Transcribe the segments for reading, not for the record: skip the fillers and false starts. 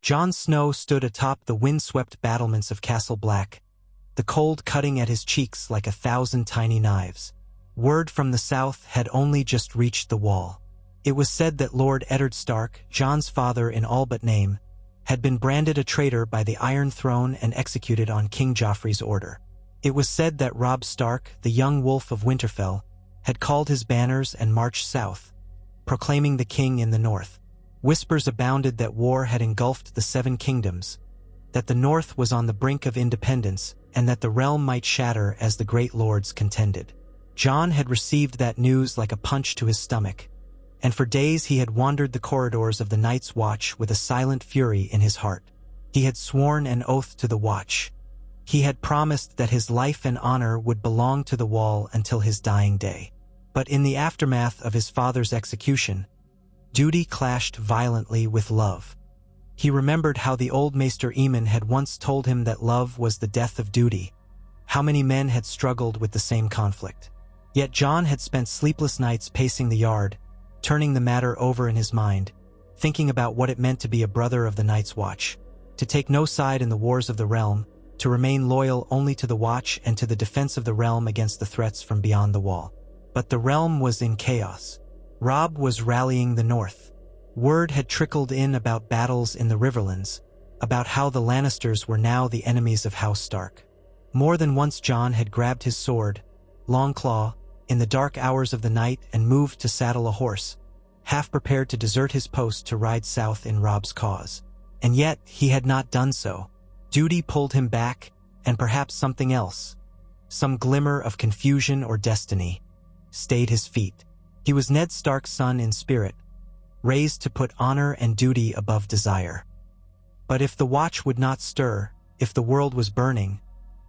Jon Snow stood atop the wind-swept battlements of Castle Black, the cold cutting at his cheeks like 1,000 tiny knives. Word from the south had only just reached the wall. It was said that Lord Eddard Stark, Jon's father in all but name, had been branded a traitor by the Iron Throne and executed on King Joffrey's order. It was said that Robb Stark, the young wolf of Winterfell, had called his banners and marched south, proclaiming the king in the north. Whispers abounded that war had engulfed the Seven Kingdoms, that the north was on the brink of independence, and that the realm might shatter as the great lords contended. Jon had received that news like a punch to his stomach, and for days he had wandered the corridors of the Night's Watch with a silent fury in his heart. He had sworn an oath to the Watch. He had promised that his life and honor would belong to the Wall until his dying day. But in the aftermath of his father's execution, duty clashed violently with love. He remembered how the old Maester Aemon had once told him that love was the death of duty. How many men had struggled with the same conflict. Yet Jon had spent sleepless nights pacing the yard, turning the matter over in his mind, thinking about what it meant to be a brother of the Night's Watch, to take no side in the wars of the realm, to remain loyal only to the Watch and to the defense of the realm against the threats from beyond the wall. But the realm was in chaos. Robb was rallying the north. Word had trickled in about battles in the Riverlands, about how the Lannisters were now the enemies of House Stark. More than once Jon had grabbed his sword, Longclaw, in the dark hours of the night and moved to saddle a horse, half prepared to desert his post to ride south in Robb's cause. And yet he had not done so. Duty pulled him back, and perhaps something else, some glimmer of confusion or destiny, stayed his feet. He was Ned Stark's son in spirit, raised to put honor and duty above desire. But if the Watch would not stir, if the world was burning,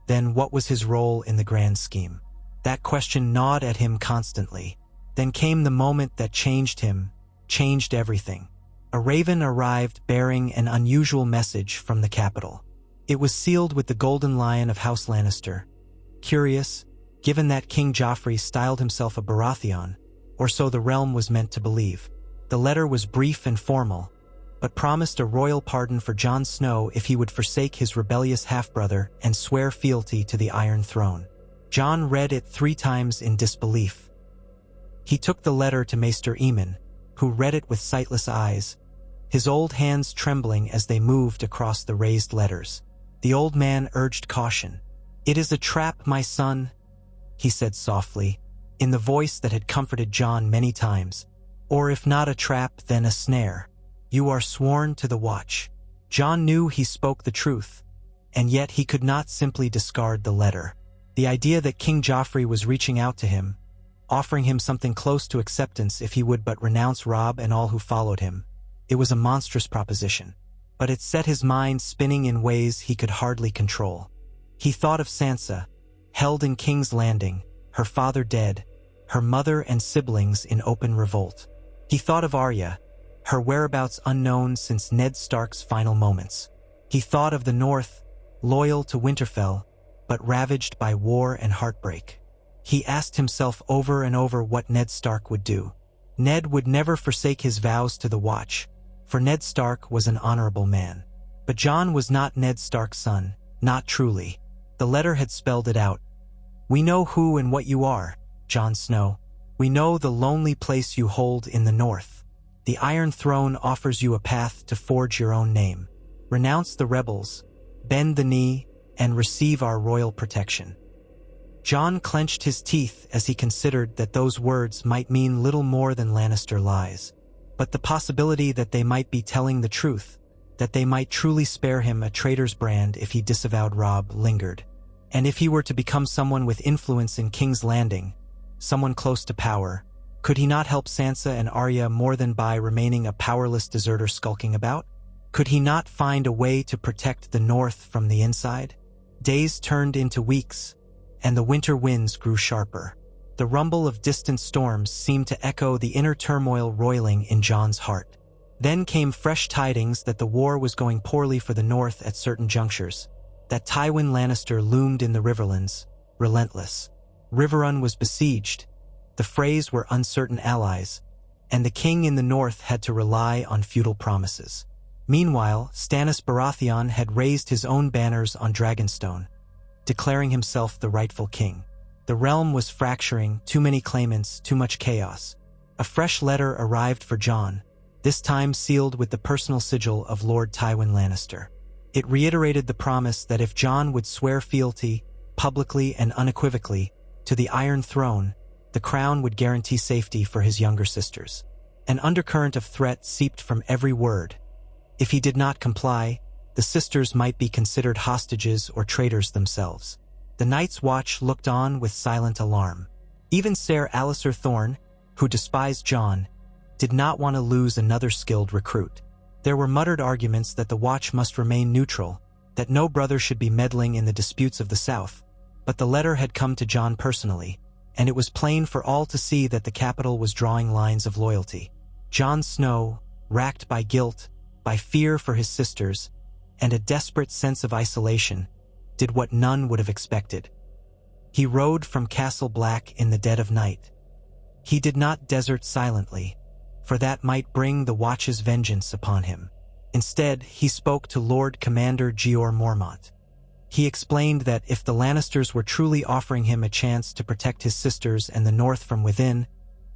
then what was his role in the grand scheme? That question gnawed at him constantly. Then came the moment that changed him, changed everything. A raven arrived bearing an unusual message from the capital. It was sealed with the golden lion of House Lannister. Curious, given that King Joffrey styled himself a Baratheon, or so the realm was meant to believe. The letter was brief and formal, but promised a royal pardon for Jon Snow if he would forsake his rebellious half-brother and swear fealty to the Iron Throne. Jon read it 3 times in disbelief. He took the letter to Maester Aemon, who read it with sightless eyes, his old hands trembling as they moved across the raised letters. The old man urged caution. "It is a trap, my son," he said softly, in the voice that had comforted Jon many times. "Or if not a trap, then a snare. You are sworn to the Watch." Jon knew he spoke the truth, and yet he could not simply discard the letter. The idea that King Joffrey was reaching out to him, offering him something close to acceptance if he would but renounce Robb and all who followed him, it was a monstrous proposition. But it set his mind spinning in ways he could hardly control. He thought of Sansa, held in King's Landing, her father dead, her mother and siblings in open revolt. He thought of Arya, her whereabouts unknown since Ned Stark's final moments. He thought of the North, loyal to Winterfell, but ravaged by war and heartbreak. He asked himself over and over what Ned Stark would do. Ned would never forsake his vows to the Watch, for Ned Stark was an honorable man. But Jon was not Ned Stark's son, not truly. The letter had spelled it out. "We know who and what you are, Jon Snow. We know the lonely place you hold in the north. The Iron Throne offers you a path to forge your own name. Renounce the rebels, bend the knee, and receive our royal protection." Jon clenched his teeth as he considered that those words might mean little more than Lannister lies. But the possibility that they might be telling the truth, that they might truly spare him a traitor's brand if he disavowed Robb, lingered. And if he were to become someone with influence in King's Landing, someone close to power, could he not help Sansa and Arya more than by remaining a powerless deserter skulking about? Could he not find a way to protect the North from the inside? Days turned into weeks, and the winter winds grew sharper. The rumble of distant storms seemed to echo the inner turmoil roiling in Jon's heart. Then came fresh tidings that the war was going poorly for the North at certain junctures, that Tywin Lannister loomed in the Riverlands, relentless. Riverrun was besieged, the Freys were uncertain allies, and the king in the North had to rely on feudal promises. Meanwhile, Stannis Baratheon had raised his own banners on Dragonstone, declaring himself the rightful king. The realm was fracturing, too many claimants, too much chaos. A fresh letter arrived for Jon, this time sealed with the personal sigil of Lord Tywin Lannister. It reiterated the promise that if Jon would swear fealty, publicly and unequivocally, to the Iron Throne, the crown would guarantee safety for his younger sisters. An undercurrent of threat seeped from every word. If he did not comply, the sisters might be considered hostages or traitors themselves. The Night's Watch looked on with silent alarm. Even Ser Alliser Thorne, who despised Jon, did not want to lose another skilled recruit. There were muttered arguments that the Watch must remain neutral, that no brother should be meddling in the disputes of the South. But the letter had come to Jon personally, and it was plain for all to see that the capital was drawing lines of loyalty. Jon Snow, racked by guilt, by fear for his sisters, and a desperate sense of isolation, did what none would have expected. He rode from Castle Black in the dead of night. He did not desert silently, for that might bring the Watch's vengeance upon him. Instead, he spoke to Lord Commander Jeor Mormont. He explained that if the Lannisters were truly offering him a chance to protect his sisters and the North from within,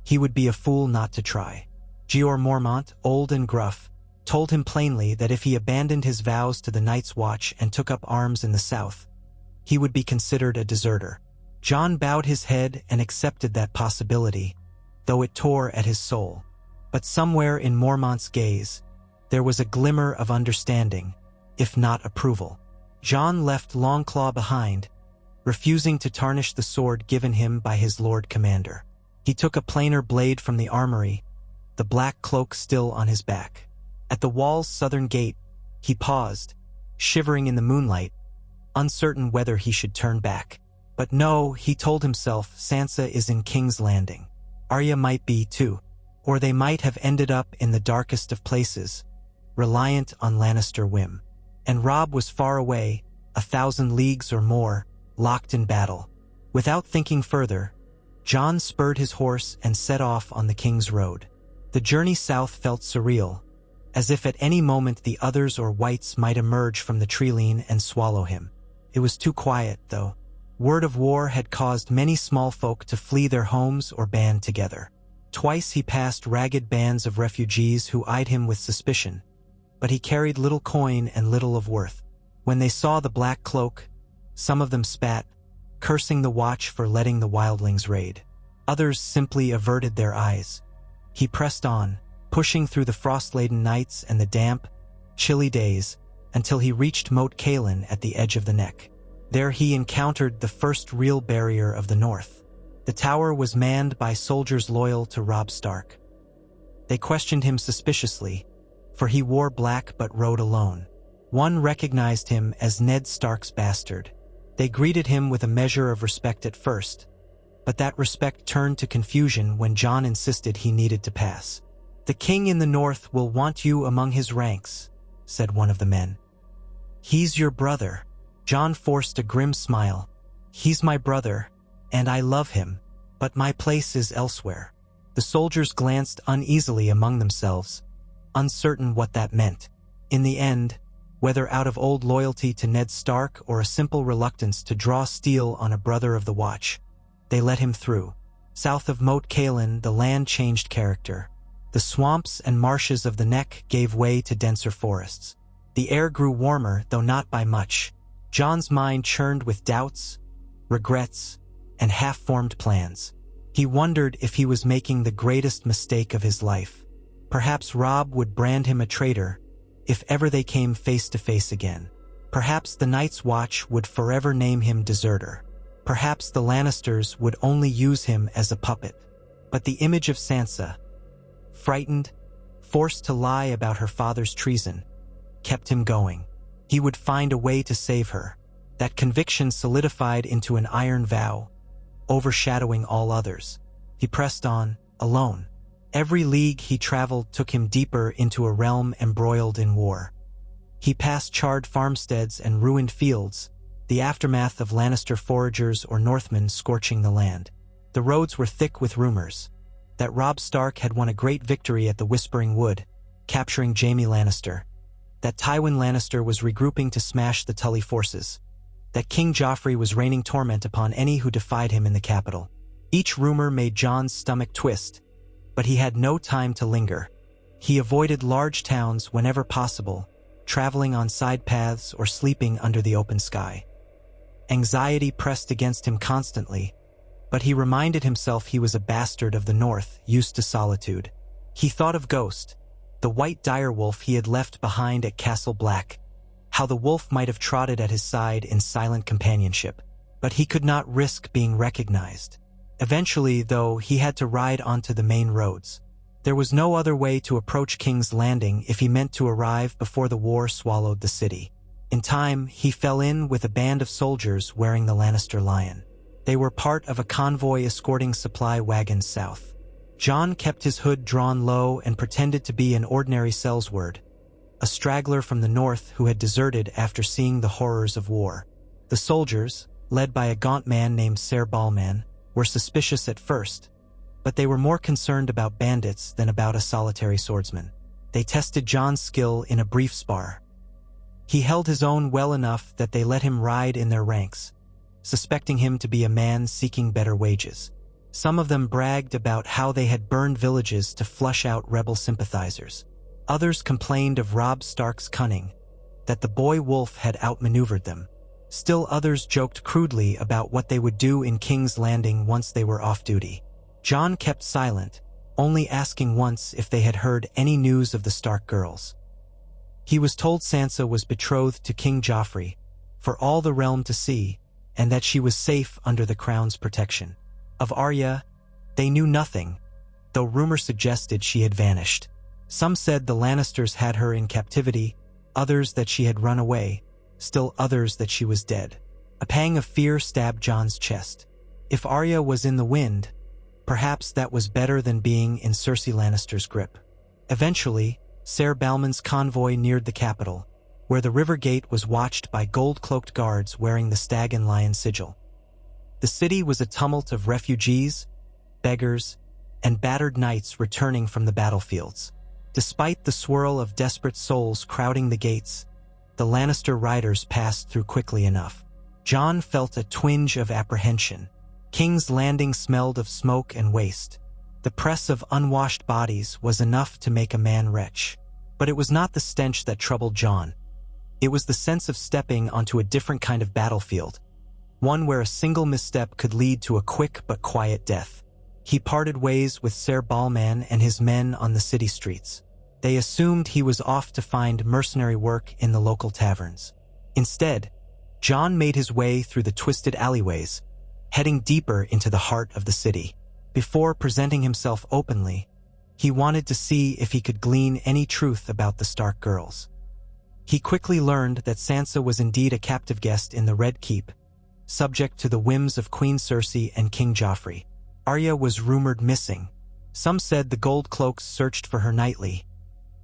he would be a fool not to try. Jeor Mormont, old and gruff, told him plainly that if he abandoned his vows to the Night's Watch and took up arms in the South, he would be considered a deserter. Jon bowed his head and accepted that possibility, though it tore at his soul. But somewhere in Mormont's gaze, there was a glimmer of understanding, if not approval. Jon left Longclaw behind, refusing to tarnish the sword given him by his Lord Commander. He took a plainer blade from the armory, the black cloak still on his back. At the wall's southern gate, he paused, shivering in the moonlight, uncertain whether he should turn back. But no, he told himself, Sansa is in King's Landing. Arya might be too, or they might have ended up in the darkest of places, reliant on Lannister whim. And Robb was far away, 1,000 leagues or more, locked in battle. Without thinking further, Jon spurred his horse and set off on the King's Road. The journey south felt surreal, as if at any moment the others or whites might emerge from the treeline and swallow him. It was too quiet, though. Word of war had caused many small folk to flee their homes or band together. Twice he passed ragged bands of refugees who eyed him with suspicion, but he carried little coin and little of worth. When they saw the black cloak, some of them spat, cursing the Watch for letting the wildlings raid. Others simply averted their eyes. He pressed on, pushing through the frost-laden nights and the damp, chilly days, until he reached Moat Cailin at the edge of the Neck. There he encountered the first real barrier of the North. The tower was manned by soldiers loyal to Robb Stark. They questioned him suspiciously, for he wore black but rode alone. One recognized him as Ned Stark's bastard. They greeted him with a measure of respect at first, but that respect turned to confusion when Jon insisted he needed to pass. "The king in the North will want you among his ranks," said one of the men. "He's your brother." Jon forced a grim smile. "He's my brother, and I love him, but my place is elsewhere." The soldiers glanced uneasily among themselves, uncertain what that meant. In the end, whether out of old loyalty to Ned Stark or a simple reluctance to draw steel on a brother of the Watch, they let him through. South of Moat Cailin, the land changed character. The swamps and marshes of the Neck gave way to denser forests. The air grew warmer, though not by much. Jon's mind churned with doubts, regrets, and half-formed plans. He wondered if he was making the greatest mistake of his life. Perhaps Robb would brand him a traitor if ever they came face to face again. Perhaps the Night's Watch would forever name him deserter. Perhaps the Lannisters would only use him as a puppet. But the image of Sansa, frightened, forced to lie about her father's treason, kept him going. He would find a way to save her. That conviction solidified into an iron vow, overshadowing all others. He pressed on, alone. Every league he traveled took him deeper into a realm embroiled in war. He passed charred farmsteads and ruined fields, the aftermath of Lannister foragers or Northmen scorching the land. The roads were thick with rumors that Robb Stark had won a great victory at the Whispering Wood, capturing Jaime Lannister, that Tywin Lannister was regrouping to smash the Tully forces, that King Joffrey was raining torment upon any who defied him in the capital. Each rumor made Jon's stomach twist, but he had no time to linger. He avoided large towns whenever possible, traveling on side paths or sleeping under the open sky. Anxiety pressed against him constantly, but he reminded himself he was a bastard of the North, used to solitude. He thought of Ghost, the white direwolf he had left behind at Castle Black, how the wolf might have trotted at his side in silent companionship, but he could not risk being recognized. Eventually, though, he had to ride onto the main roads. There was no other way to approach King's Landing if he meant to arrive before the war swallowed the city. In time, he fell in with a band of soldiers wearing the Lannister lion. They were part of a convoy escorting supply wagons south. Jon kept his hood drawn low and pretended to be an ordinary sellsword, a straggler from the north who had deserted after seeing the horrors of war. The soldiers, led by a gaunt man named Ser Balman, were suspicious at first, but they were more concerned about bandits than about a solitary swordsman. They tested Jon's skill in a brief spar. He held his own well enough that they let him ride in their ranks, suspecting him to be a man seeking better wages. Some of them bragged about how they had burned villages to flush out rebel sympathizers. Others complained of Robb Stark's cunning, that the boy wolf had outmaneuvered them. Still others joked crudely about what they would do in King's Landing once they were off duty. Jon kept silent, only asking once if they had heard any news of the Stark girls. He was told Sansa was betrothed to King Joffrey, for all the realm to see, and that she was safe under the crown's protection. Of Arya, they knew nothing, though rumor suggested she had vanished. Some said the Lannisters had her in captivity, others that she had run away, still others that she was dead. A pang of fear stabbed Jon's chest. If Arya was in the wind, perhaps that was better than being in Cersei Lannister's grip. Eventually, Ser Balman's convoy neared the capital, where the river gate was watched by gold-cloaked guards wearing the stag and lion sigil. The city was a tumult of refugees, beggars, and battered knights returning from the battlefields. Despite the swirl of desperate souls crowding the gates, the Lannister riders passed through quickly enough. Jon felt a twinge of apprehension. King's Landing smelled of smoke and waste. The press of unwashed bodies was enough to make a man retch. But it was not the stench that troubled Jon. It was the sense of stepping onto a different kind of battlefield, one where a single misstep could lead to a quick but quiet death. He parted ways with Ser Balman and his men on the city streets. They assumed he was off to find mercenary work in the local taverns. Instead, Jon made his way through the twisted alleyways, heading deeper into the heart of the city. Before presenting himself openly, he wanted to see if he could glean any truth about the Stark girls. He quickly learned that Sansa was indeed a captive guest in the Red Keep, subject to the whims of Queen Cersei and King Joffrey. Arya was rumored missing. Some said the gold cloaks searched for her nightly.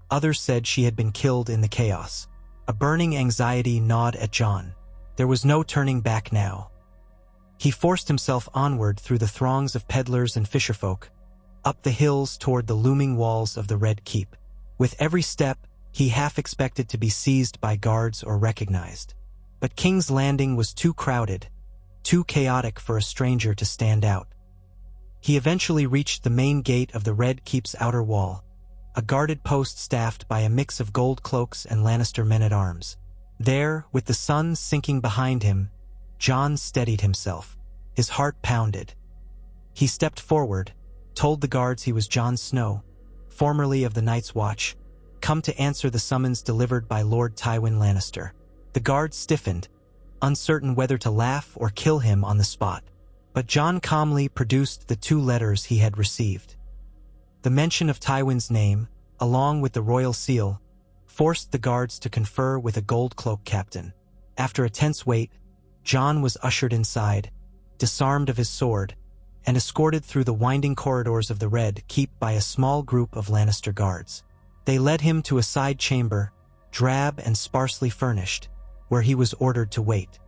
Others said she had been killed in the chaos. A burning anxiety gnawed at Jon. There was no turning back now. He forced himself onward through the throngs of peddlers and fisherfolk, up the hills toward the looming walls of the Red Keep. With every step, he half expected to be seized by guards or recognized. But King's Landing was too crowded, too chaotic for a stranger to stand out. He eventually reached the main gate of the Red Keep's outer wall, a guarded post staffed by a mix of gold cloaks and Lannister men-at-arms. There, with the sun sinking behind him, Jon steadied himself. His heart pounded. He stepped forward, told the guards he was Jon Snow, formerly of the Night's Watch, come to answer the summons delivered by Lord Tywin Lannister. The guards stiffened, uncertain whether to laugh or kill him on the spot. But Jon calmly produced the 2 letters he had received. The mention of Tywin's name, along with the royal seal, forced the guards to confer with a gold cloak captain. After a tense wait, Jon was ushered inside, disarmed of his sword, and escorted through the winding corridors of the Red Keep by a small group of Lannister guards. They led him to a side chamber, drab and sparsely furnished, where he was ordered to wait.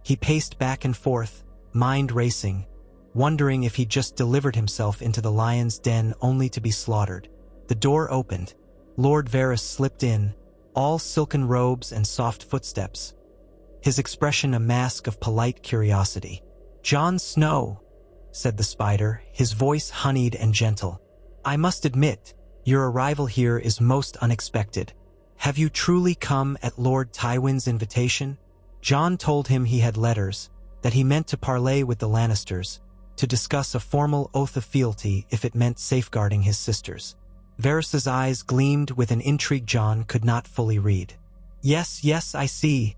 He paced back and forth, mind racing, wondering if he'd just delivered himself into the lion's den only to be slaughtered. The door opened. Lord Varys slipped in, all silken robes and soft footsteps, his expression a mask of polite curiosity. "Jon Snow," said the spider, his voice honeyed and gentle. "I must admit, your arrival here is most unexpected. Have you truly come at Lord Tywin's invitation?" Jon told him he had letters, that he meant to parley with the Lannisters, to discuss a formal oath of fealty if it meant safeguarding his sisters. Varys's eyes gleamed with an intrigue Jon could not fully read. Yes, I see,"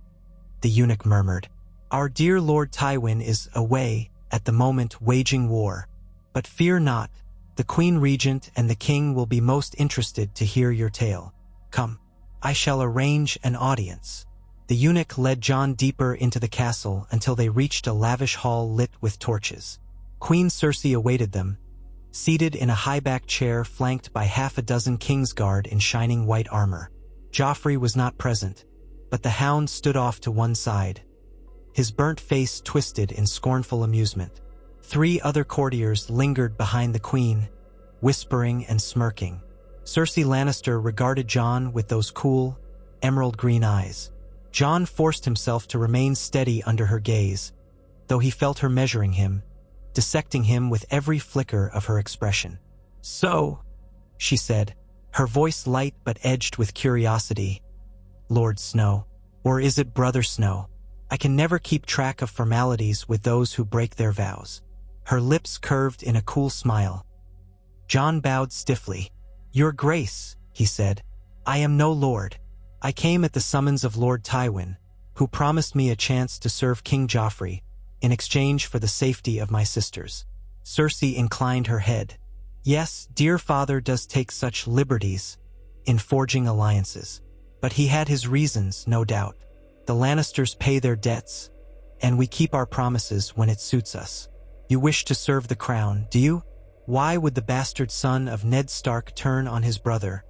the eunuch murmured. "Our dear Lord Tywin is away, at the moment waging war. But fear not, the Queen Regent and the King will be most interested to hear your tale. Come, I shall arrange an audience." The eunuch led Jon deeper into the castle until they reached a lavish hall lit with torches. Queen Cersei awaited them, seated in a high-backed chair flanked by half a dozen Kingsguard in shining white armor. Joffrey was not present, but the Hound stood off to one side, his burnt face twisted in scornful amusement. 3 other courtiers lingered behind the queen, whispering and smirking. Cersei Lannister regarded Jon with those cool, emerald-green eyes. Jon forced himself to remain steady under her gaze, though he felt her measuring him, dissecting him with every flicker of her expression. "So," she said, her voice light but edged with curiosity, "Lord Snow, or is it Brother Snow? I can never keep track of formalities with those who break their vows." Her lips curved in a cool smile. Jon bowed stiffly. "Your Grace," he said, "I am no lord. I came at the summons of Lord Tywin, who promised me a chance to serve King Joffrey in exchange for the safety of my sisters." Cersei inclined her head. "Yes, dear father does take such liberties in forging alliances. But he had his reasons, no doubt. The Lannisters pay their debts, and we keep our promises when it suits us. You wish to serve the crown, do you? Why would the bastard son of Ned Stark turn on his brother,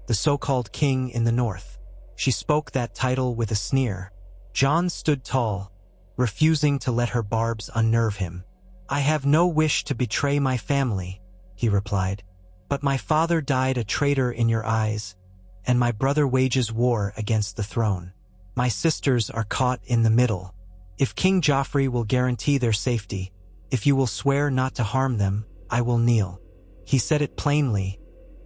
the so-called king in the north?" She spoke that title with a sneer. Jon stood tall, refusing to let her barbs unnerve him. "I have no wish to betray my family," he replied. "But my father died a traitor in your eyes, and my brother wages war against the throne. My sisters are caught in the middle. If King Joffrey will guarantee their safety, if you will swear not to harm them, I will kneel." He said it plainly,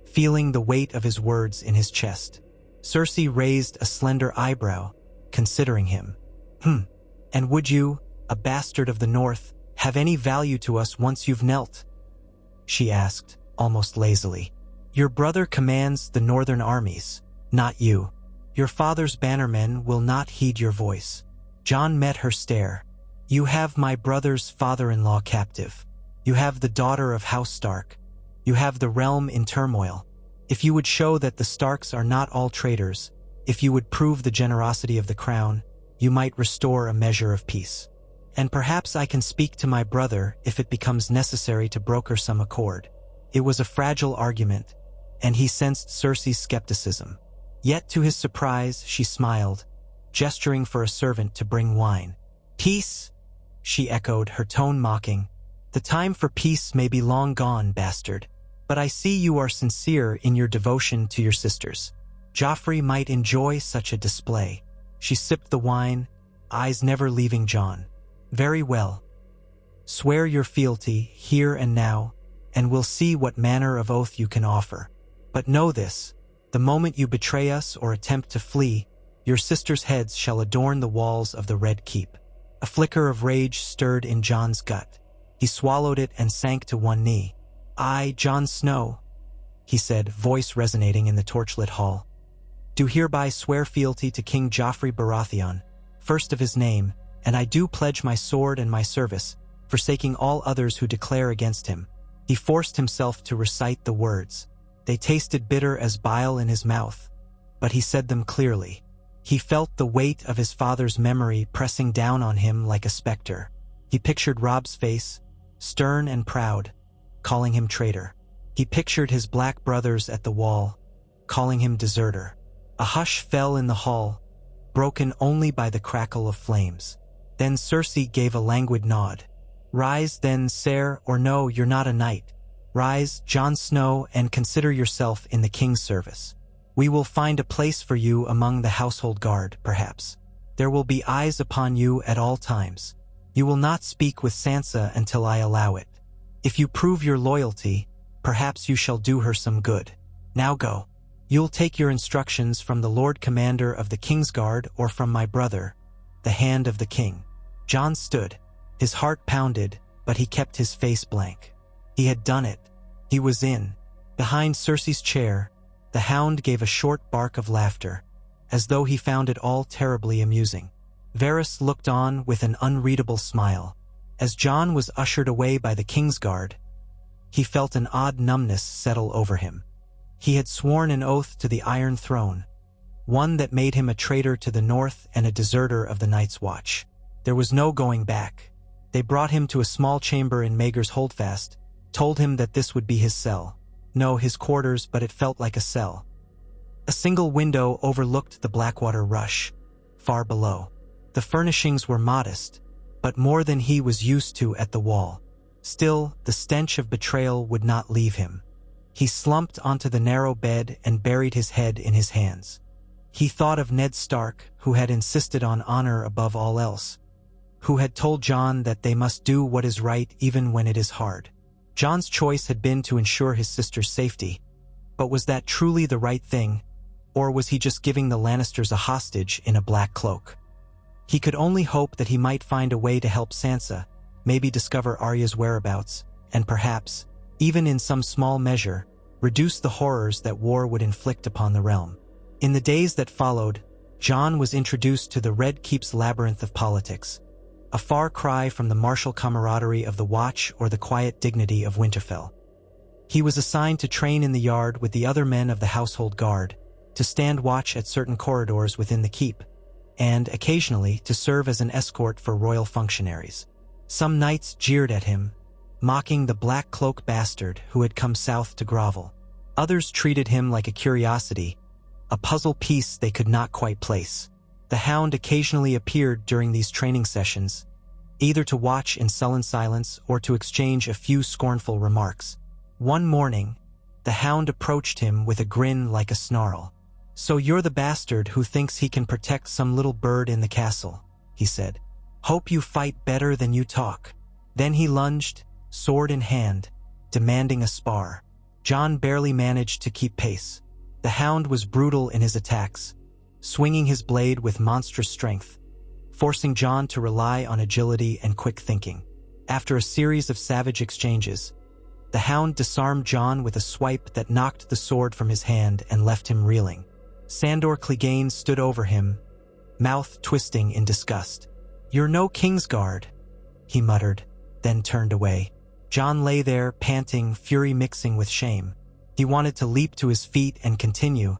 feeling the weight of his words in his chest. Cersei raised a slender eyebrow, considering him. "And would you, a bastard of the north, have any value to us once you've knelt?" she asked, almost lazily. "Your brother commands the northern armies, not you. Your father's bannermen will not heed your voice." Jon met her stare. "You have my brother's father-in-law captive. You have the daughter of House Stark. You have the realm in turmoil. If you would show that the Starks are not all traitors, if you would prove the generosity of the crown, you might restore a measure of peace. And perhaps I can speak to my brother if it becomes necessary to broker some accord." It was a fragile argument, and he sensed Cersei's skepticism. Yet to his surprise, she smiled, gesturing for a servant to bring wine. "Peace?" she echoed, her tone mocking. "The time for peace may be long gone, bastard. But I see you are sincere in your devotion to your sisters. Joffrey might enjoy such a display." She sipped the wine, eyes never leaving Jon. "Very well. Swear your fealty here and now, and we'll see what manner of oath you can offer. But know this, the moment you betray us or attempt to flee, your sisters' heads shall adorn the walls of the Red Keep." A flicker of rage stirred in Jon's gut. He swallowed it and sank to one knee. "I, Jon Snow," he said, voice resonating in the torchlit hall, "do hereby swear fealty to King Joffrey Baratheon, first of his name, and I do pledge my sword and my service, forsaking all others who declare against him." He forced himself to recite the words. They tasted bitter as bile in his mouth, but he said them clearly. He felt the weight of his father's memory pressing down on him like a specter. He pictured Robb's face, stern and proud, calling him traitor. He pictured his black brothers at the wall, calling him deserter. A hush fell in the hall, broken only by the crackle of flames. Then Cersei gave a languid nod. "Rise then, sire, or no, you're not a knight. Rise, Jon Snow, and consider yourself in the king's service." We will find a place for you among the household guard, perhaps. There will be eyes upon you at all times. You will not speak with Sansa until I allow it. If you prove your loyalty, perhaps you shall do her some good. Now go. You'll take your instructions from the Lord Commander of the Kingsguard or from my brother, the Hand of the King." Jon stood. His heart pounded, but he kept his face blank. He had done it. He was in. Behind Cersei's chair, the Hound gave a short bark of laughter, as though he found it all terribly amusing. Varys looked on with an unreadable smile. As Jon was ushered away by the Kingsguard, he felt an odd numbness settle over him. He had sworn an oath to the Iron Throne, one that made him a traitor to the North and a deserter of the Night's Watch. There was no going back. They brought him to a small chamber in Maegor's Holdfast, told him that this would be his cell. No, his quarters, but it felt like a cell. A single window overlooked the Blackwater Rush, far below. The furnishings were modest, but more than he was used to at the Wall. Still, the stench of betrayal would not leave him. He slumped onto the narrow bed and buried his head in his hands. He thought of Ned Stark, who had insisted on honor above all else, who had told Jon that they must do what is right even when it is hard. Jon's choice had been to ensure his sister's safety, but was that truly the right thing, or was he just giving the Lannisters a hostage in a black cloak? He could only hope that he might find a way to help Sansa, maybe discover Arya's whereabouts, and perhaps, even in some small measure, reduce the horrors that war would inflict upon the realm. In the days that followed, Jon was introduced to the Red Keep's labyrinth of politics, a far cry from the martial camaraderie of the Watch or the quiet dignity of Winterfell. He was assigned to train in the yard with the other men of the household guard, to stand watch at certain corridors within the keep, and, occasionally, to serve as an escort for royal functionaries. Some knights jeered at him, mocking the black cloak bastard who had come south to grovel. Others treated him like a curiosity, a puzzle piece they could not quite place. The Hound occasionally appeared during these training sessions, either to watch in sullen silence or to exchange a few scornful remarks. One morning, the Hound approached him with a grin like a snarl. "So you're the bastard who thinks he can protect some little bird in the castle," he said. "Hope you fight better than you talk." Then he lunged, sword in hand, demanding a spar. Jon barely managed to keep pace. The Hound was brutal in his attacks, swinging his blade with monstrous strength, forcing Jon to rely on agility and quick thinking. After a series of savage exchanges, the Hound disarmed Jon with a swipe that knocked the sword from his hand and left him reeling. Sandor Clegane stood over him, mouth twisting in disgust. "You're no Kingsguard," he muttered, then turned away. Jon lay there, panting, fury mixing with shame. He wanted to leap to his feet and continue,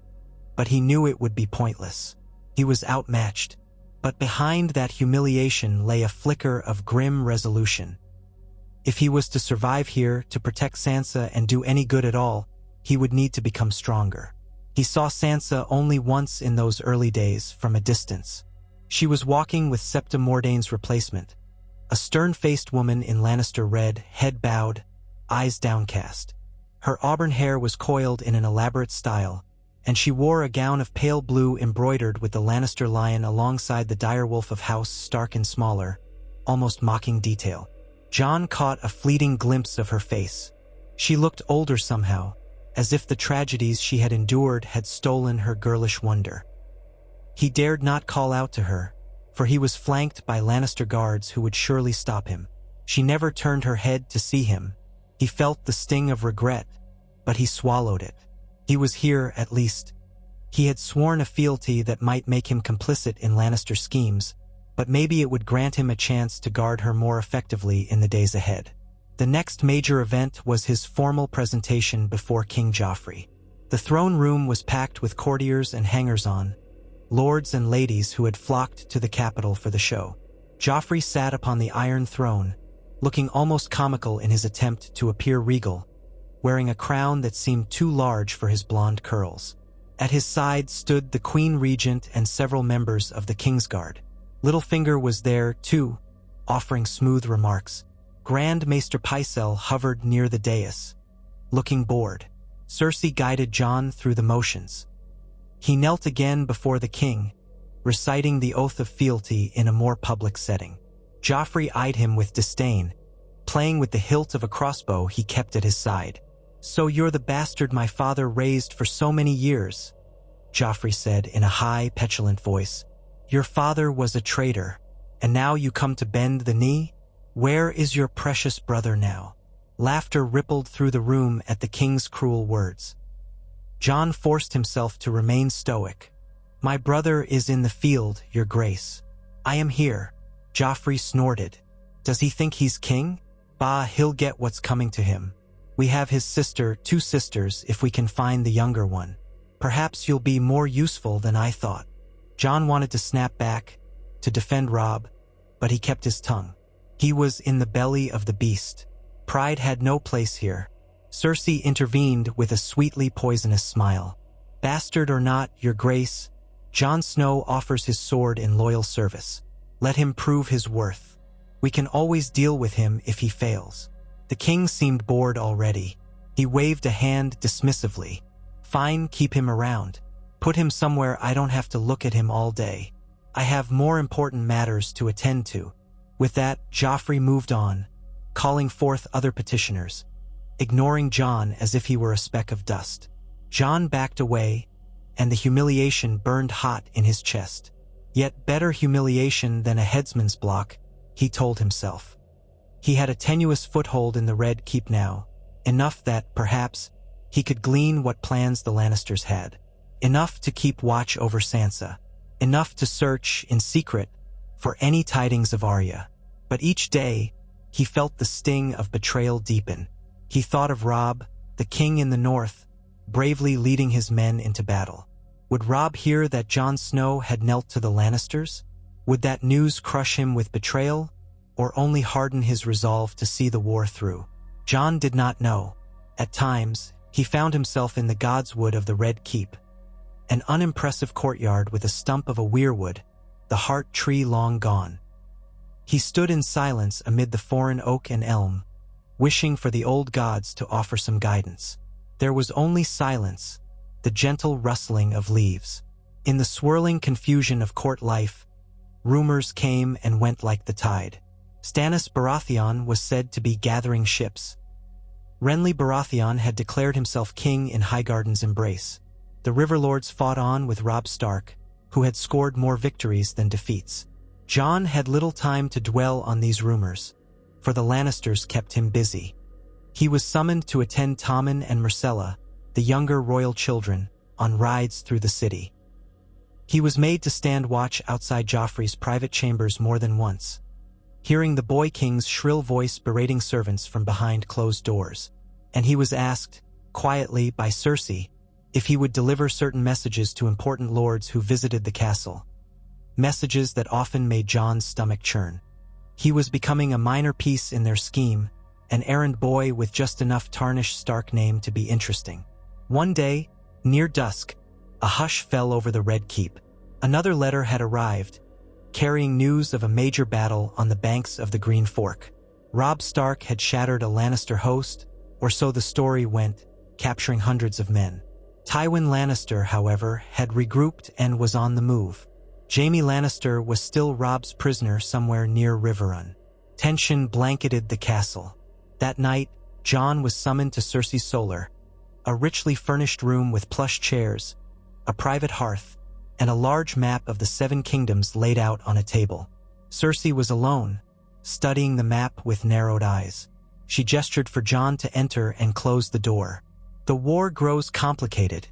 but he knew it would be pointless. He was outmatched, but behind that humiliation lay a flicker of grim resolution. If he was to survive here, to protect Sansa and do any good at all, he would need to become stronger. He saw Sansa only once in those early days, from a distance. She was walking with Septa Mordane's replacement, a stern-faced woman in Lannister red, head bowed, eyes downcast. Her auburn hair was coiled in an elaborate style, and she wore a gown of pale blue embroidered with the Lannister lion alongside the direwolf of House Stark in smaller, almost mocking detail. Jon caught a fleeting glimpse of her face. She looked older somehow, as if the tragedies she had endured had stolen her girlish wonder. He dared not call out to her, for he was flanked by Lannister guards who would surely stop him. She never turned her head to see him. He felt the sting of regret, but he swallowed it. He was here, at least. He had sworn a fealty that might make him complicit in Lannister schemes, but maybe it would grant him a chance to guard her more effectively in the days ahead. The next major event was his formal presentation before King Joffrey. The throne room was packed with courtiers and hangers-on, lords and ladies who had flocked to the capital for the show. Joffrey sat upon the Iron Throne, looking almost comical in his attempt to appear regal, wearing a crown that seemed too large for his blonde curls. At his side stood the Queen Regent and several members of the Kingsguard. Littlefinger was there, too, offering smooth remarks. Grand Maester Pycelle hovered near the dais, looking bored. Cersei guided Jon through the motions, He knelt again before the king, reciting the oath of fealty in a more public setting. Joffrey eyed him with disdain, playing with the hilt of a crossbow he kept at his side. "So you're the bastard my father raised for so many years," Joffrey said in a high, petulant voice. "Your father was a traitor, and now you come to bend the knee? Where is your precious brother now?" Laughter rippled through the room at the king's cruel words. Jon forced himself to remain stoic. "My brother is in the field, your grace. I am here." Joffrey snorted. "Does he think he's king? Bah, he'll get what's coming to him. We have his sister, 2 sisters, if we can find the younger one. Perhaps you'll be more useful than I thought." Jon wanted to snap back, to defend Robb, but he kept his tongue. He was in the belly of the beast. Pride had no place here. Cersei intervened with a sweetly poisonous smile. "Bastard or not, your grace, Jon Snow offers his sword in loyal service. Let him prove his worth. We can always deal with him if he fails." The king seemed bored already. He waved a hand dismissively. "Fine, keep him around. Put him somewhere I don't have to look at him all day. I have more important matters to attend to." With that, Joffrey moved on, calling forth other petitioners, ignoring Jon as if he were a speck of dust. Jon backed away, and the humiliation burned hot in his chest. Yet better humiliation than a headsman's block, he told himself. He had a tenuous foothold in the Red Keep now, enough that, perhaps, he could glean what plans the Lannisters had. Enough to keep watch over Sansa. Enough to search, in secret, for any tidings of Arya. But each day, he felt the sting of betrayal deepen. He thought of Robb, the king in the north, bravely leading his men into battle. Would Robb hear that Jon Snow had knelt to the Lannisters? Would that news crush him with betrayal, or only harden his resolve to see the war through? Jon did not know. At times, he found himself in the Godswood of the Red Keep, an unimpressive courtyard with a stump of a weirwood, the heart tree long gone. He stood in silence amid the foreign oak and elm, wishing for the old gods to offer some guidance. There was only silence, the gentle rustling of leaves. In the swirling confusion of court life, rumors came and went like the tide. Stannis Baratheon was said to be gathering ships. Renly Baratheon had declared himself king in Highgarden's embrace. The Riverlords fought on with Robb Stark, who had scored more victories than defeats. Jon had little time to dwell on these rumors, for the Lannisters kept him busy. He was summoned to attend Tommen and Myrcella, the younger royal children, on rides through the city. He was made to stand watch outside Joffrey's private chambers more than once, hearing the boy king's shrill voice berating servants from behind closed doors, and he was asked, quietly by Cersei, if he would deliver certain messages to important lords who visited the castle. Messages that often made Jon's stomach churn. He was becoming a minor piece in their scheme, an errand boy with just enough tarnished Stark name to be interesting. One day, near dusk, a hush fell over the Red Keep. Another letter had arrived, carrying news of a major battle on the banks of the Green Fork. Robb Stark had shattered a Lannister host, or so the story went, capturing hundreds of men. Tywin Lannister, however, had regrouped and was on the move. Jaime Lannister was still Robb's prisoner somewhere near Riverrun. Tension blanketed the castle. That night, Jon was summoned to Cersei's Solar, a richly furnished room with plush chairs, a private hearth, and a large map of the 7 kingdoms laid out on a table. Cersei was alone, studying the map with narrowed eyes. She gestured for Jon to enter and close the door. "The war grows complicated,"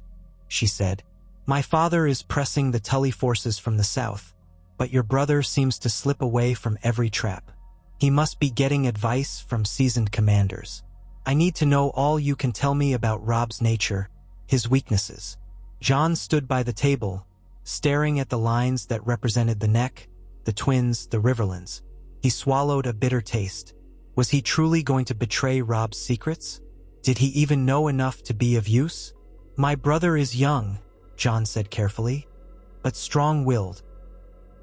she said. "My father is pressing the Tully forces from the south, but your brother seems to slip away from every trap. He must be getting advice from seasoned commanders. I need to know all you can tell me about Robb's nature, his weaknesses." Jon stood by the table, staring at the lines that represented the neck, the twins, the Riverlands. He swallowed a bitter taste. Was he truly going to betray Robb's secrets? Did he even know enough to be of use? "My brother is young," Jon said carefully, "but strong-willed.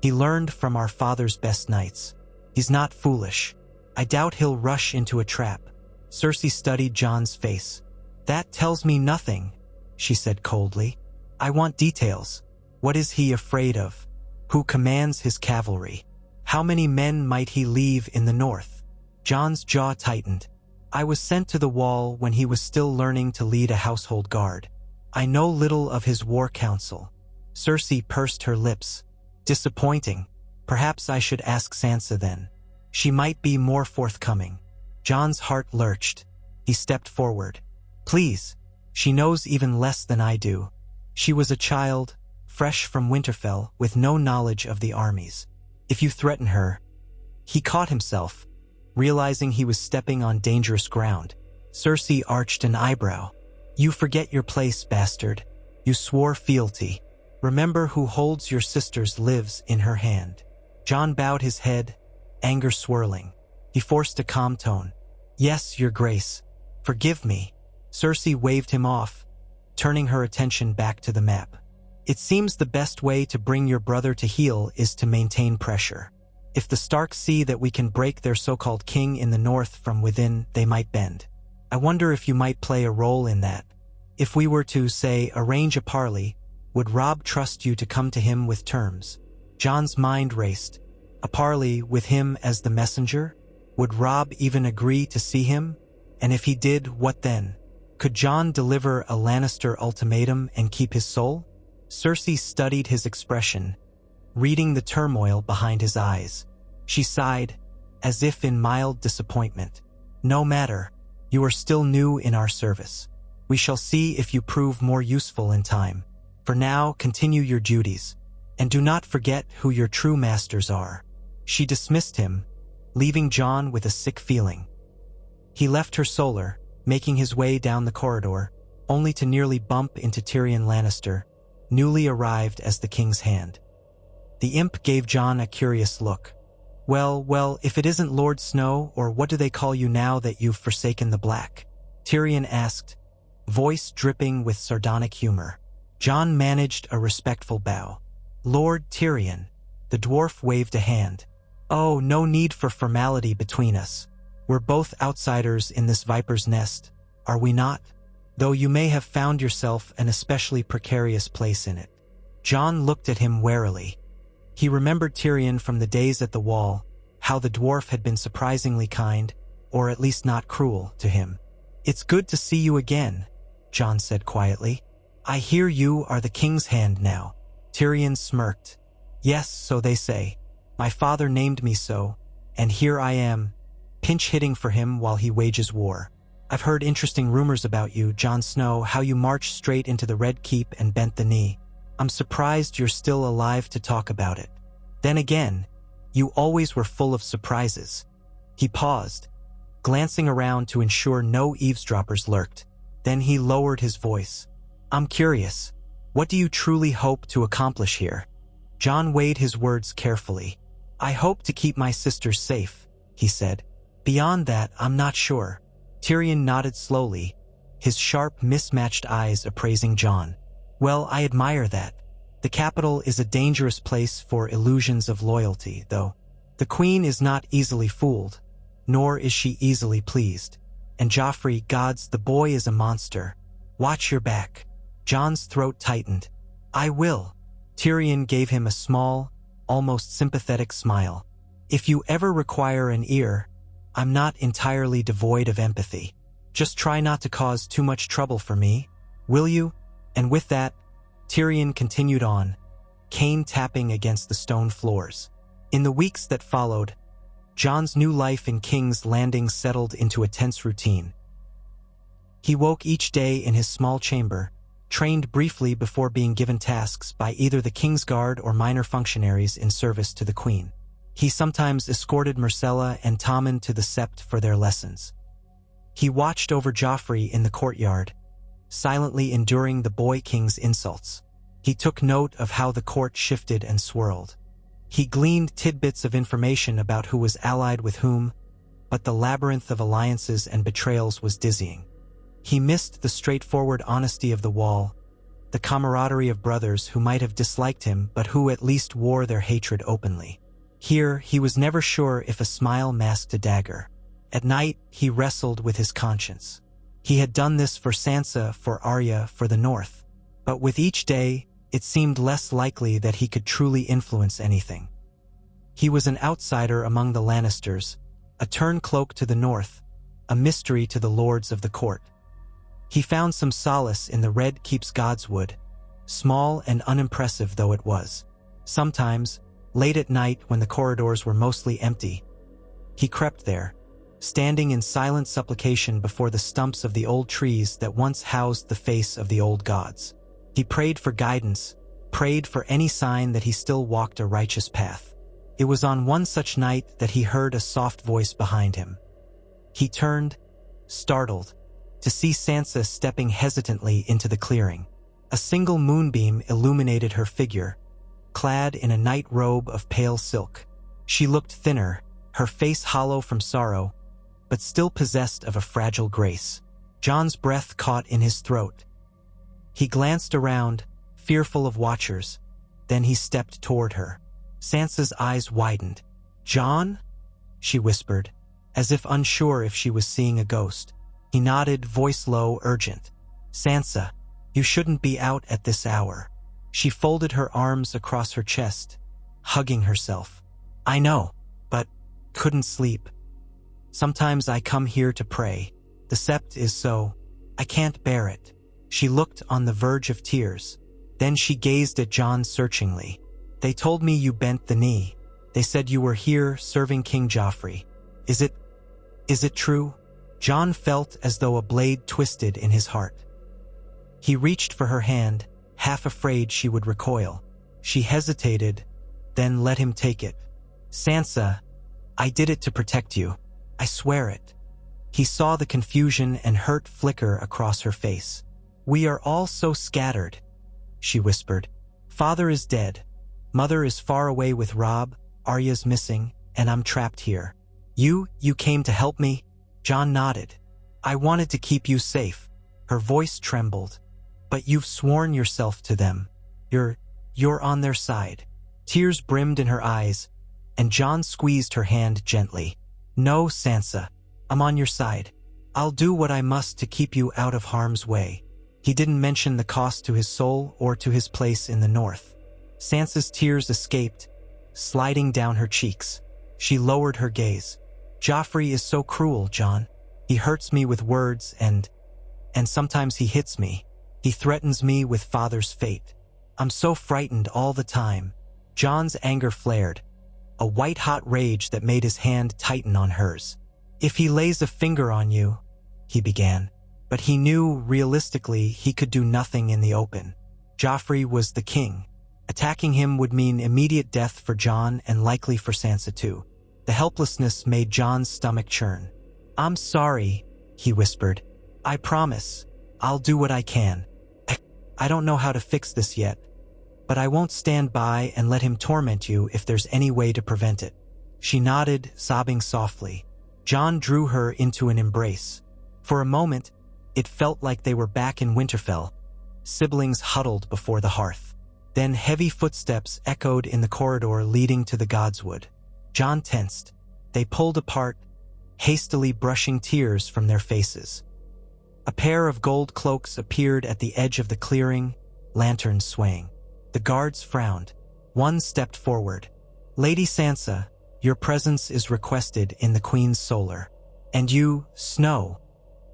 He learned from our father's best knights. He's not foolish. I doubt he'll rush into a trap." Cersei studied Jon's face. "That tells me nothing," she said coldly. I want details. What is he afraid of? Who commands his cavalry? How many men might he leave in the north? Jon's jaw tightened. I was sent to the wall when he was still learning to lead a household guard. I know little of his war council. Cersei pursed her lips. Disappointing. Perhaps I should ask Sansa then. She might be more forthcoming. Jon's heart lurched. He stepped forward. Please. She knows even less than I do. She was a child, fresh from Winterfell, with no knowledge of the armies. If you threaten her... He caught himself, realizing he was stepping on dangerous ground. Cersei arched an eyebrow. You forget your place, bastard. You swore fealty. Remember who holds your sisters lives in her hand. Jon bowed his head, anger swirling. He forced a calm tone. Yes, your grace. Forgive me. Cersei waved him off, turning her attention back to the map. It seems the best way to bring your brother to heel is to maintain pressure. If the Starks see that we can break their so-called king in the north from within, they might bend. I wonder if you might play a role in that. If we were to, say, arrange a parley, would Robb trust you to come to him with terms? Jon's mind raced. A parley with him as the messenger? Would Robb even agree to see him? And if he did, what then? Could Jon deliver a Lannister ultimatum and keep his soul? Cersei studied his expression, reading the turmoil behind his eyes. She sighed, as if in mild disappointment. No matter, you are still new in our service. We shall see if you prove more useful in time. For now, continue your duties, and do not forget who your true masters are. She dismissed him, leaving Jon with a sick feeling. He left her solar, making his way down the corridor, only to nearly bump into Tyrion Lannister, newly arrived as the king's hand. The imp gave Jon a curious look. Well, if it isn't Lord Snow, or what do they call you now that you've forsaken the black? Tyrion asked, voice dripping with sardonic humor. Jon managed a respectful bow. Lord Tyrion. The dwarf waved a hand. Oh, no need for formality between us. We're both outsiders in this viper's nest, are we not? Though you may have found yourself an especially precarious place in it. Jon looked at him warily. He remembered Tyrion from the days at the wall, how the dwarf had been surprisingly kind, or at least not cruel, to him. It's good to see you again, Jon said quietly. I hear you are the king's hand now. Tyrion smirked. Yes, so they say. My father named me so, and here I am, pinch-hitting for him while he wages war. I've heard interesting rumors about you, Jon Snow, how you marched straight into the Red Keep and bent the knee. I'm surprised you're still alive to talk about it. Then again, you always were full of surprises. He paused, glancing around to ensure no eavesdroppers lurked. Then he lowered his voice. I'm curious. What do you truly hope to accomplish here? Jon weighed his words carefully. I hope to keep my sisters safe, he said. Beyond that, I'm not sure. Tyrion nodded slowly, his sharp, mismatched eyes appraising Jon. Well, I admire that. The capital is a dangerous place for illusions of loyalty, though. The queen is not easily fooled, nor is she easily pleased. And Joffrey, gods, the boy is a monster. Watch your back. Jon's throat tightened. I will. Tyrion gave him a small, almost sympathetic smile. If you ever require an ear, I'm not entirely devoid of empathy. Just try not to cause too much trouble for me, will you? And with that, Tyrion continued on, cane tapping against the stone floors. In the weeks that followed, Jon's new life in King's Landing settled into a tense routine. He woke each day in his small chamber, trained briefly before being given tasks by either the King's Guard or minor functionaries in service to the Queen. He sometimes escorted Myrcella and Tommen to the Sept for their lessons. He watched over Joffrey in the courtyard, silently enduring the boy king's insults. He took note of how the court shifted and swirled. He gleaned tidbits of information about who was allied with whom, but the labyrinth of alliances and betrayals was dizzying. He missed the straightforward honesty of the wall, the camaraderie of brothers who might have disliked him but who at least wore their hatred openly. Here, he was never sure if a smile masked a dagger. At night, he wrestled with his conscience. He had done this for Sansa, for Arya, for the North. But with each day, it seemed less likely that he could truly influence anything. He was an outsider among the Lannisters, a turncloak to the north, a mystery to the lords of the court. He found some solace in the Red Keep's Godswood, small and unimpressive though it was. Sometimes, late at night when the corridors were mostly empty, he crept there, standing in silent supplication before the stumps of the old trees that once housed the face of the old gods. He prayed for guidance, prayed for any sign that he still walked a righteous path. It was on one such night that he heard a soft voice behind him. He turned, startled, to see Sansa stepping hesitantly into the clearing. A single moonbeam illuminated her figure, clad in a night robe of pale silk. She looked thinner, her face hollow from sorrow, but still possessed of a fragile grace. Jon's breath caught in his throat. He glanced around, fearful of watchers. Then he stepped toward her. Sansa's eyes widened. "Jon?" she whispered, as if unsure if she was seeing a ghost. He nodded, voice low, urgent. "Sansa, you shouldn't be out at this hour." She folded her arms across her chest, hugging herself. "I know, but couldn't sleep. Sometimes I come here to pray. The sept is so, I can't bear it." She looked on the verge of tears. Then she gazed at Jon searchingly. "They told me you bent the knee. They said you were here serving King Joffrey. Is it true?" Jon felt as though a blade twisted in his heart. He reached for her hand, half afraid she would recoil. She hesitated, then let him take it. "Sansa, I did it to protect you. I swear it." He saw the confusion and hurt flicker across her face. "We are all so scattered," she whispered. "Father is dead. Mother is far away with Robb, Arya's missing, and I'm trapped here. You came to help me?" Jon nodded. "I wanted to keep you safe." Her voice trembled. "But you've sworn yourself to them. You're on their side." Tears brimmed in her eyes, and Jon squeezed her hand gently. "No, Sansa, I'm on your side. I'll do what I must to keep you out of harm's way." He didn't mention the cost to his soul or to his place in the north. Sansa's tears escaped, sliding down her cheeks. She lowered her gaze. "Joffrey is so cruel, Jon. He hurts me with words and sometimes he hits me. He threatens me with father's fate. I'm so frightened all the time." Jon's anger flared, a white-hot rage that made his hand tighten on hers. "If he lays a finger on you," he began, but he knew realistically he could do nothing in the open. Joffrey was the king. Attacking him would mean immediate death for Jon and likely for Sansa too. The helplessness made Jon's stomach churn. "I'm sorry," he whispered. "I promise, I'll do what I can. I don't know how to fix this yet, but I won't stand by and let him torment you if there's any way to prevent it." She nodded, sobbing softly. Jon drew her into an embrace. For a moment, it felt like they were back in Winterfell, siblings huddled before the hearth. Then heavy footsteps echoed in the corridor leading to the Godswood. Jon tensed. They pulled apart, hastily brushing tears from their faces. A pair of gold cloaks appeared at the edge of the clearing, lanterns swaying. The guards frowned. One stepped forward. "Lady Sansa, your presence is requested in the Queen's solar. And you, Snow,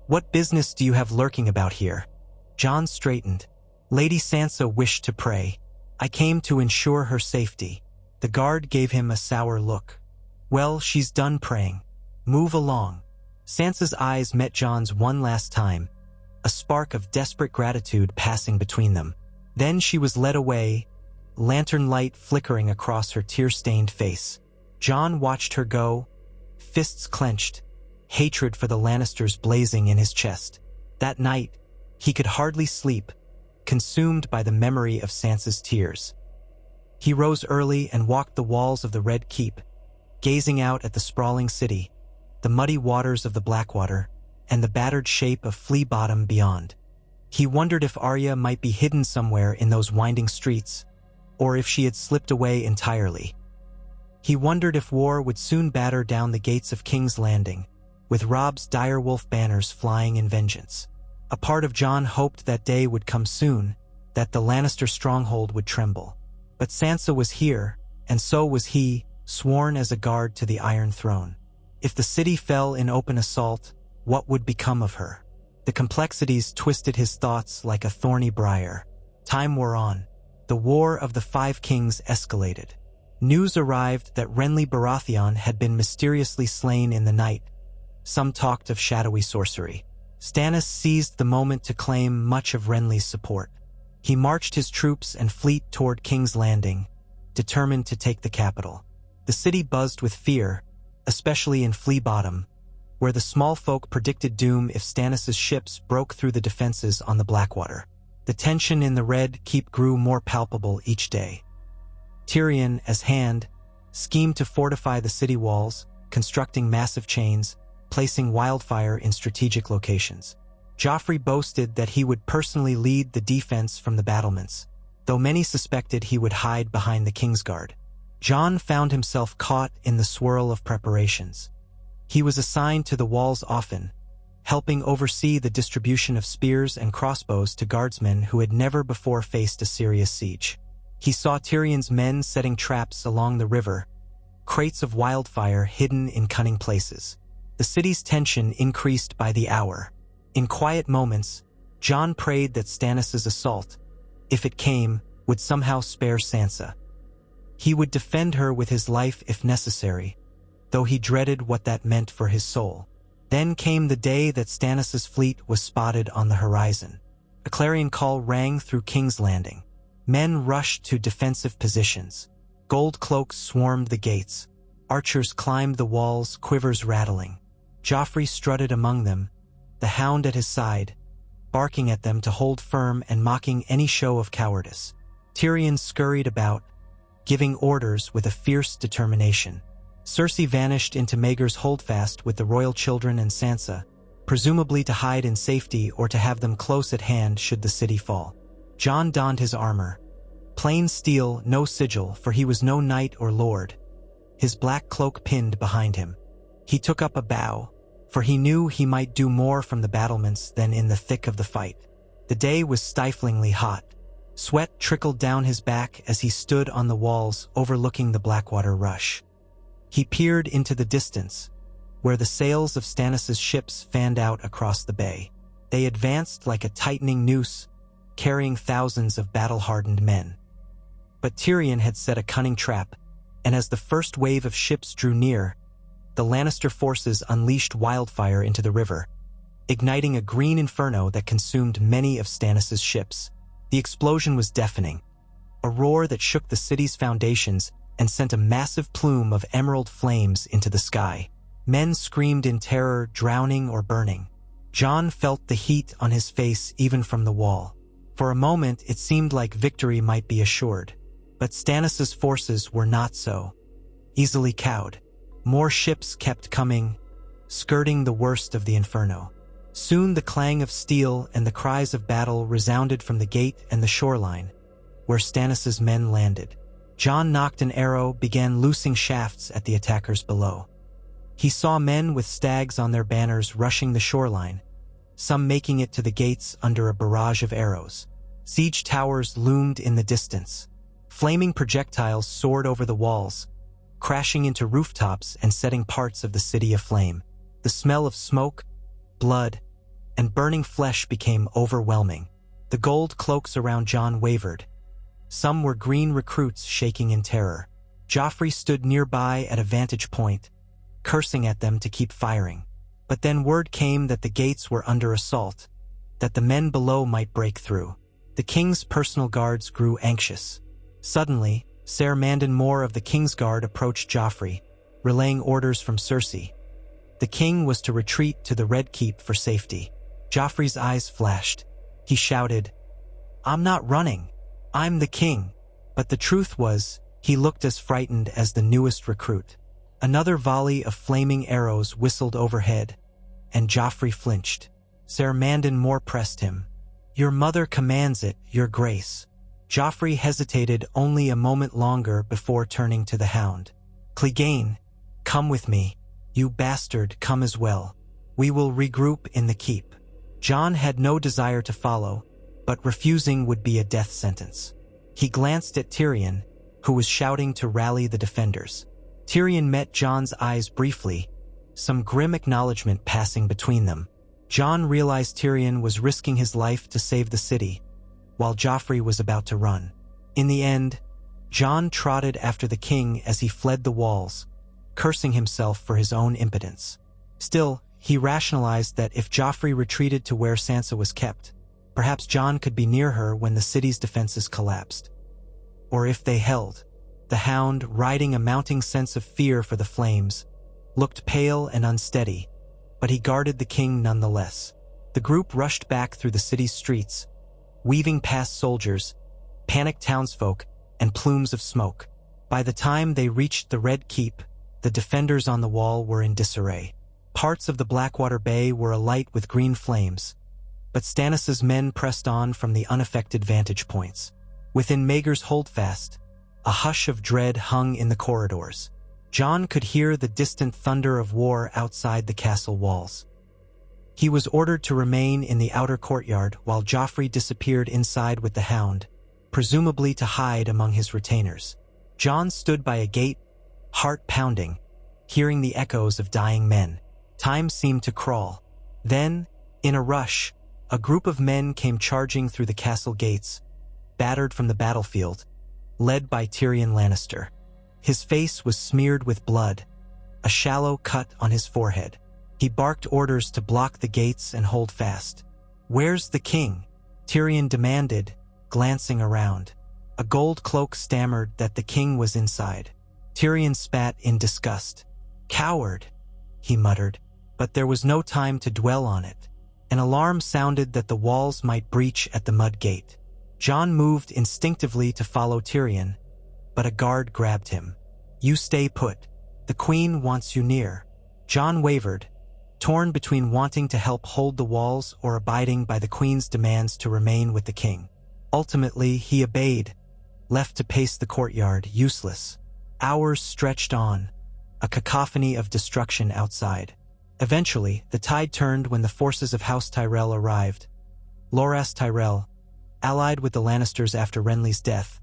what business do you have lurking about here?" Jon straightened. "Lady Sansa wished to pray. I came to ensure her safety." The guard gave him a sour look. "Well, she's done praying. Move along." Sansa's eyes met Jon's one last time, a spark of desperate gratitude passing between them. Then she was led away, lantern light flickering across her tear-stained face. Jon watched her go, fists clenched, hatred for the Lannisters blazing in his chest. That night, he could hardly sleep, consumed by the memory of Sansa's tears. He rose early and walked the walls of the Red Keep, gazing out at the sprawling city, the muddy waters of the Blackwater, and the battered shape of Flea Bottom beyond. He wondered if Arya might be hidden somewhere in those winding streets, or if she had slipped away entirely. He wondered if war would soon batter down the gates of King's Landing, with Robb's direwolf banners flying in vengeance. A part of Jon hoped that day would come soon, that the Lannister stronghold would tremble. But Sansa was here, and so was he, sworn as a guard to the Iron Throne. If the city fell in open assault, what would become of her? The complexities twisted his thoughts like a thorny briar. Time wore on. The War of the Five Kings escalated. News arrived that Renly Baratheon had been mysteriously slain in the night. Some talked of shadowy sorcery. Stannis seized the moment to claim much of Renly's support. He marched his troops and fleet toward King's Landing, determined to take the capital. The city buzzed with fear, especially in Flea Bottom, where the small folk predicted doom if Stannis' ships broke through the defenses on the Blackwater. The tension in the Red Keep grew more palpable each day. Tyrion, as Hand, schemed to fortify the city walls, constructing massive chains, placing wildfire in strategic locations. Joffrey boasted that he would personally lead the defense from the battlements, though many suspected he would hide behind the Kingsguard. Jon found himself caught in the swirl of preparations. He was assigned to the walls often, helping oversee the distribution of spears and crossbows to guardsmen who had never before faced a serious siege. He saw Tyrion's men setting traps along the river, crates of wildfire hidden in cunning places. The city's tension increased by the hour. In quiet moments, Jon prayed that Stannis' assault, if it came, would somehow spare Sansa. He would defend her with his life if necessary, though he dreaded what that meant for his soul. Then came the day that Stannis' fleet was spotted on the horizon. A clarion call rang through King's Landing. Men rushed to defensive positions. Gold cloaks swarmed the gates. Archers climbed the walls, quivers rattling. Joffrey strutted among them, the hound at his side, barking at them to hold firm and mocking any show of cowardice. Tyrion scurried about, giving orders with a fierce determination. Cersei vanished into Maegor's holdfast with the royal children and Sansa, presumably to hide in safety or to have them close at hand should the city fall. Jon donned his armor. Plain steel, no sigil, for he was no knight or lord. His black cloak pinned behind him. He took up a bow, for he knew he might do more from the battlements than in the thick of the fight. The day was stiflingly hot. Sweat trickled down his back as he stood on the walls overlooking the Blackwater rush. He peered into the distance, where the sails of Stannis' ships fanned out across the bay. They advanced like a tightening noose, carrying thousands of battle-hardened men. But Tyrion had set a cunning trap, and as the first wave of ships drew near, the Lannister forces unleashed wildfire into the river, igniting a green inferno that consumed many of Stannis' ships. The explosion was deafening, a roar that shook the city's foundations and sent a massive plume of emerald flames into the sky. Men screamed in terror, drowning or burning. Jon felt the heat on his face even from the wall. For a moment, it seemed like victory might be assured. But Stannis' forces were not so easily cowed. More ships kept coming, skirting the worst of the inferno. Soon the clang of steel and the cries of battle resounded from the gate and the shoreline, where Stannis' men landed. Jon nocked an arrow, began loosing shafts at the attackers below. He saw men with stags on their banners rushing the shoreline, some making it to the gates under a barrage of arrows. Siege towers loomed in the distance. Flaming projectiles soared over the walls, crashing into rooftops and setting parts of the city aflame. The smell of smoke, blood, and burning flesh became overwhelming. The gold cloaks around Jon wavered. Some were green recruits shaking in terror. Joffrey stood nearby at a vantage point, cursing at them to keep firing. But then word came that the gates were under assault, that the men below might break through. The king's personal guards grew anxious. Suddenly, Ser Mandon Moore of the Kingsguard approached Joffrey, relaying orders from Cersei. The king was to retreat to the Red Keep for safety. Joffrey's eyes flashed. He shouted, "I'm not running. I'm the king." But the truth was, he looked as frightened as the newest recruit. Another volley of flaming arrows whistled overhead, and Joffrey flinched. Ser Mandon Moore pressed him. "Your mother commands it, your grace." Joffrey hesitated only a moment longer before turning to the hound. "Clegane, come with me. You bastard, come as well. We will regroup in the keep." Jon had no desire to follow, but refusing would be a death sentence. He glanced at Tyrion, who was shouting to rally the defenders. Tyrion met Jon's eyes briefly, some grim acknowledgement passing between them. Jon realized Tyrion was risking his life to save the city, while Joffrey was about to run. In the end, Jon trotted after the king as he fled the walls, cursing himself for his own impotence. Still, he rationalized that if Joffrey retreated to where Sansa was kept, perhaps Jon could be near her when the city's defenses collapsed. Or if they held. The Hound, riding a mounting sense of fear for the flames, looked pale and unsteady, but he guarded the king nonetheless. The group rushed back through the city's streets, weaving past soldiers, panicked townsfolk, and plumes of smoke. By the time they reached the Red Keep, the defenders on the wall were in disarray. Parts of the Blackwater Bay were alight with green flames, but Stannis's men pressed on from the unaffected vantage points. Within Maegor's holdfast, a hush of dread hung in the corridors. Jon could hear the distant thunder of war outside the castle walls. He was ordered to remain in the outer courtyard while Joffrey disappeared inside with the Hound, presumably to hide among his retainers. Jon stood by a gate, heart pounding, hearing the echoes of dying men. Time seemed to crawl. Then, in a rush, a group of men came charging through the castle gates, battered from the battlefield, led by Tyrion Lannister. His face was smeared with blood, a shallow cut on his forehead. He barked orders to block the gates and hold fast. "Where's the king?" Tyrion demanded, glancing around. A gold cloak stammered that the king was inside. Tyrion spat in disgust. "Coward," he muttered, but there was no time to dwell on it. An alarm sounded that the walls might breach at the mud gate. Jon moved instinctively to follow Tyrion, but a guard grabbed him. "You stay put. The queen wants you near." Jon wavered, torn between wanting to help hold the walls or abiding by the queen's demands to remain with the king. Ultimately, he obeyed, left to pace the courtyard, useless. Hours stretched on, a cacophony of destruction outside. Eventually, the tide turned when the forces of House Tyrell arrived. Loras Tyrell, allied with the Lannisters after Renly's death,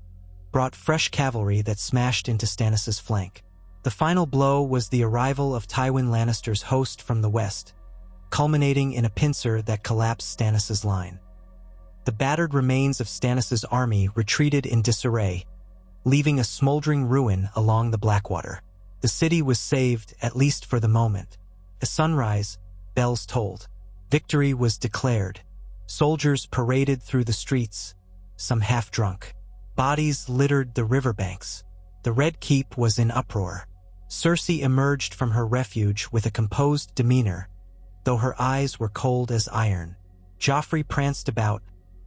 brought fresh cavalry that smashed into Stannis's flank. The final blow was the arrival of Tywin Lannister's host from the west, culminating in a pincer that collapsed Stannis's line. The battered remains of Stannis's army retreated in disarray, leaving a smoldering ruin along the Blackwater. The city was saved, at least for the moment. At sunrise, bells tolled. Victory was declared. Soldiers paraded through the streets, some half-drunk. Bodies littered the riverbanks. The Red Keep was in uproar. Cersei emerged from her refuge with a composed demeanor, though her eyes were cold as iron. Joffrey pranced about,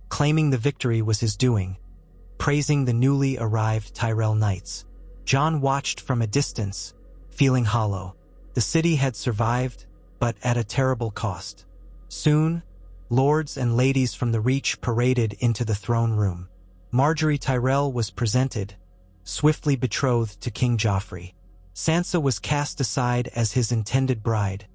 claiming the victory was his doing, praising the newly arrived Tyrell knights. Jon watched from a distance, feeling hollow. The city had survived, but at a terrible cost. Soon, lords and ladies from the Reach paraded into the throne room. Margaery Tyrell was presented, swiftly betrothed to King Joffrey. Sansa was cast aside as his intended bride,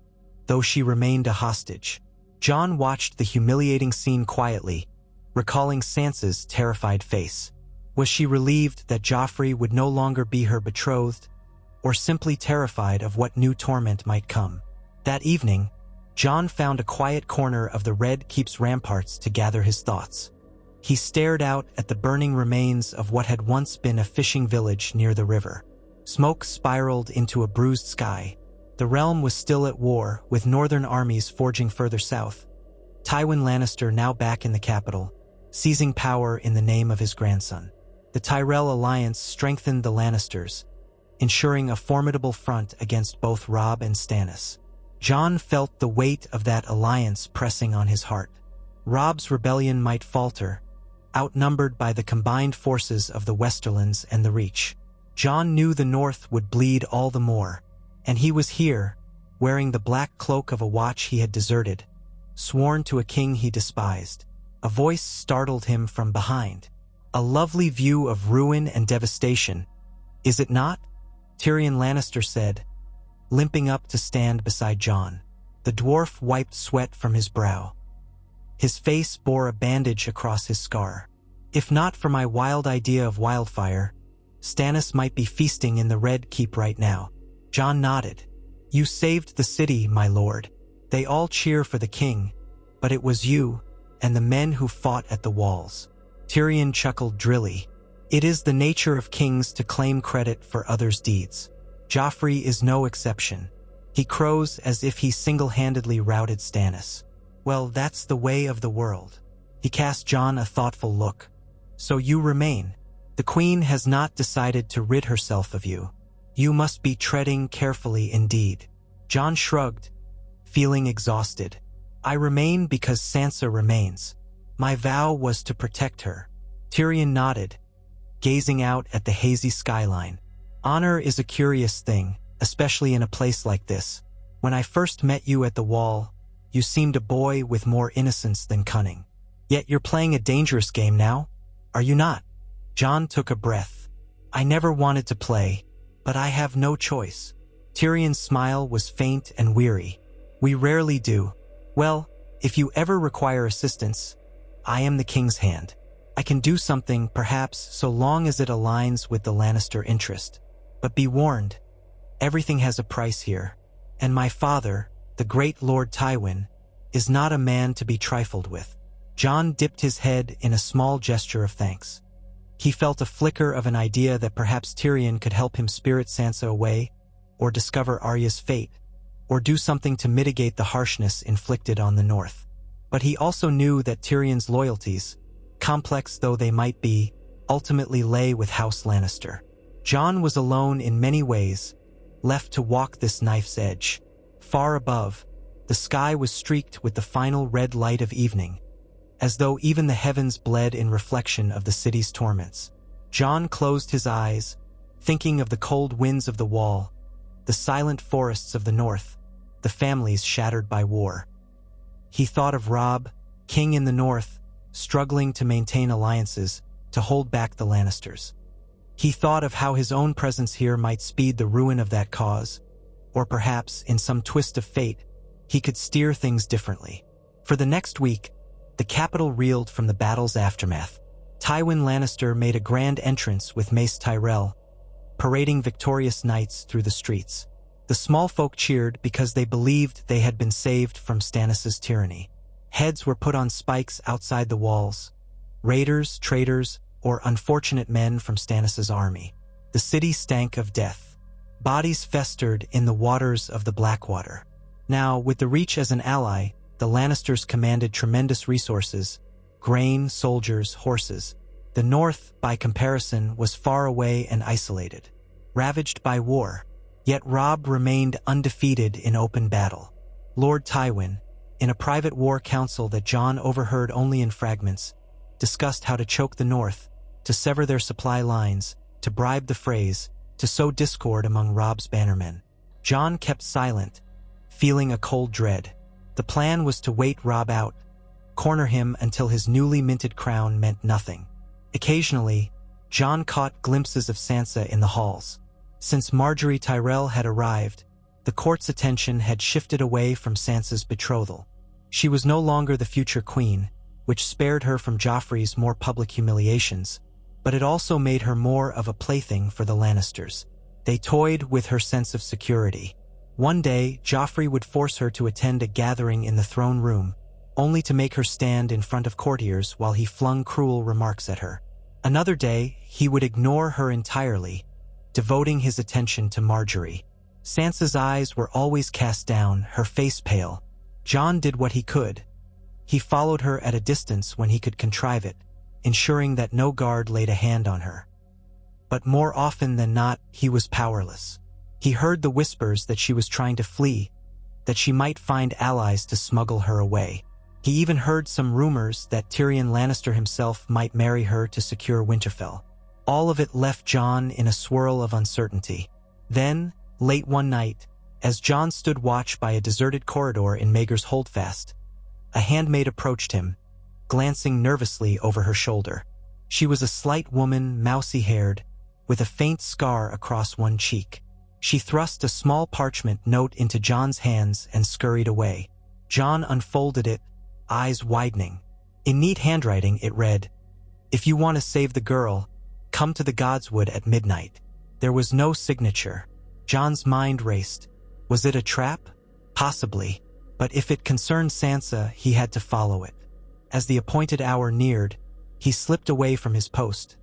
though she remained a hostage. Jon watched the humiliating scene quietly, recalling Sansa's terrified face. Was she relieved that Joffrey would no longer be her betrothed, or simply terrified of what new torment might come? That evening, Jon found a quiet corner of the Red Keep's ramparts to gather his thoughts. He stared out at the burning remains of what had once been a fishing village near the river. Smoke spiraled into a bruised sky. The realm was still at war, with northern armies forging further south. Tywin Lannister now back in the capital, seizing power in the name of his grandson. The Tyrell alliance strengthened the Lannisters, ensuring a formidable front against both Robb and Stannis. Jon felt the weight of that alliance pressing on his heart. Robb's rebellion might falter, outnumbered by the combined forces of the Westerlands and the Reach. Jon knew the North would bleed all the more, and he was here, wearing the black cloak of a watch he had deserted, sworn to a king he despised. A voice startled him from behind. "A lovely view of ruin and devastation, is it not?" Tyrion Lannister said, limping up to stand beside Jon. The dwarf wiped sweat from his brow. His face bore a bandage across his scar. "If not for my wild idea of wildfire, Stannis might be feasting in the Red Keep right now." Jon nodded. "You saved the city, my lord. They all cheer for the king, but it was you and the men who fought at the walls." Tyrion chuckled drily. "It is the nature of kings to claim credit for others' deeds. Joffrey is no exception. He crows as if he single-handedly routed Stannis. Well, that's the way of the world." He cast Jon a thoughtful look. "So you remain. The queen has not decided to rid herself of you. You must be treading carefully indeed." Jon shrugged, feeling exhausted. "I remain because Sansa remains. My vow was to protect her." Tyrion nodded, gazing out at the hazy skyline. "Honor is a curious thing, especially in a place like this. When I first met you at the wall, you seemed a boy with more innocence than cunning. Yet you're playing a dangerous game now, are you not?" Jon took a breath. "I never wanted to play, but I have no choice." Tyrion's smile was faint and weary. "We rarely do. Well, if you ever require assistance, I am the king's hand. I can do something, perhaps, so long as it aligns with the Lannister interest. But be warned, everything has a price here, and my father, the great Lord Tywin, is not a man to be trifled with." Jon dipped his head in a small gesture of thanks. He felt a flicker of an idea that perhaps Tyrion could help him spirit Sansa away, or discover Arya's fate, or do something to mitigate the harshness inflicted on the North. But he also knew that Tyrion's loyalties, complex though they might be, ultimately lay with House Lannister. Jon was alone in many ways, left to walk this knife's edge. Far above, the sky was streaked with the final red light of evening, as though even the heavens bled in reflection of the city's torments. Jon closed his eyes, thinking of the cold winds of the wall, the silent forests of the north, the families shattered by war. He thought of Robb, king in the north, struggling to maintain alliances, to hold back the Lannisters. He thought of how his own presence here might speed the ruin of that cause, or perhaps, in some twist of fate, he could steer things differently. For the next week, the capital reeled from the battle's aftermath. Tywin Lannister made a grand entrance with Mace Tyrell, parading victorious knights through the streets. The small folk cheered because they believed they had been saved from Stannis' tyranny. Heads were put on spikes outside the walls, raiders, traitors, or unfortunate men from Stannis' army. The city stank of death. Bodies festered in the waters of the Blackwater. Now, with the Reach as an ally, the Lannisters commanded tremendous resources: grain, soldiers, horses. The North, by comparison, was far away and isolated, ravaged by war. Yet Robb remained undefeated in open battle. Lord Tywin, in a private war council that Jon overheard only in fragments, discussed how to choke the North, to sever their supply lines, to bribe the Freys, to sow discord among Robb's bannermen. Jon kept silent, feeling a cold dread. The plan was to wait Robb out, corner him until his newly minted crown meant nothing. Occasionally, Jon caught glimpses of Sansa in the halls. Since Margaery Tyrell had arrived, the court's attention had shifted away from Sansa's betrothal. She was no longer the future queen, which spared her from Joffrey's more public humiliations, but it also made her more of a plaything for the Lannisters. They toyed with her sense of security. One day, Joffrey would force her to attend a gathering in the throne room, only to make her stand in front of courtiers while he flung cruel remarks at her. Another day, he would ignore her entirely, devoting his attention to Margaery. Sansa's eyes were always cast down, her face pale. Jon did what he could. He followed her at a distance when he could contrive it, ensuring that no guard laid a hand on her. But more often than not, he was powerless. He heard the whispers that she was trying to flee, that she might find allies to smuggle her away. He even heard some rumors that Tyrion Lannister himself might marry her to secure Winterfell. All of it left Jon in a swirl of uncertainty. Then, late one night, as Jon stood watch by a deserted corridor in Maegor's Holdfast, a handmaid approached him, glancing nervously over her shoulder. She was a slight woman, mousy-haired, with a faint scar across one cheek. She thrust a small parchment note into Jon's hands and scurried away. Jon unfolded it, eyes widening. In neat handwriting it read, "If you want to save the girl, come to the Godswood at midnight." There was no signature. John's mind raced. Was it a trap? Possibly. But if it concerned Sansa, he had to follow it. As the appointed hour neared, he slipped away from his post.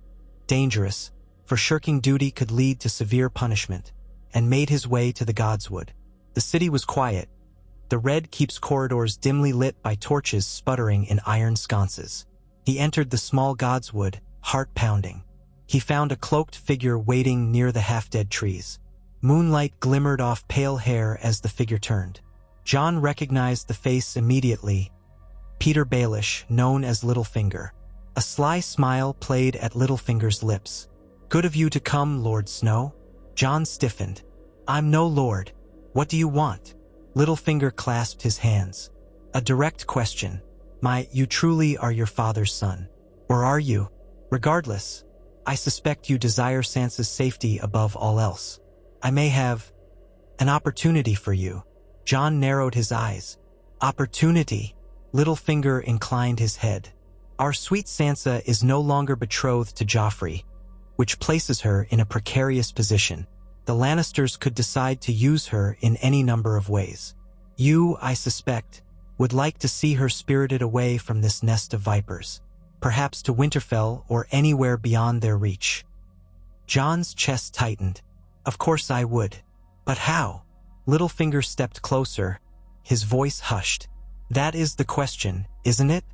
Dangerous, for shirking duty could lead to severe punishment, and made his way to the Godswood. The city was quiet, the Red Keep's corridors dimly lit by torches sputtering in iron sconces. He entered the small Godswood, heart pounding. He found a cloaked figure waiting near the half-dead trees. Moonlight glimmered off pale hair as the figure turned. John recognized the face immediately. Peter Baelish, known as Littlefinger. A sly smile played at Littlefinger's lips. "Good of you to come, Lord Snow." John stiffened. "I'm no lord. What do you want?" Littlefinger clasped his hands. "A direct question. You truly are your father's son. Or are you? Regardless, I suspect you desire Sansa's safety above all else. I may have an opportunity for you." John narrowed his eyes. "Opportunity?" Littlefinger inclined his head. "Our sweet Sansa is no longer betrothed to Joffrey, which places her in a precarious position. The Lannisters could decide to use her in any number of ways. You, I suspect, would like to see her spirited away from this nest of vipers, perhaps to Winterfell or anywhere beyond their reach." John's chest tightened. "Of course I would. But how?" Littlefinger stepped closer, his voice hushed. "That is the question, isn't it?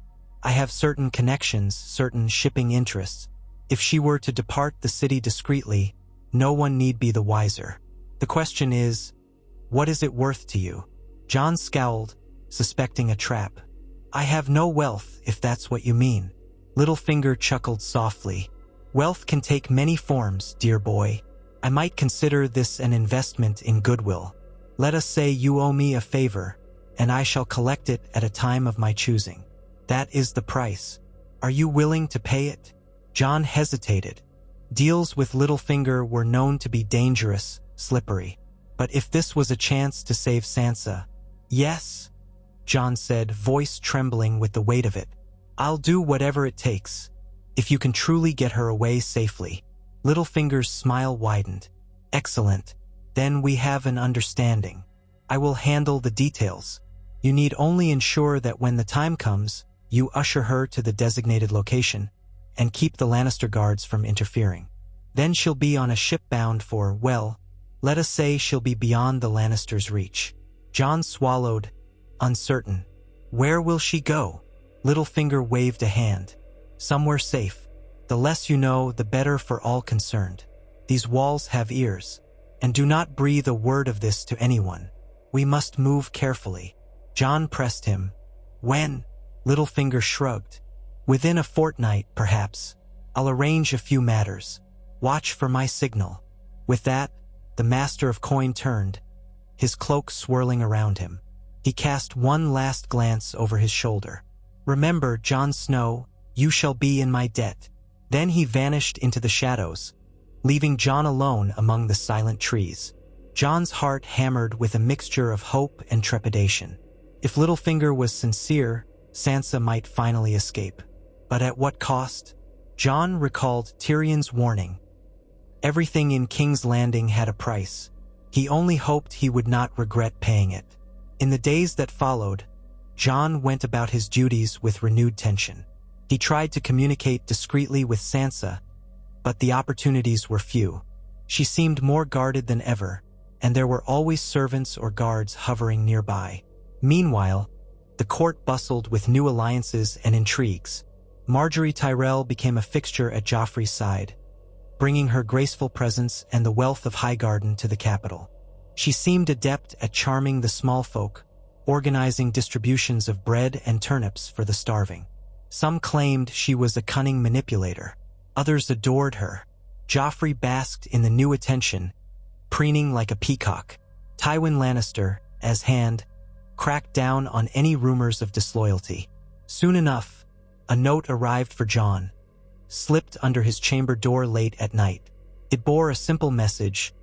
I have certain connections, certain shipping interests. If she were to depart the city discreetly, no one need be the wiser. The question is, what is it worth to you?" John scowled, suspecting a trap. "I have no wealth, if that's what you mean." Littlefinger chuckled softly. "Wealth can take many forms, dear boy. I might consider this an investment in goodwill. Let us say you owe me a favor, and I shall collect it at a time of my choosing. That is the price. Are you willing to pay it?" John hesitated. Deals with Littlefinger were known to be dangerous, slippery. But if this was a chance to save Sansa— "Yes," John said, voice trembling with the weight of it. "I'll do whatever it takes, if you can truly get her away safely." Littlefinger's smile widened. "Excellent. Then we have an understanding. I will handle the details. You need only ensure that when the time comes, you usher her to the designated location, and keep the Lannister guards from interfering. Then she'll be on a ship bound for, well, let us say she'll be beyond the Lannisters' reach." John swallowed, uncertain. "Where will she go?" Littlefinger waved a hand. "Somewhere safe. The less you know, the better for all concerned. These walls have ears. And do not breathe a word of this to anyone. We must move carefully." John pressed him. "When?" Littlefinger shrugged. "Within a fortnight, perhaps. I'll arrange a few matters. Watch for my signal." With that, the Master of Coin turned, his cloak swirling around him. He cast one last glance over his shoulder. "Remember, Jon Snow, you shall be in my debt." Then he vanished into the shadows, leaving Jon alone among the silent trees. Jon's heart hammered with a mixture of hope and trepidation. If Littlefinger was sincere, Sansa might finally escape. But at what cost? Jon recalled Tyrion's warning. Everything in King's Landing had a price. He only hoped he would not regret paying it. In the days that followed, Jon went about his duties with renewed tension. He tried to communicate discreetly with Sansa, but the opportunities were few. She seemed more guarded than ever, and there were always servants or guards hovering nearby. Meanwhile, the court bustled with new alliances and intrigues. Marjorie Tyrell became a fixture at Joffrey's side, bringing her graceful presence and the wealth of Highgarden to the capital. She seemed adept at charming the small folk, organizing distributions of bread and turnips for the starving. Some claimed she was a cunning manipulator. Others adored her. Joffrey basked in the new attention, preening like a peacock. Tywin Lannister, as Hand, cracked down on any rumors of disloyalty. Soon enough, a note arrived for Jon, slipped under his chamber door late at night. It bore a simple message: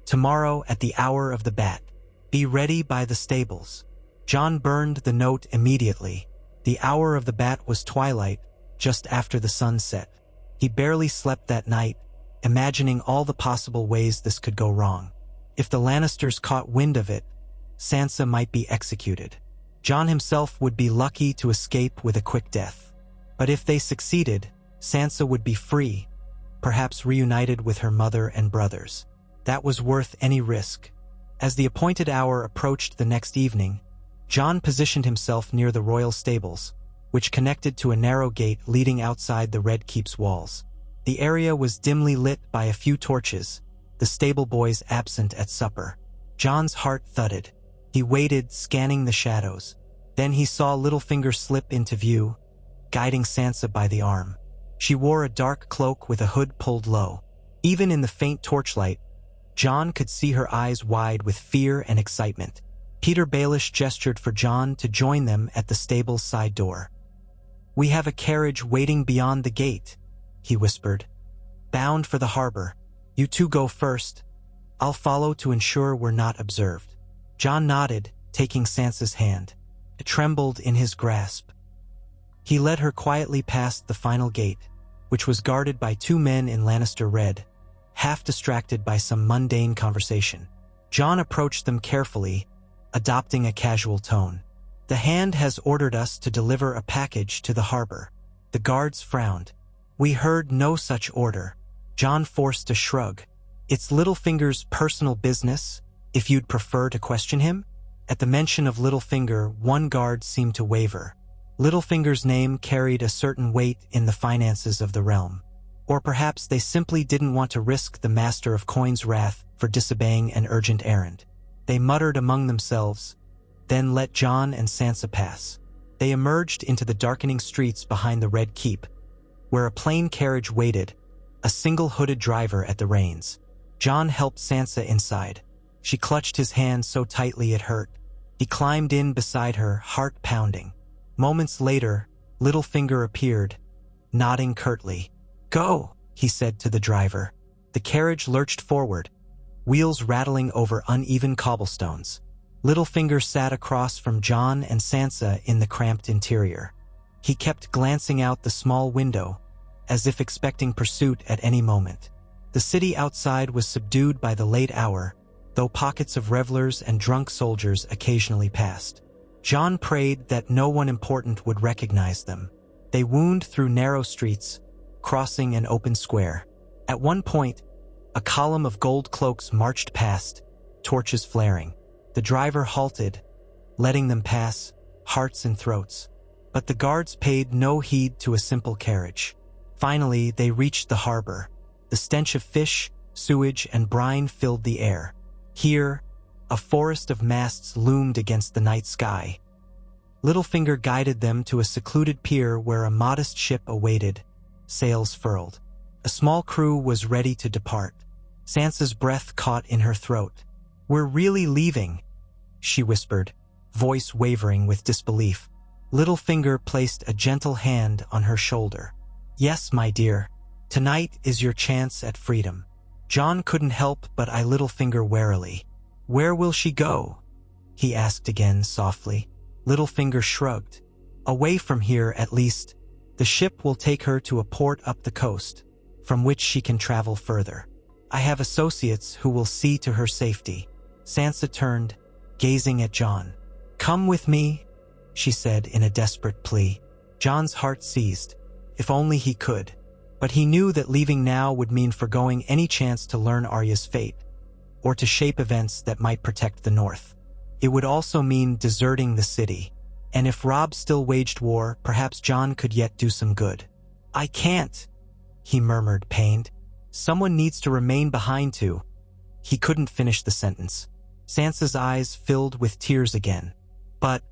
"Tomorrow at the hour of the bat. Be ready by the stables." Jon burned the note immediately. The hour of the bat was twilight, just after the sun set. He barely slept that night, imagining all the possible ways this could go wrong. If the Lannisters caught wind of it, Sansa might be executed. Jon himself would be lucky to escape with a quick death. But if they succeeded, Sansa would be free, perhaps reunited with her mother and brothers. That was worth any risk. As the appointed hour approached the next evening, Jon positioned himself near the royal stables, which connected to a narrow gate leading outside the Red Keep's walls. The area was dimly lit by a few torches, the stable boys absent at supper. Jon's heart thudded. He waited, scanning the shadows. Then he saw Littlefinger slip into view, guiding Sansa by the arm. She wore a dark cloak with a hood pulled low. Even in the faint torchlight, Jon could see her eyes wide with fear and excitement. Peter Baelish gestured for Jon to join them at the stable's side door. "We have a carriage waiting beyond the gate," he whispered. "Bound for the harbor. You two go first. I'll follow to ensure we're not observed." Jon nodded, taking Sansa's hand. It trembled in his grasp. He led her quietly past the final gate, which was guarded by 2 men in Lannister red, half distracted by some mundane conversation. Jon approached them carefully, adopting a casual tone. "The Hand has ordered us to deliver a package to the harbor." The guards frowned. "We heard no such order." Jon forced a shrug. "It's Littlefinger's personal business, if you'd prefer to question him." At the mention of Littlefinger, one guard seemed to waver. Littlefinger's name carried a certain weight in the finances of the realm. Or perhaps they simply didn't want to risk the Master of Coin's wrath for disobeying an urgent errand. They muttered among themselves, then let Jon and Sansa pass. They emerged into the darkening streets behind the Red Keep, where a plain carriage waited, a single hooded driver at the reins. Jon helped Sansa inside. She clutched his hand so tightly it hurt. He climbed in beside her, heart pounding. Moments later, Littlefinger appeared, nodding curtly. "Go," he said to the driver. The carriage lurched forward, wheels rattling over uneven cobblestones. Littlefinger sat across from Jon and Sansa in the cramped interior. He kept glancing out the small window, as if expecting pursuit at any moment. The city outside was subdued by the late hour, though pockets of revelers and drunk soldiers occasionally passed. Jon prayed that no one important would recognize them. They wound through narrow streets, crossing an open square. At one point, a column of gold cloaks marched past, torches flaring. The driver halted, letting them pass, hearts in throats. But the guards paid no heed to a simple carriage. Finally, they reached the harbor. The stench of fish, sewage, and brine filled the air. Here, a forest of masts loomed against the night sky. Littlefinger guided them to a secluded pier where a modest ship awaited, sails furled. A small crew was ready to depart. Sansa's breath caught in her throat. "We're really leaving," she whispered, voice wavering with disbelief. Littlefinger placed a gentle hand on her shoulder. "Yes, my dear. Tonight is your chance at freedom." Jon couldn't help but eye Littlefinger warily. "Where will she go?" he asked again softly. Littlefinger shrugged. "Away from here, at least. The ship will take her to a port up the coast, from which she can travel further. I have associates who will see to her safety." Sansa turned, gazing at Jon. "Come with me," she said in a desperate plea. Jon's heart seized. If only he could. But he knew that leaving now would mean forgoing any chance to learn Arya's fate, or to shape events that might protect the North. It would also mean deserting the city. And if Robb still waged war, perhaps Jon could yet do some good. "I can't," he murmured, pained. "Someone needs to remain behind too." He couldn't finish the sentence. Sansa's eyes filled with tears again. "But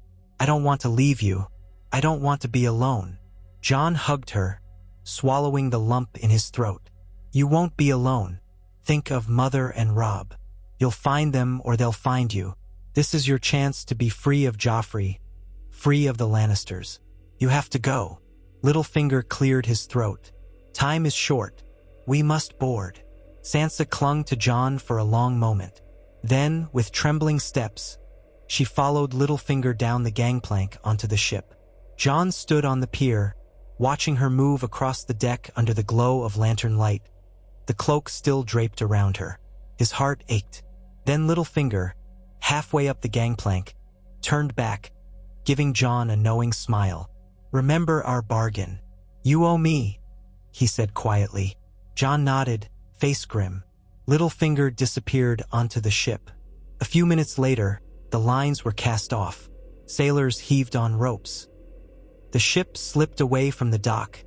I don't want to leave you. I don't want to be alone." Jon hugged her, swallowing the lump in his throat. "You won't be alone. Think of Mother and Robb. You'll find them or they'll find you. This is your chance to be free of Joffrey, free of the Lannisters. You have to go." Littlefinger cleared his throat. "Time is short. We must board." Sansa clung to Jon for a long moment. Then, with trembling steps, she followed Littlefinger down the gangplank onto the ship. Jon stood on the pier, watching her move across the deck under the glow of lantern light, the cloak still draped around her. His heart ached. Then Littlefinger, halfway up the gangplank, turned back, giving Jon a knowing smile. "Remember our bargain. You owe me," he said quietly. Jon nodded, face grim. Littlefinger disappeared onto the ship. A few minutes later, the lines were cast off. Sailors heaved on ropes. The ship slipped away from the dock,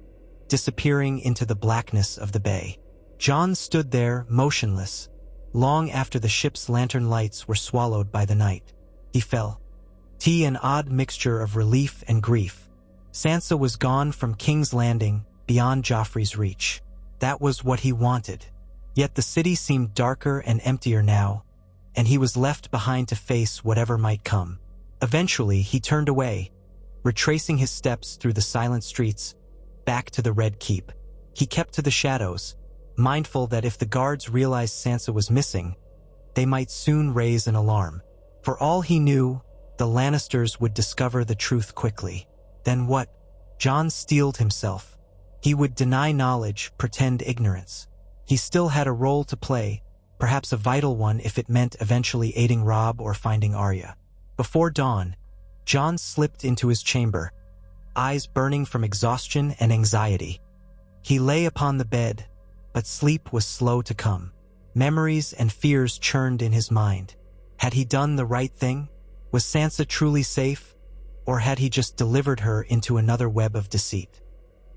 disappearing into the blackness of the bay. Jon stood there, motionless, long after the ship's lantern lights were swallowed by the night. He felt an odd mixture of relief and grief. Sansa was gone from King's Landing, beyond Joffrey's reach. That was what he wanted. Yet the city seemed darker and emptier now, and he was left behind to face whatever might come. Eventually, he turned away, retracing his steps through the silent streets, back to the Red Keep. He kept to the shadows, mindful that if the guards realized Sansa was missing, they might soon raise an alarm. For all he knew, the Lannisters would discover the truth quickly. Then what? Jon steeled himself. He would deny knowledge, pretend ignorance. He still had a role to play, perhaps a vital one if it meant eventually aiding Robb or finding Arya. Before dawn, Jon slipped into his chamber, eyes burning from exhaustion and anxiety. He lay upon the bed, but sleep was slow to come. Memories and fears churned in his mind. Had he done the right thing? Was Sansa truly safe? Or had he just delivered her into another web of deceit?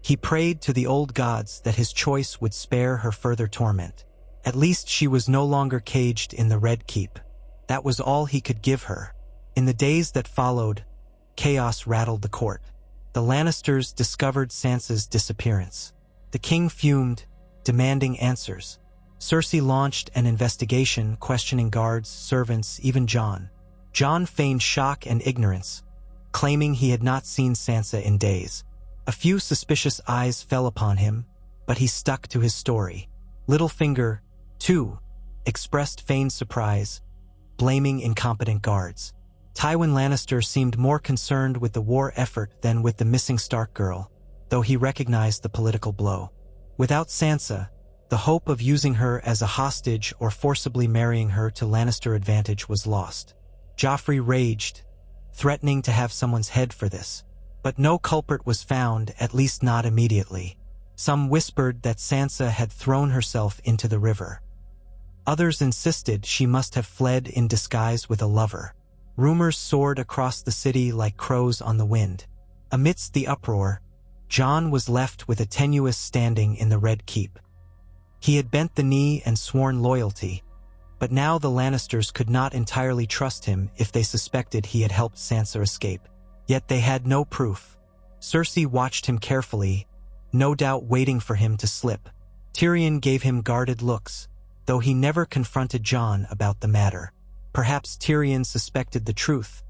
He prayed to the old gods that his choice would spare her further torment. At least she was no longer caged in the Red Keep. That was all he could give her. In the days that followed, chaos rattled the court. The Lannisters discovered Sansa's disappearance. The king fumed, demanding answers. Cersei launched an investigation, questioning guards, servants, even Jon. Jon feigned shock and ignorance, claiming he had not seen Sansa in days. A few suspicious eyes fell upon him, but he stuck to his story. Littlefinger, too, expressed feigned surprise, blaming incompetent guards. Tywin Lannister seemed more concerned with the war effort than with the missing Stark girl, though he recognized the political blow. Without Sansa, the hope of using her as a hostage or forcibly marrying her to Lannister advantage was lost. Joffrey raged, threatening to have someone's head for this. But no culprit was found, at least not immediately. Some whispered that Sansa had thrown herself into the river. Others insisted she must have fled in disguise with a lover. Rumors soared across the city like crows on the wind. Amidst the uproar, Jon was left with a tenuous standing in the Red Keep. He had bent the knee and sworn loyalty, but now the Lannisters could not entirely trust him if they suspected he had helped Sansa escape. Yet they had no proof. Cersei watched him carefully, no doubt waiting for him to slip. Tyrion gave him guarded looks, though he never confronted Jon about the matter. Perhaps Tyrion suspected the truth,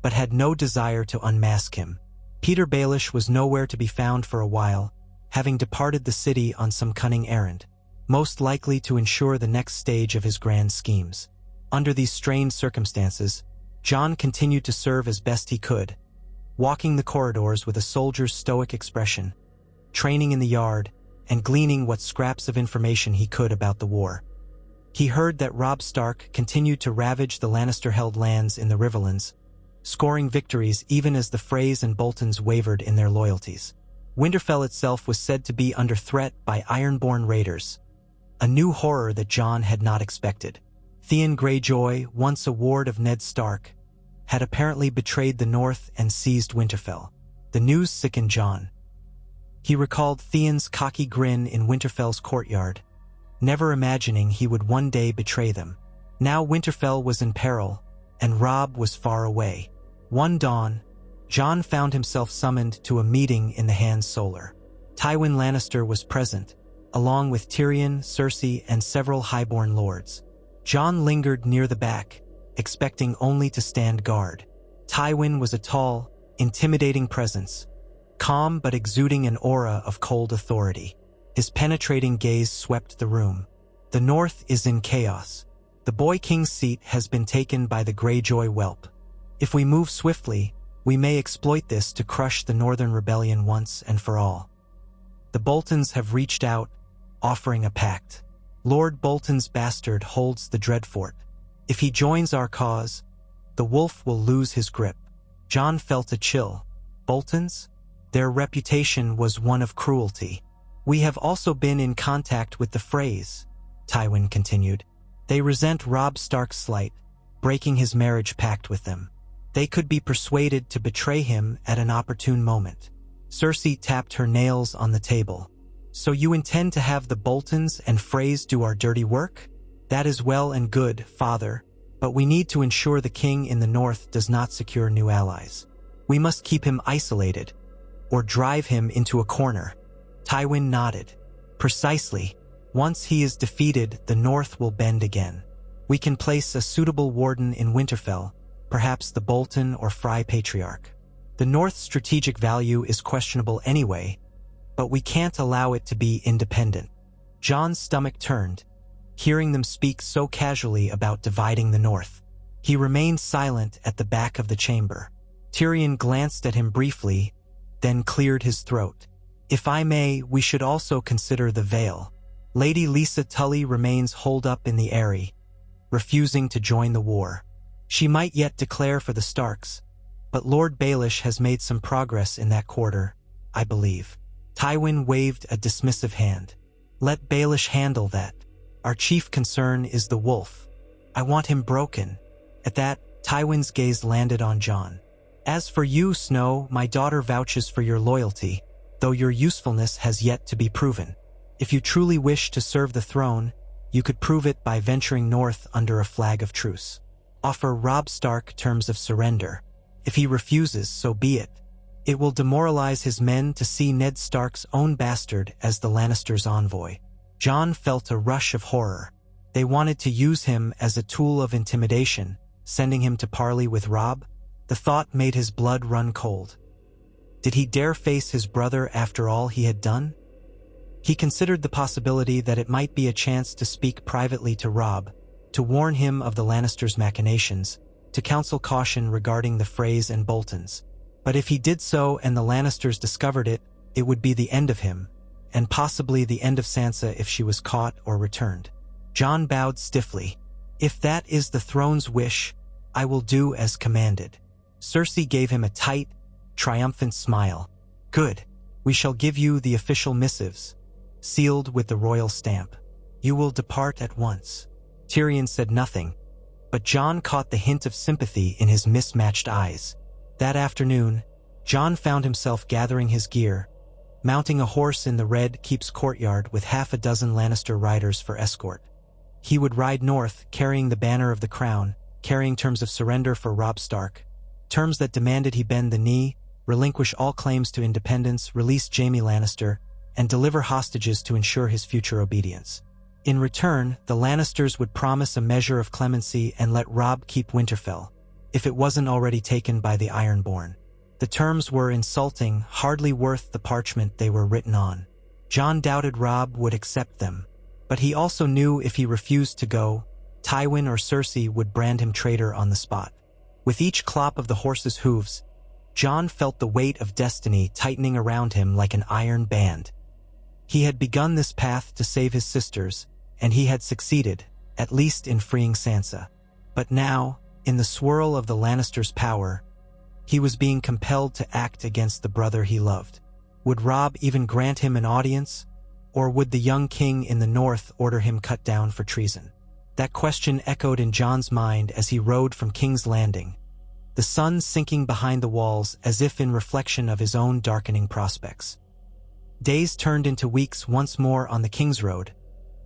but had no desire to unmask him. Peter Baelish was nowhere to be found for a while, having departed the city on some cunning errand, most likely to ensure the next stage of his grand schemes. Under these strained circumstances, Jon continued to serve as best he could, walking the corridors with a soldier's stoic expression, training in the yard, and gleaning what scraps of information he could about the war. He heard that Robb Stark continued to ravage the Lannister-held lands in the Riverlands, scoring victories even as the Freys and Boltons wavered in their loyalties. Winterfell itself was said to be under threat by Ironborn raiders, a new horror that Jon had not expected. Theon Greyjoy, once a ward of Ned Stark, had apparently betrayed the North and seized Winterfell. The news sickened Jon. He recalled Theon's cocky grin in Winterfell's courtyard, never imagining he would one day betray them. Now Winterfell was in peril, and Robb was far away. One dawn, Jon found himself summoned to a meeting in the Hand Solar. Tywin Lannister was present, along with Tyrion, Cersei, and several highborn lords. Jon lingered near the back, expecting only to stand guard. Tywin was a tall, intimidating presence, calm but exuding an aura of cold authority. His penetrating gaze swept the room. The North is in chaos. The Boy King's seat has been taken by the Greyjoy whelp. If we move swiftly, We may exploit this to crush the Northern Rebellion once and for all. The Boltons have reached out, offering a pact. Lord Bolton's bastard holds the Dreadfort. If he joins our cause, the wolf will lose his grip. Jon felt a chill. Boltons? Their reputation was one of cruelty. We have also been in contact with the Freys, Tywin continued. They resent Robb Stark's slight, breaking his marriage pact with them. They could be persuaded to betray him at an opportune moment. Cersei tapped her nails on the table. So you intend to have the Boltons and Freys do our dirty work? That is well and good, father, but we need to ensure the king in the north does not secure new allies. We must keep him isolated, or drive him into a corner. Tywin nodded. Precisely. Once he is defeated, the north will bend again. We can place a suitable warden in Winterfell, perhaps the Bolton or Frey Patriarch. The north's strategic value is questionable anyway, but we can't allow it to be independent. Jon's stomach turned, hearing them speak so casually about dividing the north. He remained silent at the back of the chamber. Tyrion glanced at him briefly, then cleared his throat. If I may, we should also consider the Vale. Lady Lisa Tully remains holed up in the Eyrie, refusing to join the war. She might yet declare for the Starks, but Lord Baelish has made some progress in that quarter, I believe. Tywin waved a dismissive hand. Let Baelish handle that. Our chief concern is the wolf. I want him broken. At that, Tywin's gaze landed on Jon. As for you, Snow, my daughter vouches for your loyalty, though your usefulness has yet to be proven. If you truly wish to serve the throne, you could prove it by venturing north under a flag of truce. Offer Robb Stark terms of surrender. If he refuses, so be it. It will demoralize his men to see Ned Stark's own bastard as the Lannisters' envoy. Jon felt a rush of horror. They wanted to use him as a tool of intimidation, sending him to parley with Robb. The thought made his blood run cold. Did he dare face his brother after all he had done? He considered the possibility that it might be a chance to speak privately to Robb, to warn him of the Lannisters' machinations, to counsel caution regarding the Freys and Boltons. But if he did so and the Lannisters discovered it, it would be the end of him, and possibly the end of Sansa if she was caught or returned. Jon bowed stiffly. If that is the throne's wish, I will do as commanded. Cersei gave him a tight, triumphant smile. Good. We shall give you the official missives, sealed with the royal stamp. You will depart at once. Tyrion said nothing, but Jon caught the hint of sympathy in his mismatched eyes. That afternoon, Jon found himself gathering his gear, mounting a horse in the Red Keep's courtyard with half a dozen Lannister riders for escort. He would ride north, carrying the banner of the crown, carrying terms of surrender for Robb Stark, terms that demanded he bend the knee, relinquish all claims to independence, release Jaime Lannister, and deliver hostages to ensure his future obedience. In return, the Lannisters would promise a measure of clemency and let Robb keep Winterfell, if it wasn't already taken by the Ironborn. The terms were insulting, hardly worth the parchment they were written on. Jon doubted Robb would accept them, but he also knew if he refused to go, Tywin or Cersei would brand him traitor on the spot. With each clop of the horse's hooves, Jon felt the weight of destiny tightening around him like an iron band. He had begun this path to save his sisters, and he had succeeded, at least in freeing Sansa. But now, in the swirl of the Lannisters' power, he was being compelled to act against the brother he loved. Would Robb even grant him an audience, or would the young king in the north order him cut down for treason? That question echoed in Jon's mind as he rode from King's Landing, the sun sinking behind the walls as if in reflection of his own darkening prospects. Days turned into weeks once more on the King's Road,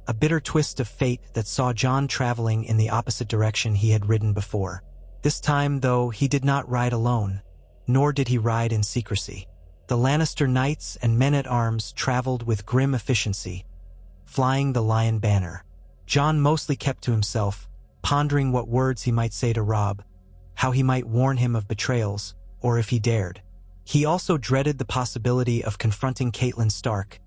a bitter twist of fate that saw Jon traveling in the opposite direction he had ridden before. This time, though, he did not ride alone, nor did he ride in secrecy. The Lannister knights and men-at-arms traveled with grim efficiency, flying the lion banner. Jon mostly kept to himself, pondering what words he might say to Robb, how he might warn him of betrayals, or if he dared. He also dreaded the possibility of confronting Catelyn Stark,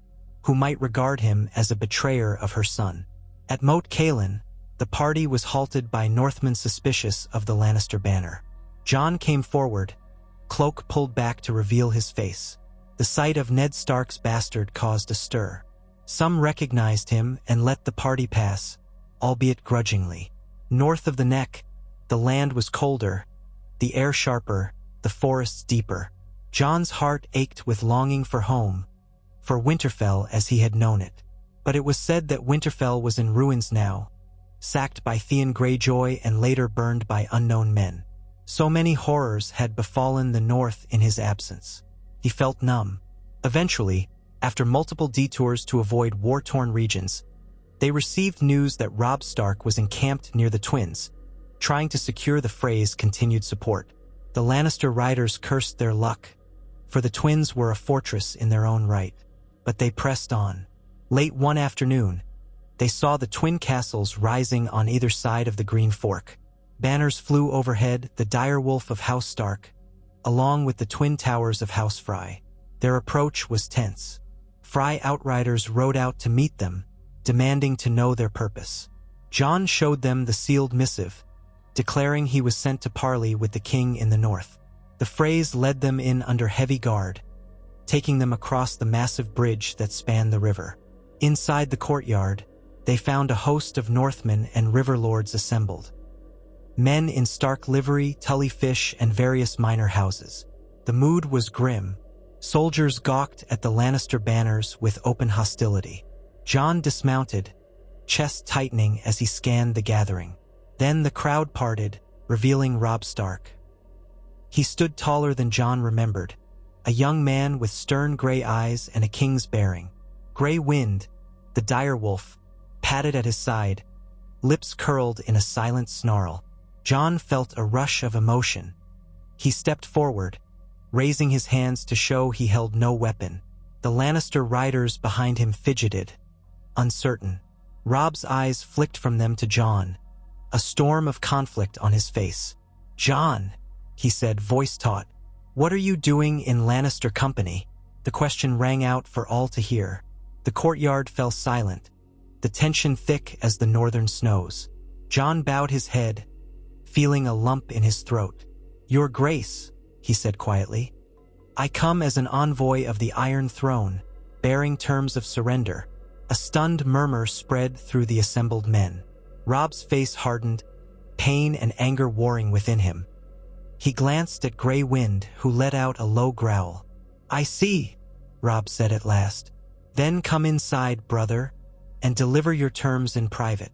who might regard him as a betrayer of her son. At Moat Cailin, the party was halted by Northmen suspicious of the Lannister banner. Jon came forward, cloak pulled back to reveal his face. The sight of Ned Stark's bastard caused a stir. Some recognized him and let the party pass, albeit grudgingly. North of the neck, the land was colder, the air sharper, the forests deeper. Jon's heart ached with longing for home, for Winterfell as he had known it. But it was said that Winterfell was in ruins now, sacked by Theon Greyjoy and later burned by unknown men. So many horrors had befallen the North in his absence. He felt numb. Eventually, after multiple detours to avoid war-torn regions, they received news that Robb Stark was encamped near the twins, trying to secure the Frey's continued support. The Lannister riders cursed their luck, for the twins were a fortress in their own right. But they pressed on. Late one afternoon, they saw the twin castles rising on either side of the Green Fork. Banners flew overhead, the direwolf of House Stark, along with the twin towers of House Frey. Their approach was tense. Frey outriders rode out to meet them, demanding to know their purpose. Jon showed them the sealed missive, declaring he was sent to parley with the king in the north. The Freys led them in under heavy guard, taking them across the massive bridge that spanned the river. Inside the courtyard, they found a host of Northmen and river lords assembled. Men in Stark livery, Tully fish, and various minor houses. The mood was grim. Soldiers gawked at the Lannister banners with open hostility. Jon dismounted, chest tightening as he scanned the gathering. Then the crowd parted, revealing Robb Stark. He stood taller than Jon remembered, a young man with stern gray eyes and a king's bearing. Grey Wind, the direwolf, padded at his side, lips curled in a silent snarl. Jon felt a rush of emotion. He stepped forward, raising his hands to show he held no weapon. The Lannister riders behind him fidgeted, uncertain. Robb's eyes flicked from them to Jon, a storm of conflict on his face. "Jon," he said, voice taut, "what are you doing in Lannister company?" The question rang out for all to hear. The courtyard fell silent, the tension thick as the northern snows. Jon bowed his head, feeling a lump in his throat. "Your Grace," he said quietly, "I come as an envoy of the Iron Throne, bearing terms of surrender." A stunned murmur spread through the assembled men. Robb's face hardened, pain and anger warring within him. He glanced at Grey Wind, who let out a low growl. "I see," Robb said at last. "Then come inside, brother, and deliver your terms in private."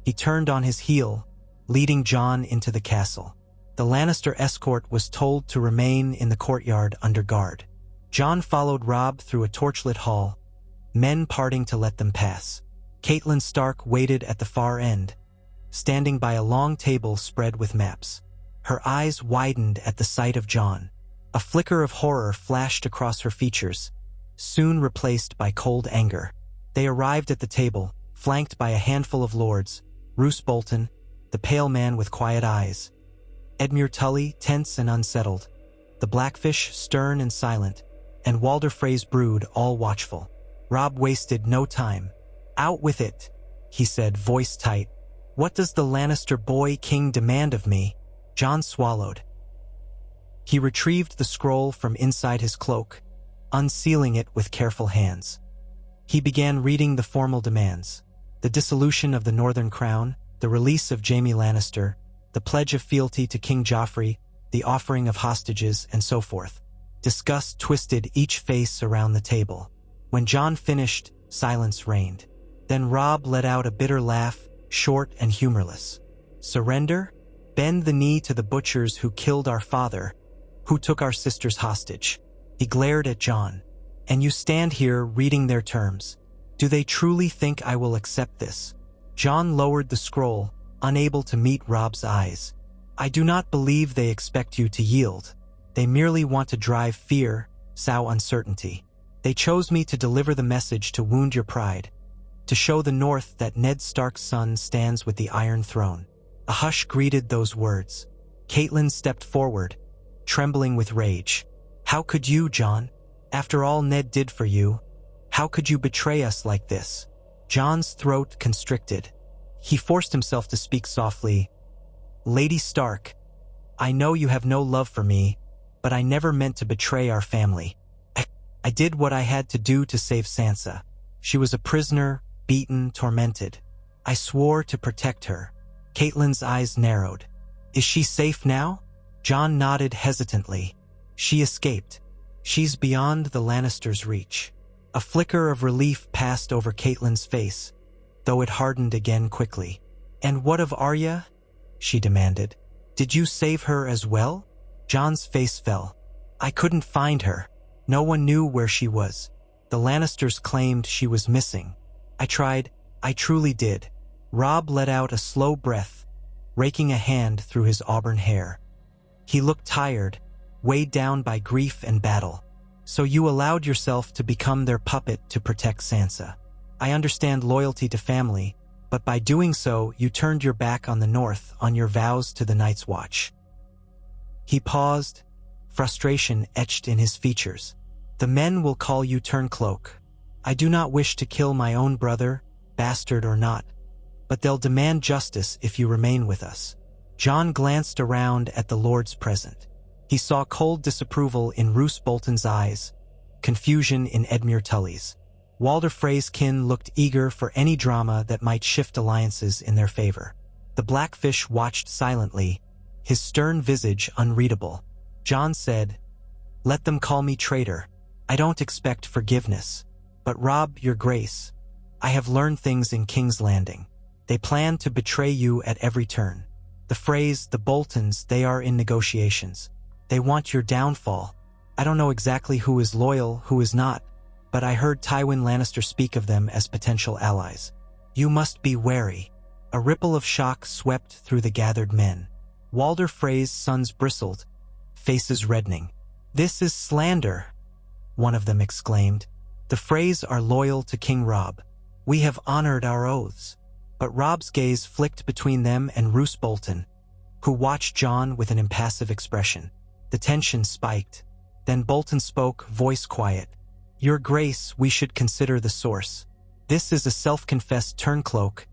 He turned on his heel, leading Jon into the castle. The Lannister escort was told to remain in the courtyard under guard. Jon followed Robb through a torchlit hall, men parting to let them pass. Catelyn Stark waited at the far end, standing by a long table spread with maps. Her eyes widened at the sight of Jon. A flicker of horror flashed across her features, soon replaced by cold anger. They arrived at the table, flanked by a handful of lords: Roose Bolton, the pale man with quiet eyes; Edmure Tully, tense and unsettled; the Blackfish, stern and silent; and Walder Frey's brood, all watchful. Robb wasted no time. "Out with it," he said, voice tight. "What does the Lannister boy king demand of me?" Jon swallowed. He retrieved the scroll from inside his cloak, unsealing it with careful hands. He began reading the formal demands: the dissolution of the Northern Crown, the release of Jaime Lannister, the pledge of fealty to King Joffrey, the offering of hostages, and so forth. Disgust twisted each face around the table. When Jon finished, silence reigned. Then Robb let out a bitter laugh, short and humorless. "Surrender? Bend the knee to the butchers who killed our father, who took our sisters hostage." He glared at Jon. "And you stand here reading their terms. Do they truly think I will accept this?" Jon lowered the scroll, unable to meet Robb's eyes. "I do not believe they expect you to yield. They merely want to drive fear, sow uncertainty. They chose me to deliver the message to wound your pride, to show the North that Ned Stark's son stands with the Iron Throne." A hush greeted those words. Catelyn stepped forward, trembling with rage. "How could you, Jon? After all Ned did for you, how could you betray us like this?" Jon's throat constricted. He forced himself to speak softly. "Lady Stark, I know you have no love for me, but I never meant to betray our family. I did what I had to do to save Sansa. She was a prisoner, beaten, tormented. I swore to protect her. Catelyn's eyes narrowed. Is she safe now? Jon nodded hesitantly. She escaped. She's beyond the Lannisters' reach. A flicker of relief passed over Catelyn's face, though it hardened again quickly. And what of Arya? She demanded. Did you save her as well? Jon's face fell. I couldn't find her. No one knew where she was. The Lannisters claimed she was missing. I tried. I truly did. Robb let out a slow breath, raking a hand through his auburn hair. He looked tired, weighed down by grief and battle. So you allowed yourself to become their puppet to protect Sansa. I understand loyalty to family, but by doing so, you turned your back on the North, on your vows to the Night's Watch. He paused, frustration etched in his features. The men will call you Turncloak. I do not wish to kill my own brother, bastard or not, but they'll demand justice if you remain with us. Jon glanced around at the lords present. He saw cold disapproval in Roose Bolton's eyes, confusion in Edmure Tully's. Walder Frey's kin looked eager for any drama that might shift alliances in their favor. The Blackfish watched silently, his stern visage unreadable. Jon said, "Let them call me traitor. I don't expect forgiveness. But Robb, your grace, I have learned things in King's Landing. They plan to betray you at every turn. The Freys, the Boltons, they are in negotiations. They want your downfall. I don't know exactly who is loyal, who is not, but I heard Tywin Lannister speak of them as potential allies. You must be wary." A ripple of shock swept through the gathered men. Walder Frey's sons bristled, faces reddening. "This is slander," one of them exclaimed. "The Freys are loyal to King Robb. We have honored our oaths." But Robb's gaze flicked between them and Roose Bolton, who watched Jon with an impassive expression. The tension spiked. Then Bolton spoke, voice quiet. "Your Grace, we should consider the source. This is a self-confessed Turncloak,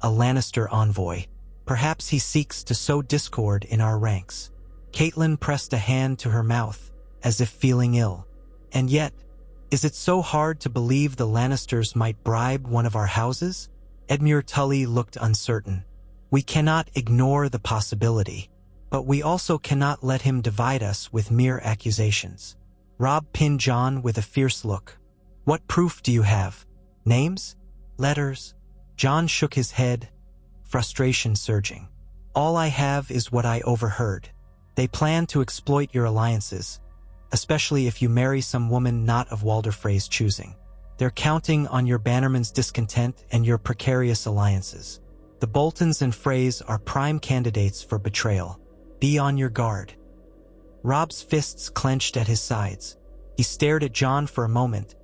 a Lannister envoy. Perhaps he seeks to sow discord in our ranks." Catelyn pressed a hand to her mouth, as if feeling ill. "And yet, is it so hard to believe the Lannisters might bribe one of our houses?" Edmure Tully looked uncertain. "We cannot ignore the possibility, but we also cannot let him divide us with mere accusations." Robb pinned Jon with a fierce look. "What proof do you have? Names? Letters?" Jon shook his head, frustration surging. "All I have is what I overheard. They plan to exploit your alliances, especially if you marry some woman not of Walder Frey's choosing. They're counting on your bannerman's discontent and your precarious alliances. The Boltons and Freys are prime candidates for betrayal. Be on your guard." Robb's fists clenched at his sides. He stared at Jon for a moment,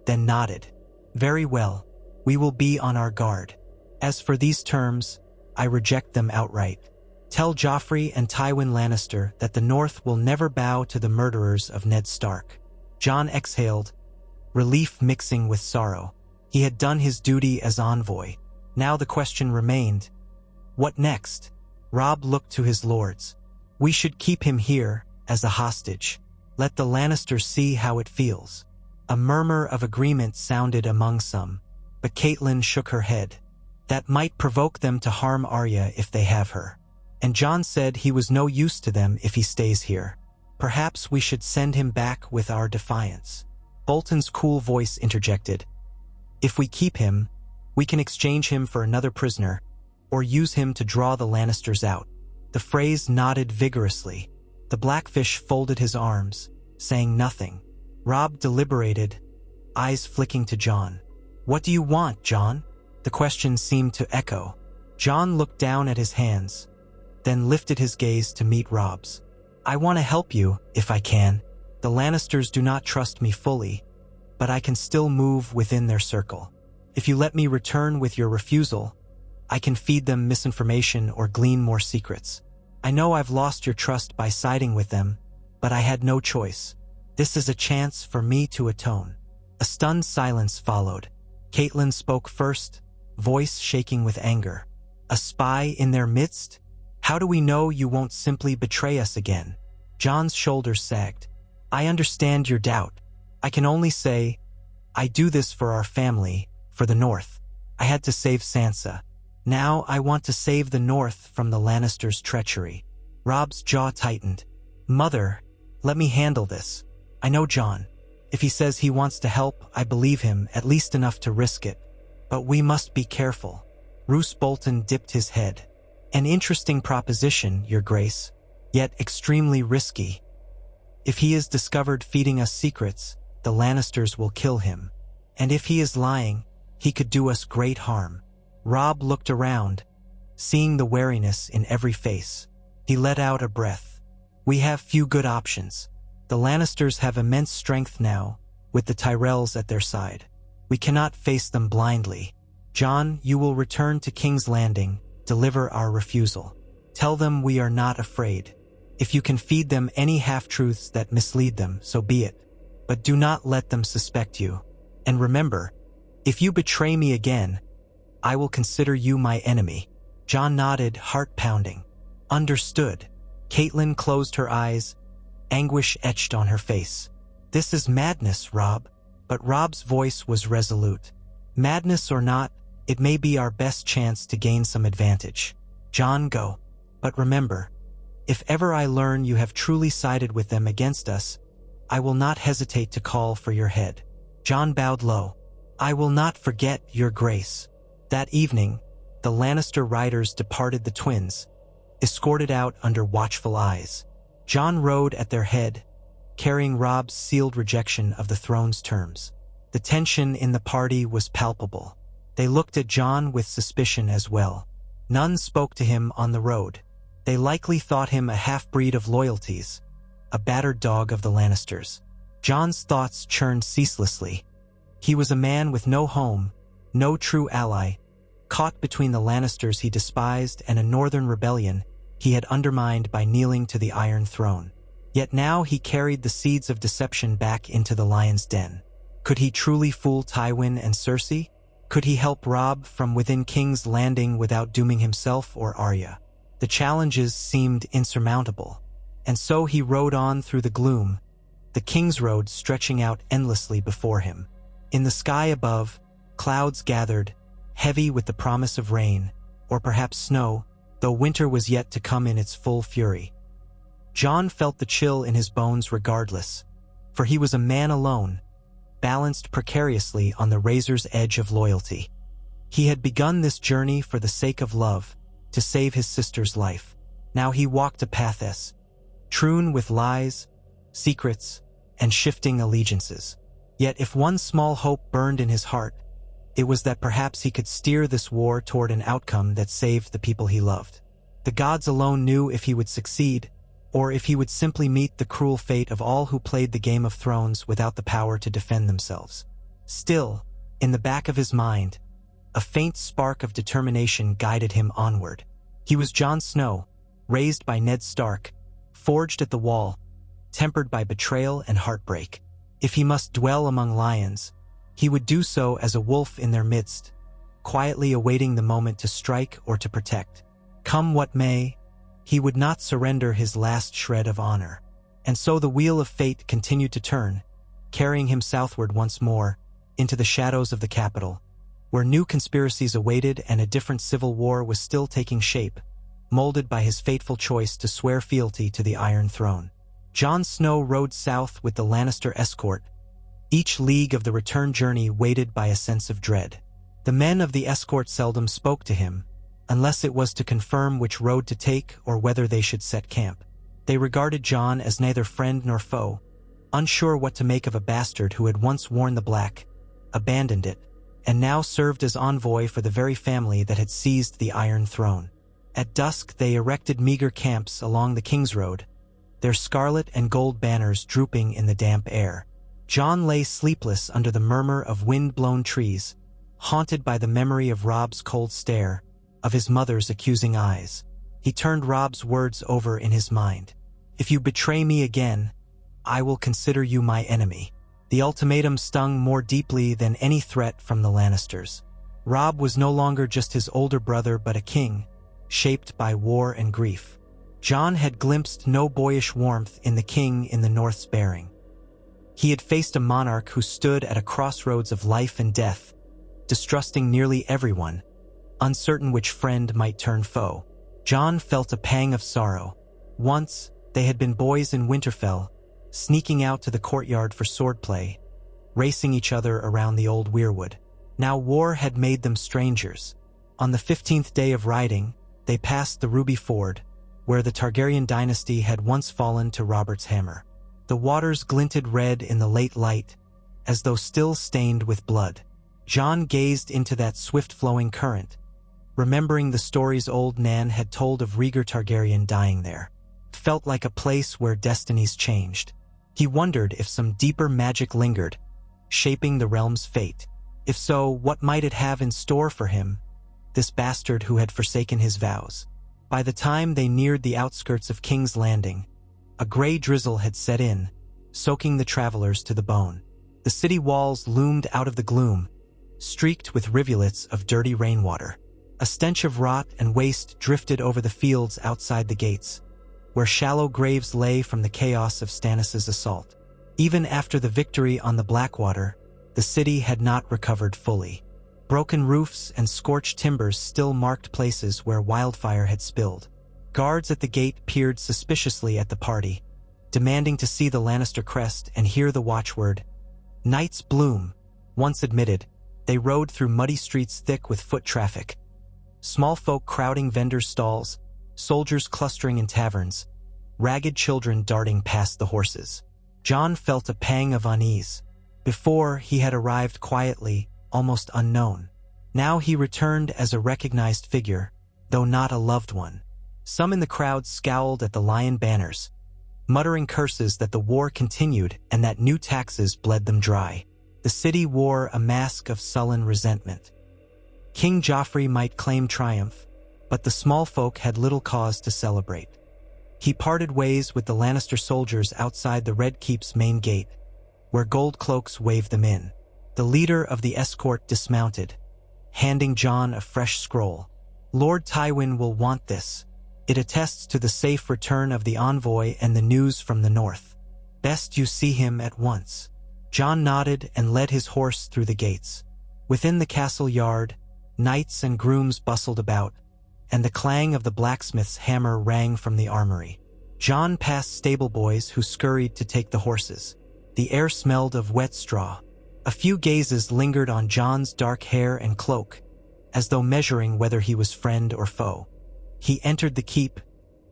then nodded. "Very well, we will be on our guard. As for these terms, I reject them outright. Tell Joffrey and Tywin Lannister that the North will never bow to the murderers of Ned Stark." Jon exhaled, relief mixing with sorrow. He had done his duty as envoy. Now the question remained, what next? Robb looked to his lords. "We should keep him here, as a hostage. Let the Lannisters see how it feels." A murmur of agreement sounded among some, but Catelyn shook her head. "That might provoke them to harm Arya if they have her. And Jon said he was no use to them if he stays here. Perhaps we should send him back with our defiance." Bolton's cool voice interjected. "If we keep him, we can exchange him for another prisoner, or use him to draw the Lannisters out." The Freys nodded vigorously. The Blackfish folded his arms, saying nothing. Robb deliberated, eyes flicking to Jon. "What do you want, Jon?" The question seemed to echo. Jon looked down at his hands, then lifted his gaze to meet Robb's. "I want to help you, if I can. The Lannisters do not trust me fully, but I can still move within their circle. If you let me return with your refusal, I can feed them misinformation or glean more secrets. I know I've lost your trust by siding with them, but I had no choice. This is a chance for me to atone." A stunned silence followed. Catelyn spoke first, voice shaking with anger. "A spy in their midst? How do we know you won't simply betray us again?" Jon's shoulders sagged. I understand your doubt. I can only say, I do this for our family, for the North. I had to save Sansa. Now I want to save the North from the Lannisters' treachery. Robb's jaw tightened. Mother, let me handle this. I know Jon. If he says he wants to help, I believe him, at least enough to risk it. But we must be careful. Roose Bolton dipped his head. An interesting proposition, Your Grace, yet extremely risky. If he is discovered feeding us secrets, the Lannisters will kill him. And if he is lying, he could do us great harm. Robb looked around, seeing the wariness in every face. He let out a breath. We have few good options. The Lannisters have immense strength now, with the Tyrells at their side. We cannot face them blindly. Jon, you will return to King's Landing, deliver our refusal. Tell them we are not afraid. If you can feed them any half-truths that mislead them, so be it. But do not let them suspect you. And remember, if you betray me again, I will consider you my enemy. Jon nodded, heart pounding. Understood. Catelyn closed her eyes, anguish etched on her face. This is madness, Robb. But Robb's voice was resolute. Madness or not, it may be our best chance to gain some advantage. Jon, go. But remember, if ever I learn you have truly sided with them against us, I will not hesitate to call for your head. Jon bowed low. I will not forget, Your Grace. That evening, the Lannister riders departed the twins, escorted out under watchful eyes. Jon rode at their head, carrying Robb's sealed rejection of the throne's terms. The tension in the party was palpable. They looked at Jon with suspicion as well. None spoke to him on the road. They likely thought him a half-breed of loyalties, a battered dog of the Lannisters. Jon's thoughts churned ceaselessly. He was a man with no home, no true ally, caught between the Lannisters he despised and a northern rebellion he had undermined by kneeling to the Iron Throne. Yet now he carried the seeds of deception back into the lion's den. Could he truly fool Tywin and Cersei? Could he help Robb from within King's Landing without dooming himself or Arya? The challenges seemed insurmountable, and so he rode on through the gloom, the King's Road stretching out endlessly before him. In the sky above, clouds gathered, heavy with the promise of rain, or perhaps snow, though winter was yet to come in its full fury. Jon felt the chill in his bones regardless, for he was a man alone, balanced precariously on the razor's edge of loyalty. He had begun this journey for the sake of love, to save his sister's life. Now he walked a path strewn with lies, secrets, and shifting allegiances. Yet if one small hope burned in his heart, it was that perhaps he could steer this war toward an outcome that saved the people he loved. The gods alone knew if he would succeed, or if he would simply meet the cruel fate of all who played the Game of Thrones without the power to defend themselves. Still, in the back of his mind, a faint spark of determination guided him onward. He was Jon Snow, raised by Ned Stark, forged at the wall, tempered by betrayal and heartbreak. If he must dwell among lions, he would do so as a wolf in their midst, quietly awaiting the moment to strike or to protect. Come what may, he would not surrender his last shred of honor. And so the wheel of fate continued to turn, carrying him southward once more, into the shadows of the capital, where new conspiracies awaited and a different civil war was still taking shape, molded by his fateful choice to swear fealty to the Iron Throne. Jon Snow rode south with the Lannister escort, each league of the return journey weighted by a sense of dread. The men of the escort seldom spoke to him, unless it was to confirm which road to take or whether they should set camp. They regarded Jon as neither friend nor foe, unsure what to make of a bastard who had once worn the black, abandoned it, and now served as envoy for the very family that had seized the Iron Throne. At dusk they erected meager camps along the King's Road, their scarlet and gold banners drooping in the damp air. Jon lay sleepless under the murmur of wind-blown trees, haunted by the memory of Robb's cold stare, of his mother's accusing eyes. He turned Robb's words over in his mind. If you betray me again, I will consider you my enemy. The ultimatum stung more deeply than any threat from the Lannisters. Robb was no longer just his older brother but a king, shaped by war and grief. Jon had glimpsed no boyish warmth in the king in the North's bearing. He had faced a monarch who stood at a crossroads of life and death, distrusting nearly everyone, uncertain which friend might turn foe. Jon felt a pang of sorrow. Once, they had been boys in Winterfell, sneaking out to the courtyard for swordplay, racing each other around the old weirwood. Now war had made them strangers. On the 15th day of riding, they passed the Ruby Ford, where the Targaryen dynasty had once fallen to Robert's hammer. The waters glinted red in the late light, as though still stained with blood. Jon gazed into that swift-flowing current, remembering the stories old Nan had told of Rhaegar Targaryen dying there. Felt like a place where destinies changed. He wondered if some deeper magic lingered, shaping the realm's fate. If so, what might it have in store for him, this bastard who had forsaken his vows? By the time they neared the outskirts of King's Landing, a gray drizzle had set in, soaking the travelers to the bone. The city walls loomed out of the gloom, streaked with rivulets of dirty rainwater. A stench of rot and waste drifted over the fields outside the gates, where shallow graves lay from the chaos of Stannis' assault. Even after the victory on the Blackwater, the city had not recovered fully. Broken roofs and scorched timbers still marked places where wildfire had spilled. Guards at the gate peered suspiciously at the party, demanding to see the Lannister crest and hear the watchword, "Night's Bloom." Once admitted, they rode through muddy streets thick with foot traffic. Small folk crowding vendors' stalls, soldiers clustering in taverns, ragged children darting past the horses. Jon felt a pang of unease. Before, he had arrived quietly, almost unknown. Now he returned as a recognized figure, though not a loved one. Some in the crowd scowled at the lion banners, muttering curses that the war continued and that new taxes bled them dry. The city wore a mask of sullen resentment. King Joffrey might claim triumph, but the small folk had little cause to celebrate. He parted ways with the Lannister soldiers outside the Red Keep's main gate, where gold cloaks waved them in. The leader of the escort dismounted, handing Jon a fresh scroll. "Lord Tywin will want this. It attests to the safe return of the envoy and the news from the north. Best you see him at once." Jon nodded and led his horse through the gates. Within the castle yard, knights and grooms bustled about, and the clang of the blacksmith's hammer rang from the armory. Jon passed stable boys who scurried to take the horses. The air smelled of wet straw. A few gazes lingered on Jon's dark hair and cloak, as though measuring whether he was friend or foe. He entered the keep,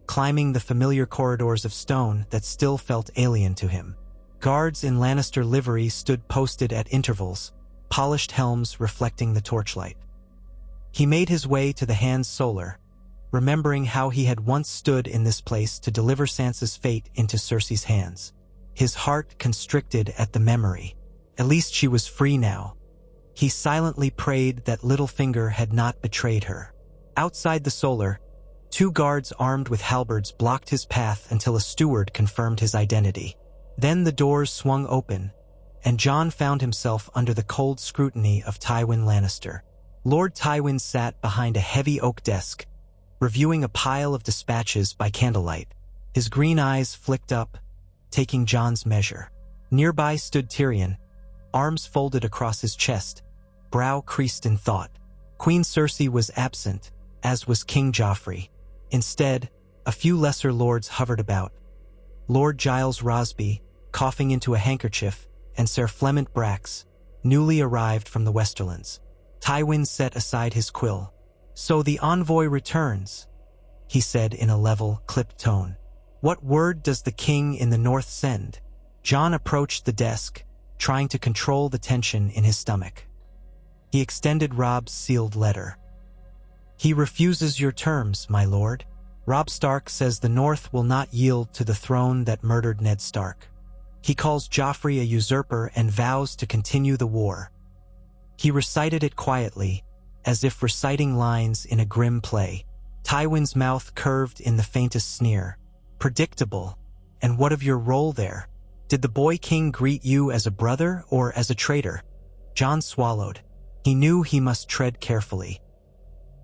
climbing the familiar corridors of stone that still felt alien to him. Guards in Lannister livery stood posted at intervals, polished helms reflecting the torchlight. He made his way to the Hand's Solar, remembering how he had once stood in this place to deliver Sansa's fate into Cersei's hands. His heart constricted at the memory. At least she was free now. He silently prayed that Littlefinger had not betrayed her. Outside the Solar, 2 guards armed with halberds blocked his path until a steward confirmed his identity. Then the doors swung open, and Jon found himself under the cold scrutiny of Tywin Lannister. Lord Tywin sat behind a heavy oak desk, reviewing a pile of dispatches by candlelight. His green eyes flicked up, taking Jon's measure. Nearby stood Tyrion, arms folded across his chest, brow creased in thought. Queen Cersei was absent, as was King Joffrey. Instead, a few lesser lords hovered about. Lord Giles Rosby, coughing into a handkerchief, and Ser Flemont Brax, newly arrived from the Westerlands. Tywin set aside his quill. "So the envoy returns," he said in a level, clipped tone. "What word does the king in the north send?" Jon approached the desk, trying to control the tension in his stomach. He extended Robb's sealed letter. "He refuses your terms, my lord. Robb Stark says the North will not yield to the throne that murdered Ned Stark. He calls Joffrey a usurper and vows to continue the war." He recited it quietly, as if reciting lines in a grim play. Tywin's mouth curved in the faintest sneer. "Predictable. And what of your role there? Did the boy king greet you as a brother or as a traitor?" Jon swallowed. He knew he must tread carefully.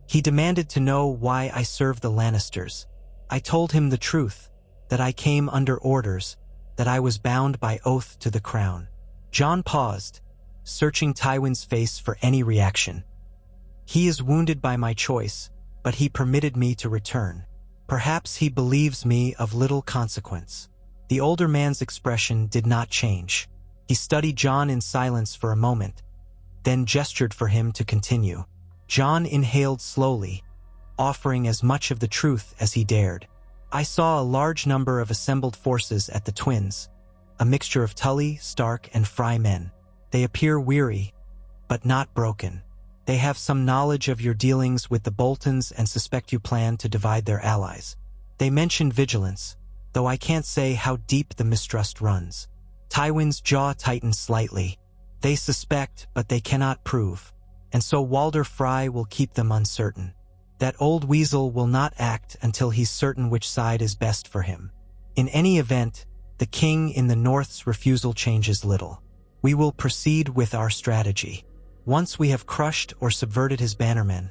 "He demanded to know why I serve the Lannisters. I told him the truth, that I came under orders, that I was bound by oath to the crown. Jon paused, searching Tywin's face for any reaction. He is wounded by my choice, but he permitted me to return. Perhaps he believes me of little consequence. The older man's expression did not change. He studied Jon in silence for a moment, then gestured for him to continue. Jon inhaled slowly, offering as much of the truth as he dared. I saw a large number of assembled forces at the Twins, a mixture of Tully, Stark, and Frey men. They appear weary, but not broken. They have some knowledge of your dealings with the Boltons and suspect you plan to divide their allies. They mentioned vigilance, though I can't say how deep the mistrust runs. Tywin's jaw tightened slightly. They suspect, but they cannot prove, and so Walder Frey will keep them uncertain. That old weasel will not act until he's certain which side is best for him. In any event, the king in the North's refusal changes little. We will proceed with our strategy. Once we have crushed or subverted his bannermen,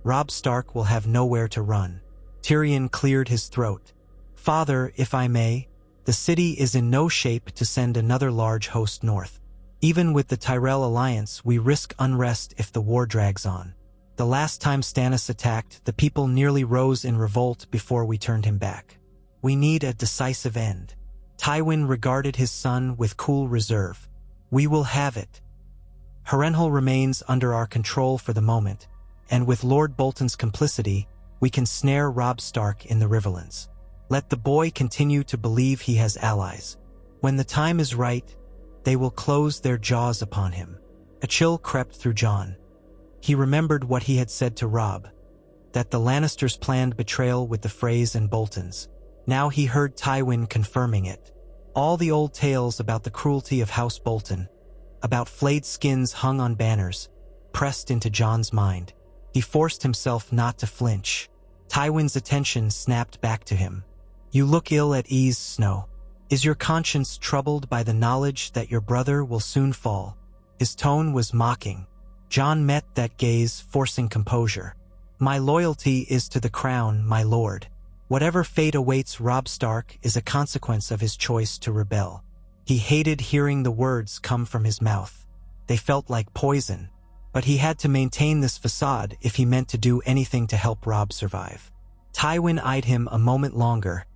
Robb Stark will have nowhere to run. Tyrion cleared his throat. Father, if I may, the city is in no shape to send another large host north. Even with the Tyrell alliance, we risk unrest if the war drags on. The last time Stannis attacked, the people nearly rose in revolt before we turned him back. We need a decisive end. Tywin regarded his son with cool reserve. We will have it. Harrenhal remains under our control for the moment, and with Lord Bolton's complicity, we can snare Robb Stark in the Riverlands. Let the boy continue to believe he has allies. When the time is right, they will close their jaws upon him. A chill crept through Jon. He remembered what he had said to Robb, that the Lannisters planned betrayal with the Freys and Boltons. Now he heard Tywin confirming it. All the old tales about the cruelty of House Bolton, about flayed skins hung on banners, pressed into Jon's mind. He forced himself not to flinch. Tywin's attention snapped back to him. You look ill at ease, Snow. Is your conscience troubled by the knowledge that your brother will soon fall? His tone was mocking. Jon met that gaze, forcing composure. My loyalty is to the crown, my lord. Whatever fate awaits Robb Stark is a consequence of his choice to rebel. He hated hearing the words come from his mouth. They felt like poison, but he had to maintain this facade if he meant to do anything to help Robb survive. Tywin eyed him a moment longer,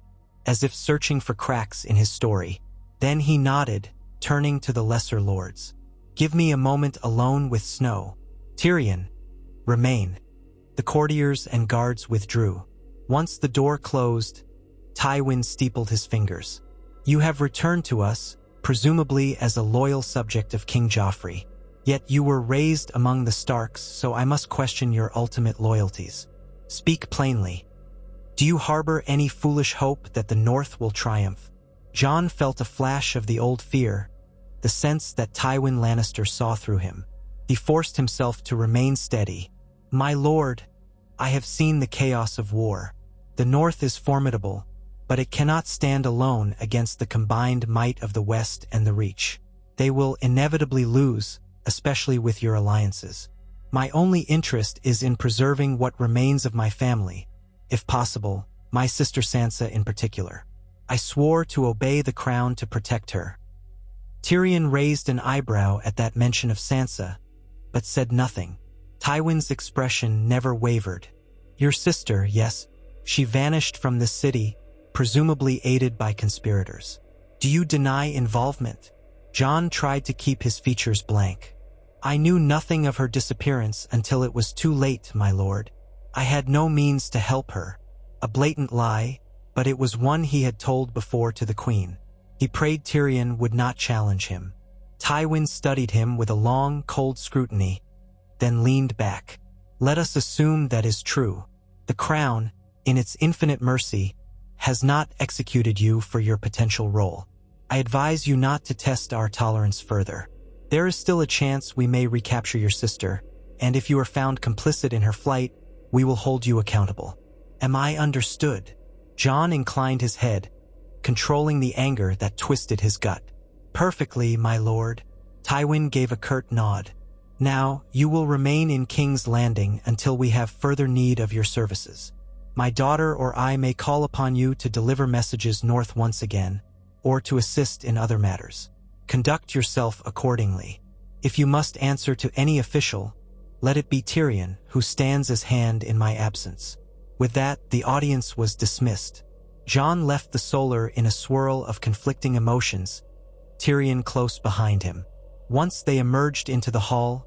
as if searching for cracks in his story. Then he nodded, turning to the lesser lords. Give me a moment alone with Snow. Tyrion, remain. The courtiers and guards withdrew. Once the door closed, Tywin steepled his fingers. You have returned to us, presumably as a loyal subject of King Joffrey. Yet you were raised among the Starks, so I must question your ultimate loyalties. Speak plainly. Do you harbor any foolish hope that the North will triumph? Jon felt a flash of the old fear, the sense that Tywin Lannister saw through him. He forced himself to remain steady. My lord, I have seen the chaos of war. The North is formidable, but it cannot stand alone against the combined might of the West and the Reach. They will inevitably lose, especially with your alliances. My only interest is in preserving what remains of my family, if possible, my sister Sansa in particular. I swore to obey the crown to protect her. Tyrion raised an eyebrow at that mention of Sansa, but said nothing. Tywin's expression never wavered. Your sister, yes. She vanished from the city, presumably aided by conspirators. Do you deny involvement? Jon tried to keep his features blank. I knew nothing of her disappearance until it was too late, my lord. I had no means to help her. A blatant lie, but it was one he had told before to the Queen. He prayed Tyrion would not challenge him. Tywin studied him with a long, cold scrutiny, then leaned back. Let us assume that is true. The crown, in its infinite mercy, has not executed you for your potential role. I advise you not to test our tolerance further. There is still a chance we may recapture your sister, and if you are found complicit in her flight, we will hold you accountable. Am I understood? Jon inclined his head, controlling the anger that twisted his gut. Perfectly, my lord. Tywin gave a curt nod. Now, you will remain in King's Landing until we have further need of your services. My daughter or I may call upon you to deliver messages north once again, or to assist in other matters. Conduct yourself accordingly. If you must answer to any official, let it be Tyrion, who stands as hand in my absence." With that, the audience was dismissed. Jon left the Solar in a swirl of conflicting emotions, Tyrion close behind him. Once they emerged into the hall,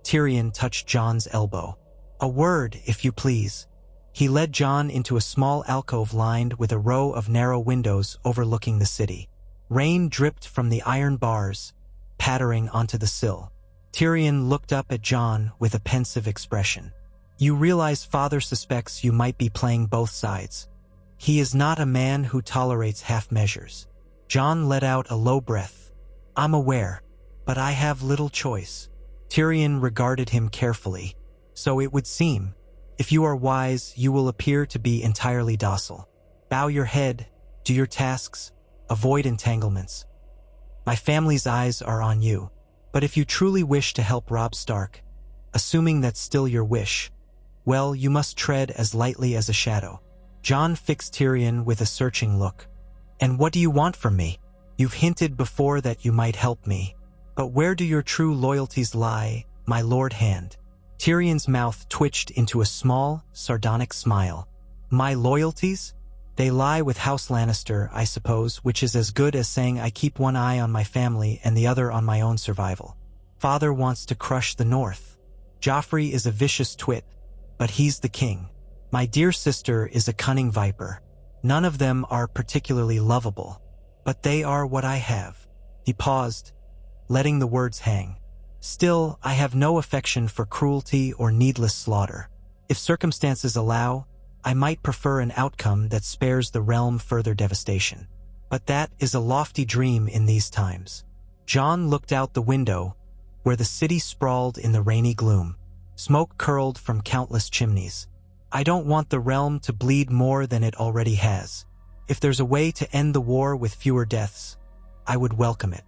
Tyrion touched Jon's elbow. "A word, if you please." He led Jon into a small alcove lined with a row of narrow windows overlooking the city. Rain dripped from the iron bars, pattering onto the sill. Tyrion looked up at Jon with a pensive expression. "You realize Father suspects you might be playing both sides. He is not a man who tolerates half measures." Jon let out a low breath. "I'm aware, but I have little choice." Tyrion regarded him carefully. "So it would seem. If you are wise, you will appear to be entirely docile. Bow your head, do your tasks, avoid entanglements. My family's eyes are on you. But if you truly wish to help Robb Stark, assuming that's still your wish, well, you must tread as lightly as a shadow." Jon fixed Tyrion with a searching look. "And what do you want from me? You've hinted before that you might help me. But where do your true loyalties lie, my Lord Hand?" Tyrion's mouth twitched into a small, sardonic smile. "My loyalties? They lie with House Lannister, I suppose, which is as good as saying I keep one eye on my family and the other on my own survival. Father wants to crush the North. Joffrey is a vicious twit, but he's the king. My dear sister is a cunning viper. None of them are particularly lovable, but they are what I have." He paused, letting the words hang. "Still, I have no affection for cruelty or needless slaughter. If circumstances allow, I might prefer an outcome that spares the realm further devastation. But that is a lofty dream in these times." Jon looked out the window, where the city sprawled in the rainy gloom. Smoke curled from countless chimneys. "I don't want the realm to bleed more than it already has. If there's a way to end the war with fewer deaths, I would welcome it."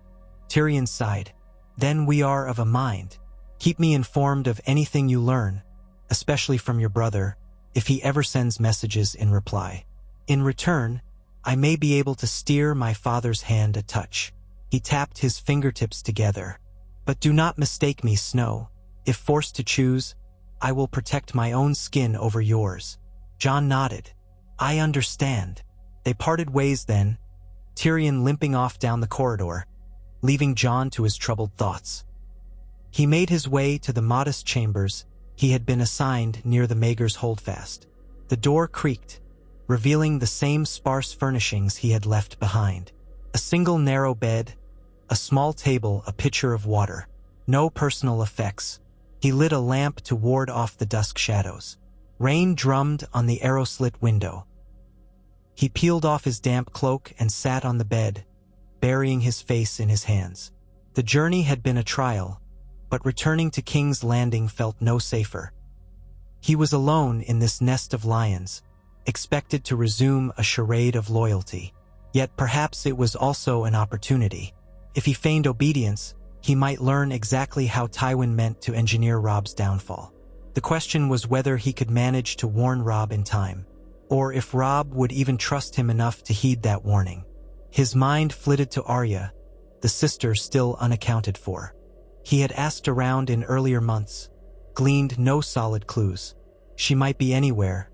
Tyrion sighed. "Then we are of a mind. Keep me informed of anything you learn, especially from your brother, if he ever sends messages in reply. In return, I may be able to steer my father's hand a touch." He tapped his fingertips together. "But do not mistake me, Snow. If forced to choose, I will protect my own skin over yours." Jon nodded. "I understand." They parted ways then, Tyrion limping off down the corridor, leaving Jon to his troubled thoughts. He made his way to the modest chambers he had been assigned near the Maegor's holdfast. The door creaked, revealing the same sparse furnishings he had left behind. A single narrow bed, a small table, a pitcher of water. No personal effects. He lit a lamp to ward off the dusk shadows. Rain drummed on the arrow-slit window. He peeled off his damp cloak and sat on the bed, burying his face in his hands. The journey had been a trial, but returning to King's Landing felt no safer. He was alone in this nest of lions, expected to resume a charade of loyalty. Yet perhaps it was also an opportunity. If he feigned obedience, he might learn exactly how Tywin meant to engineer Robb's downfall. The question was whether he could manage to warn Robb in time, or if Robb would even trust him enough to heed that warning. His mind flitted to Arya, the sister still unaccounted for. He had asked around in earlier months, gleaned no solid clues. She might be anywhere,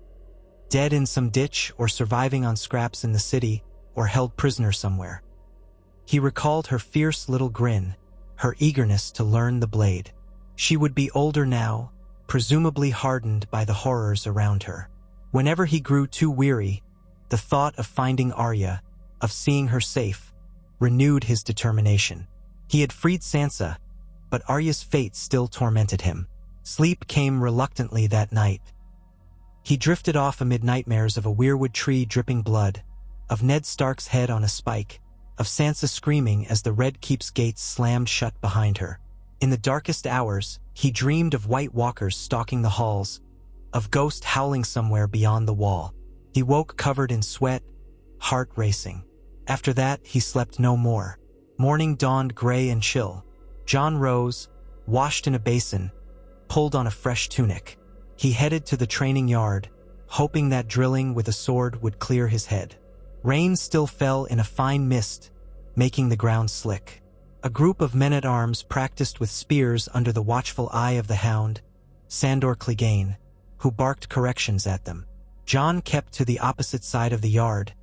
dead in some ditch or surviving on scraps in the city, or held prisoner somewhere. He recalled her fierce little grin, her eagerness to learn the blade. She would be older now, presumably hardened by the horrors around her. Whenever he grew too weary, the thought of finding Arya, of seeing her safe, renewed his determination. He had freed Sansa, but Arya's fate still tormented him. Sleep came reluctantly that night. He drifted off amid nightmares of a weirwood tree dripping blood, of Ned Stark's head on a spike, of Sansa screaming as the Red Keep's gates slammed shut behind her. In the darkest hours, he dreamed of White Walkers stalking the halls, of Ghost howling somewhere beyond the wall. He woke covered in sweat, heart racing. After that, he slept no more. Morning dawned gray and chill. Jon rose, washed in a basin, pulled on a fresh tunic. He headed to the training yard, hoping that drilling with a sword would clear his head. Rain still fell in a fine mist, making the ground slick. A group of men-at-arms practiced with spears under the watchful eye of the hound, Sandor Clegane, who barked corrections at them. John kept to the opposite side of the yard,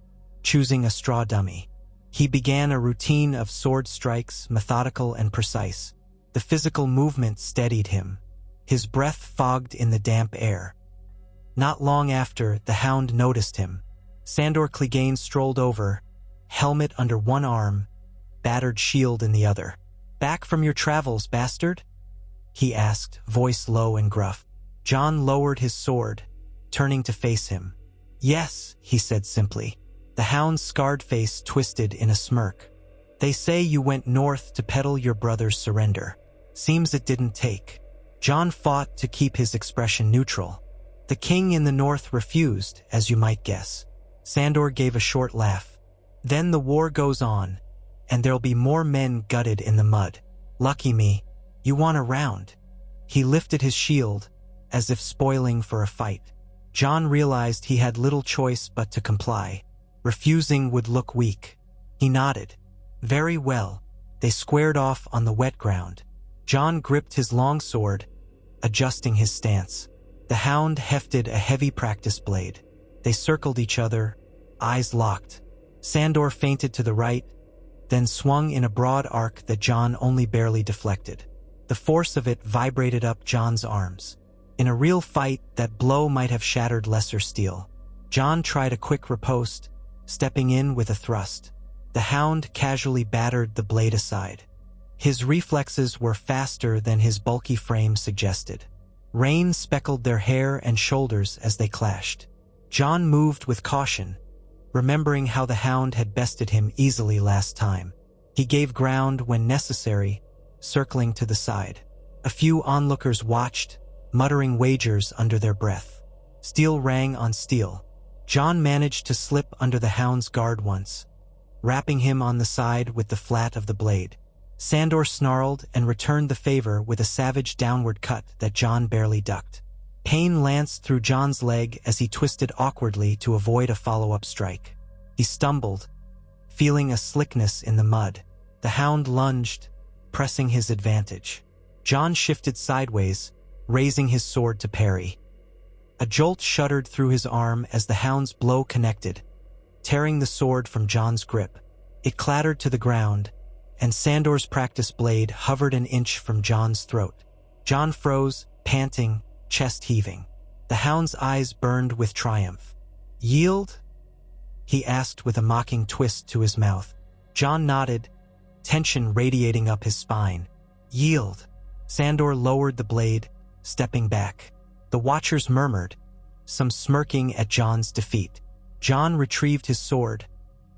choosing a straw dummy. He began a routine of sword strikes, methodical and precise. The physical movement steadied him, his breath fogged in the damp air. Not long after, the hound noticed him. Sandor Clegane strolled over, helmet under one arm, battered shield in the other. "Back from your travels, bastard?" he asked, voice low and gruff. John lowered his sword, turning to face him. "Yes," he said simply. The hound's scarred face twisted in a smirk. "They say you went north to peddle your brother's surrender. Seems it didn't take." John fought to keep his expression neutral. "The king in the north refused, as you might guess." Sandor gave a short laugh. "Then the war goes on, and there'll be more men gutted in the mud. Lucky me. You want a round?" He lifted his shield, as if spoiling for a fight. John realized he had little choice but to comply. Refusing would look weak. He nodded. "Very well." They squared off on the wet ground. John gripped his long sword, adjusting his stance. The hound hefted a heavy practice blade. They circled each other, eyes locked. Sandor feinted to the right, then swung in a broad arc that John only barely deflected. The force of it vibrated up John's arms. In a real fight, that blow might have shattered lesser steel. John tried a quick riposte, stepping in with a thrust. The hound casually battered the blade aside. His reflexes were faster than his bulky frame suggested. Rain speckled their hair and shoulders as they clashed. John moved with caution, remembering how the hound had bested him easily last time. He gave ground when necessary, circling to the side. A few onlookers watched, muttering wagers under their breath. Steel rang on steel. John managed to slip under the hound's guard once, rapping him on the side with the flat of the blade. Sandor snarled and returned the favor with a savage downward cut that John barely ducked. Pain lanced through John's leg as he twisted awkwardly to avoid a follow-up strike. He stumbled, feeling a slickness in the mud. The hound lunged, pressing his advantage. John shifted sideways, raising his sword to parry. A jolt shuddered through his arm as the hound's blow connected, tearing the sword from John's grip. It clattered to the ground, and Sandor's practice blade hovered an inch from John's throat. John froze, panting, chest heaving. The hound's eyes burned with triumph. "Yield?" he asked with a mocking twist to his mouth. John nodded, tension radiating up his spine. "Yield." Sandor lowered the blade, stepping back. The watchers murmured, some smirking at John's defeat. John retrieved his sword,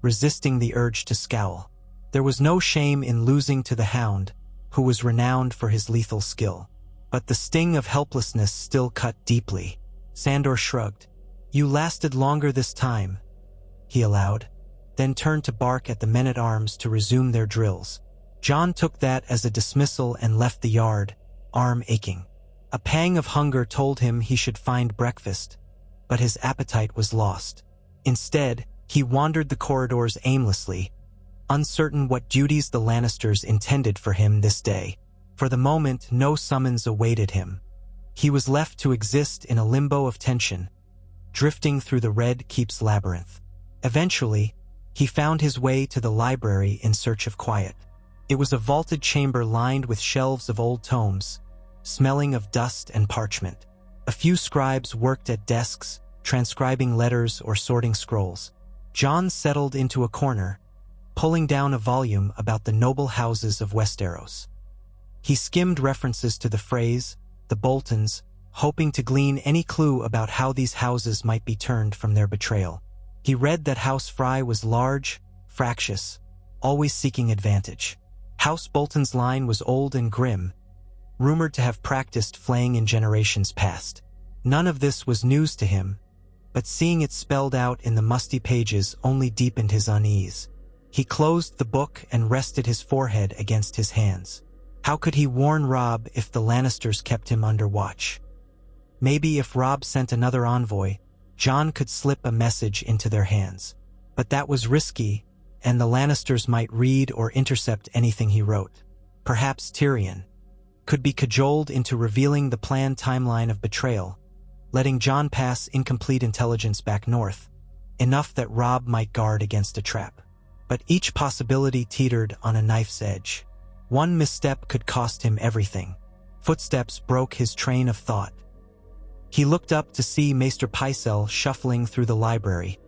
resisting the urge to scowl. There was no shame in losing to the hound, who was renowned for his lethal skill. But the sting of helplessness still cut deeply. Sandor shrugged. "You lasted longer this time," he allowed, then turned to bark at the men-at-arms to resume their drills. John took that as a dismissal and left the yard, arm aching. A pang of hunger told him he should find breakfast, but his appetite was lost. Instead, he wandered the corridors aimlessly, uncertain what duties the Lannisters intended for him this day. For the moment, no summons awaited him. He was left to exist in a limbo of tension, drifting through the Red Keep's labyrinth. Eventually, he found his way to the library in search of quiet. It was a vaulted chamber lined with shelves of old tomes, smelling of dust and parchment. A few scribes worked at desks, transcribing letters or sorting scrolls. John settled into a corner, pulling down a volume about the noble houses of Westeros. He skimmed references to the Freys, the Boltons, hoping to glean any clue about how these houses might be turned from their betrayal. He read that House Frey was large, fractious, always seeking advantage. House Bolton's line was old and grim, rumored to have practiced flaying in generations past. None of this was news to him, but seeing it spelled out in the musty pages only deepened his unease. He closed the book and rested his forehead against his hands. How could he warn Robb if the Lannisters kept him under watch? Maybe if Robb sent another envoy, Jon could slip a message into their hands. But that was risky, and the Lannisters might read or intercept anything he wrote. Perhaps Tyrion could be cajoled into revealing the planned timeline of betrayal, letting Jon pass incomplete intelligence back north, enough that Robb might guard against a trap. But each possibility teetered on a knife's edge. One misstep could cost him everything. Footsteps broke his train of thought. He looked up to see Maester Pycelle shuffling through the library,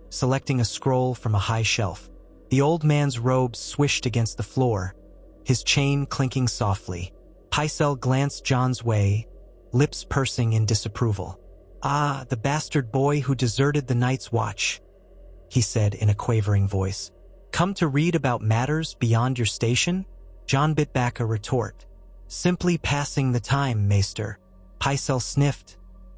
selecting a scroll from a high shelf. The old man's robe swished against the floor, his chain clinking softly. Pycelle glanced Jon's way, lips pursing in disapproval. "Ah, the bastard boy who deserted the Night's Watch," he said in a quavering voice. "Come to read about matters beyond your station?" Jon bit back a retort. "Simply passing the time, Maester." Pycelle sniffed,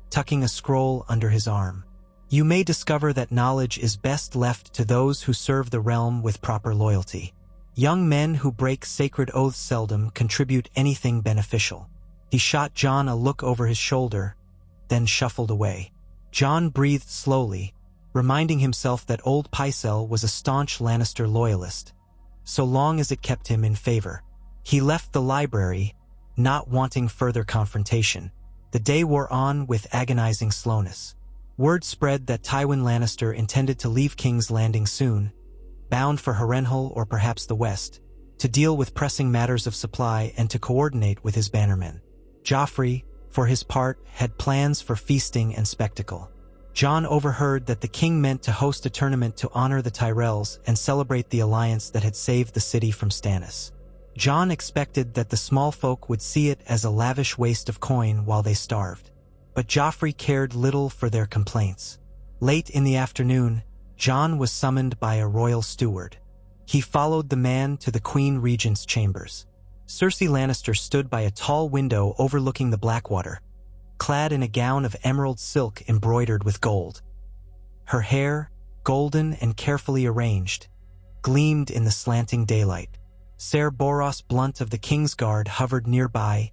tucking a scroll under his arm. "You may discover that knowledge is best left to those who serve the realm with proper loyalty. Young men who break sacred oaths seldom contribute anything beneficial." He shot Jon a look over his shoulder, then shuffled away. Jon breathed slowly, reminding himself that old Pycelle was a staunch Lannister loyalist, so long as it kept him in favor. He left the library, not wanting further confrontation. The day wore on with agonizing slowness. Word spread that Tywin Lannister intended to leave King's Landing soon, bound for Harrenhal or perhaps the west, to deal with pressing matters of supply and to coordinate with his bannermen. Joffrey, for his part, had plans for feasting and spectacle. Jon overheard that the king meant to host a tournament to honor the Tyrells and celebrate the alliance that had saved the city from Stannis. Jon expected that the small folk would see it as a lavish waste of coin while they starved. But Joffrey cared little for their complaints. Late in the afternoon, Jon was summoned by a royal steward. He followed the man to the Queen Regent's chambers. Cersei Lannister stood by a tall window overlooking the Blackwater, clad in a gown of emerald silk embroidered with gold. Her hair, golden and carefully arranged, gleamed in the slanting daylight. Ser Boros Blunt of the Kingsguard hovered nearby,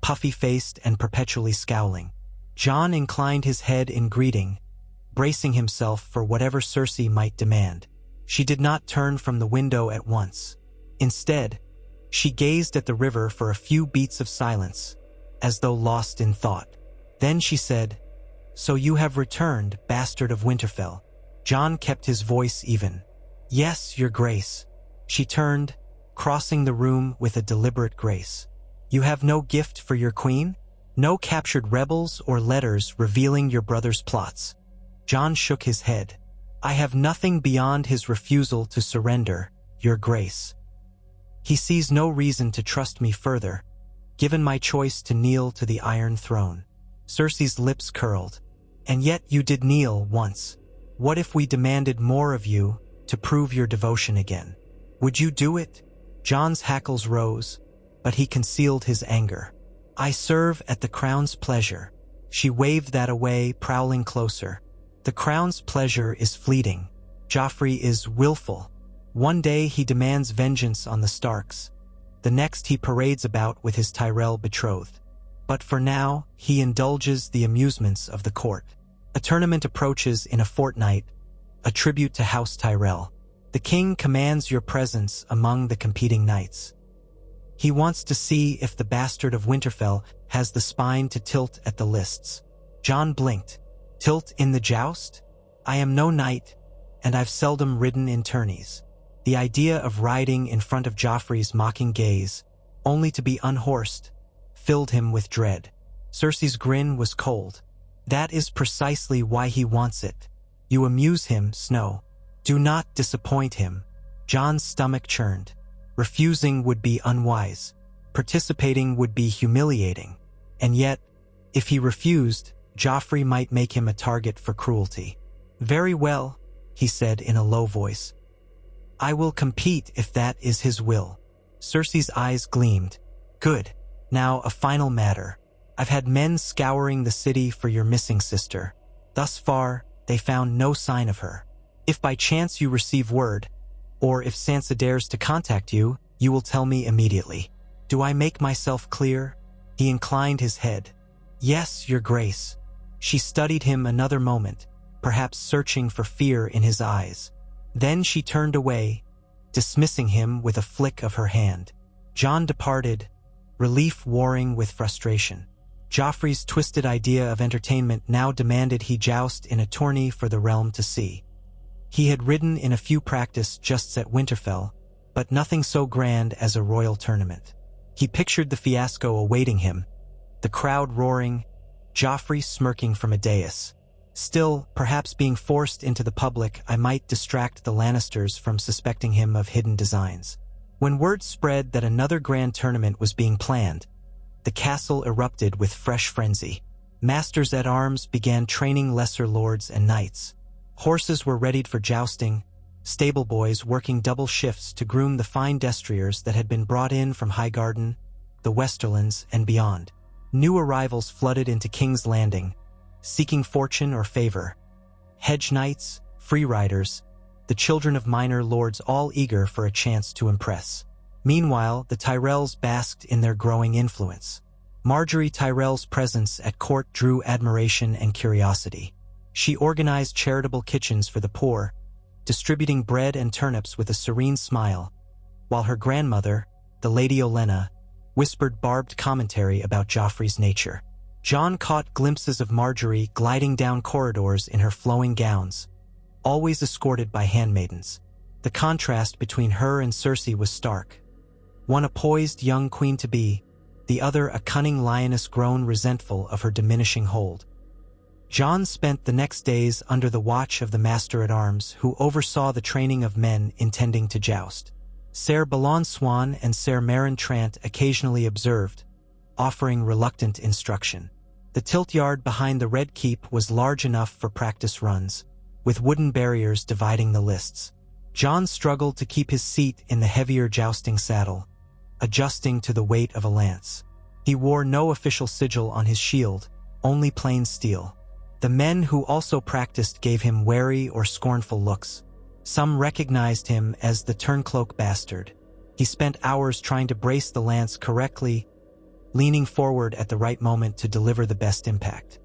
puffy-faced and perpetually scowling. Jon inclined his head in greeting, bracing himself for whatever Cersei might demand. She did not turn from the window at once. Instead, she gazed at the river for a few beats of silence, as though lost in thought. Then she said, "So you have returned, bastard of Winterfell." Jon kept his voice even. "Yes, your grace." She turned, crossing the room with a deliberate grace. "You have no gift for your queen? No captured rebels or letters revealing your brother's plots?" Jon shook his head. "I have nothing beyond his refusal to surrender, your grace. He sees no reason to trust me further, given my choice to kneel to the Iron Throne." Cersei's lips curled. "And yet you did kneel once. What if we demanded more of you to prove your devotion again? Would you do it?" Jon's hackles rose, but he concealed his anger. "I serve at the Crown's pleasure." She waved that away, prowling closer. "The Crown's pleasure is fleeting. Joffrey is willful. One day he demands vengeance on the Starks. The next he parades about with his Tyrell betrothed. But for now, he indulges the amusements of the court. A tournament approaches in a fortnight, a tribute to House Tyrell. The king commands your presence among the competing knights. He wants to see if the bastard of Winterfell has the spine to tilt at the lists." Jon blinked. "Tilt in the joust? I am no knight, and I've seldom ridden in tourneys." The idea of riding in front of Joffrey's mocking gaze, only to be unhorsed, filled him with dread. Cersei's grin was cold. "That is precisely why he wants it. You amuse him, Snow. Do not disappoint him." Jon's stomach churned. Refusing would be unwise. Participating would be humiliating. And yet, if he refused, Joffrey might make him a target for cruelty. "Very well," he said in a low voice. "I will compete if that is his will." Cersei's eyes gleamed. "Good. Now, a final matter. I've had men scouring the city for your missing sister. Thus far, they found no sign of her. If by chance you receive word, or if Sansa dares to contact you, you will tell me immediately. Do I make myself clear?" He inclined his head. "Yes, your grace." She studied him another moment, perhaps searching for fear in his eyes. Then she turned away, dismissing him with a flick of her hand. Jon departed, relief warring with frustration. Joffrey's twisted idea of entertainment now demanded he joust in a tourney for the realm to see. He had ridden in a few practice justs at Winterfell, but nothing so grand as a royal tournament. He pictured the fiasco awaiting him, the crowd roaring, Joffrey smirking from a dais. Still, perhaps being forced into the public, I might distract the Lannisters from suspecting him of hidden designs. When word spread that another grand tournament was being planned, the castle erupted with fresh frenzy. Masters-at-arms began training lesser lords and knights. Horses were readied for jousting, stable boys working double shifts to groom the fine destriers that had been brought in from Highgarden, the Westerlands, and beyond. New arrivals flooded into King's Landing, seeking fortune or favor. Hedge knights, free riders, the children of minor lords, all eager for a chance to impress. Meanwhile, the Tyrells basked in their growing influence. Margaery Tyrell's presence at court drew admiration and curiosity. She organized charitable kitchens for the poor, distributing bread and turnips with a serene smile, while her grandmother, the Lady Olenna, whispered barbed commentary about Joffrey's nature. Jon caught glimpses of Margaery gliding down corridors in her flowing gowns, always escorted by handmaidens. The contrast between her and Cersei was stark. One a poised young queen-to-be, the other a cunning lioness grown resentful of her diminishing hold. Jon spent the next days under the watch of the Master-at-Arms, who oversaw the training of men intending to joust. Ser Balon Swan and Ser Meryn Trant occasionally observed, offering reluctant instruction. The tiltyard behind the Red Keep was large enough for practice runs, with wooden barriers dividing the lists. Jon struggled to keep his seat in the heavier jousting saddle, adjusting to the weight of a lance. He wore no official sigil on his shield, only plain steel. The men who also practiced gave him wary or scornful looks. Some recognized him as the turncloak bastard. He spent hours trying to brace the lance correctly, leaning forward at the right moment to deliver the best impact.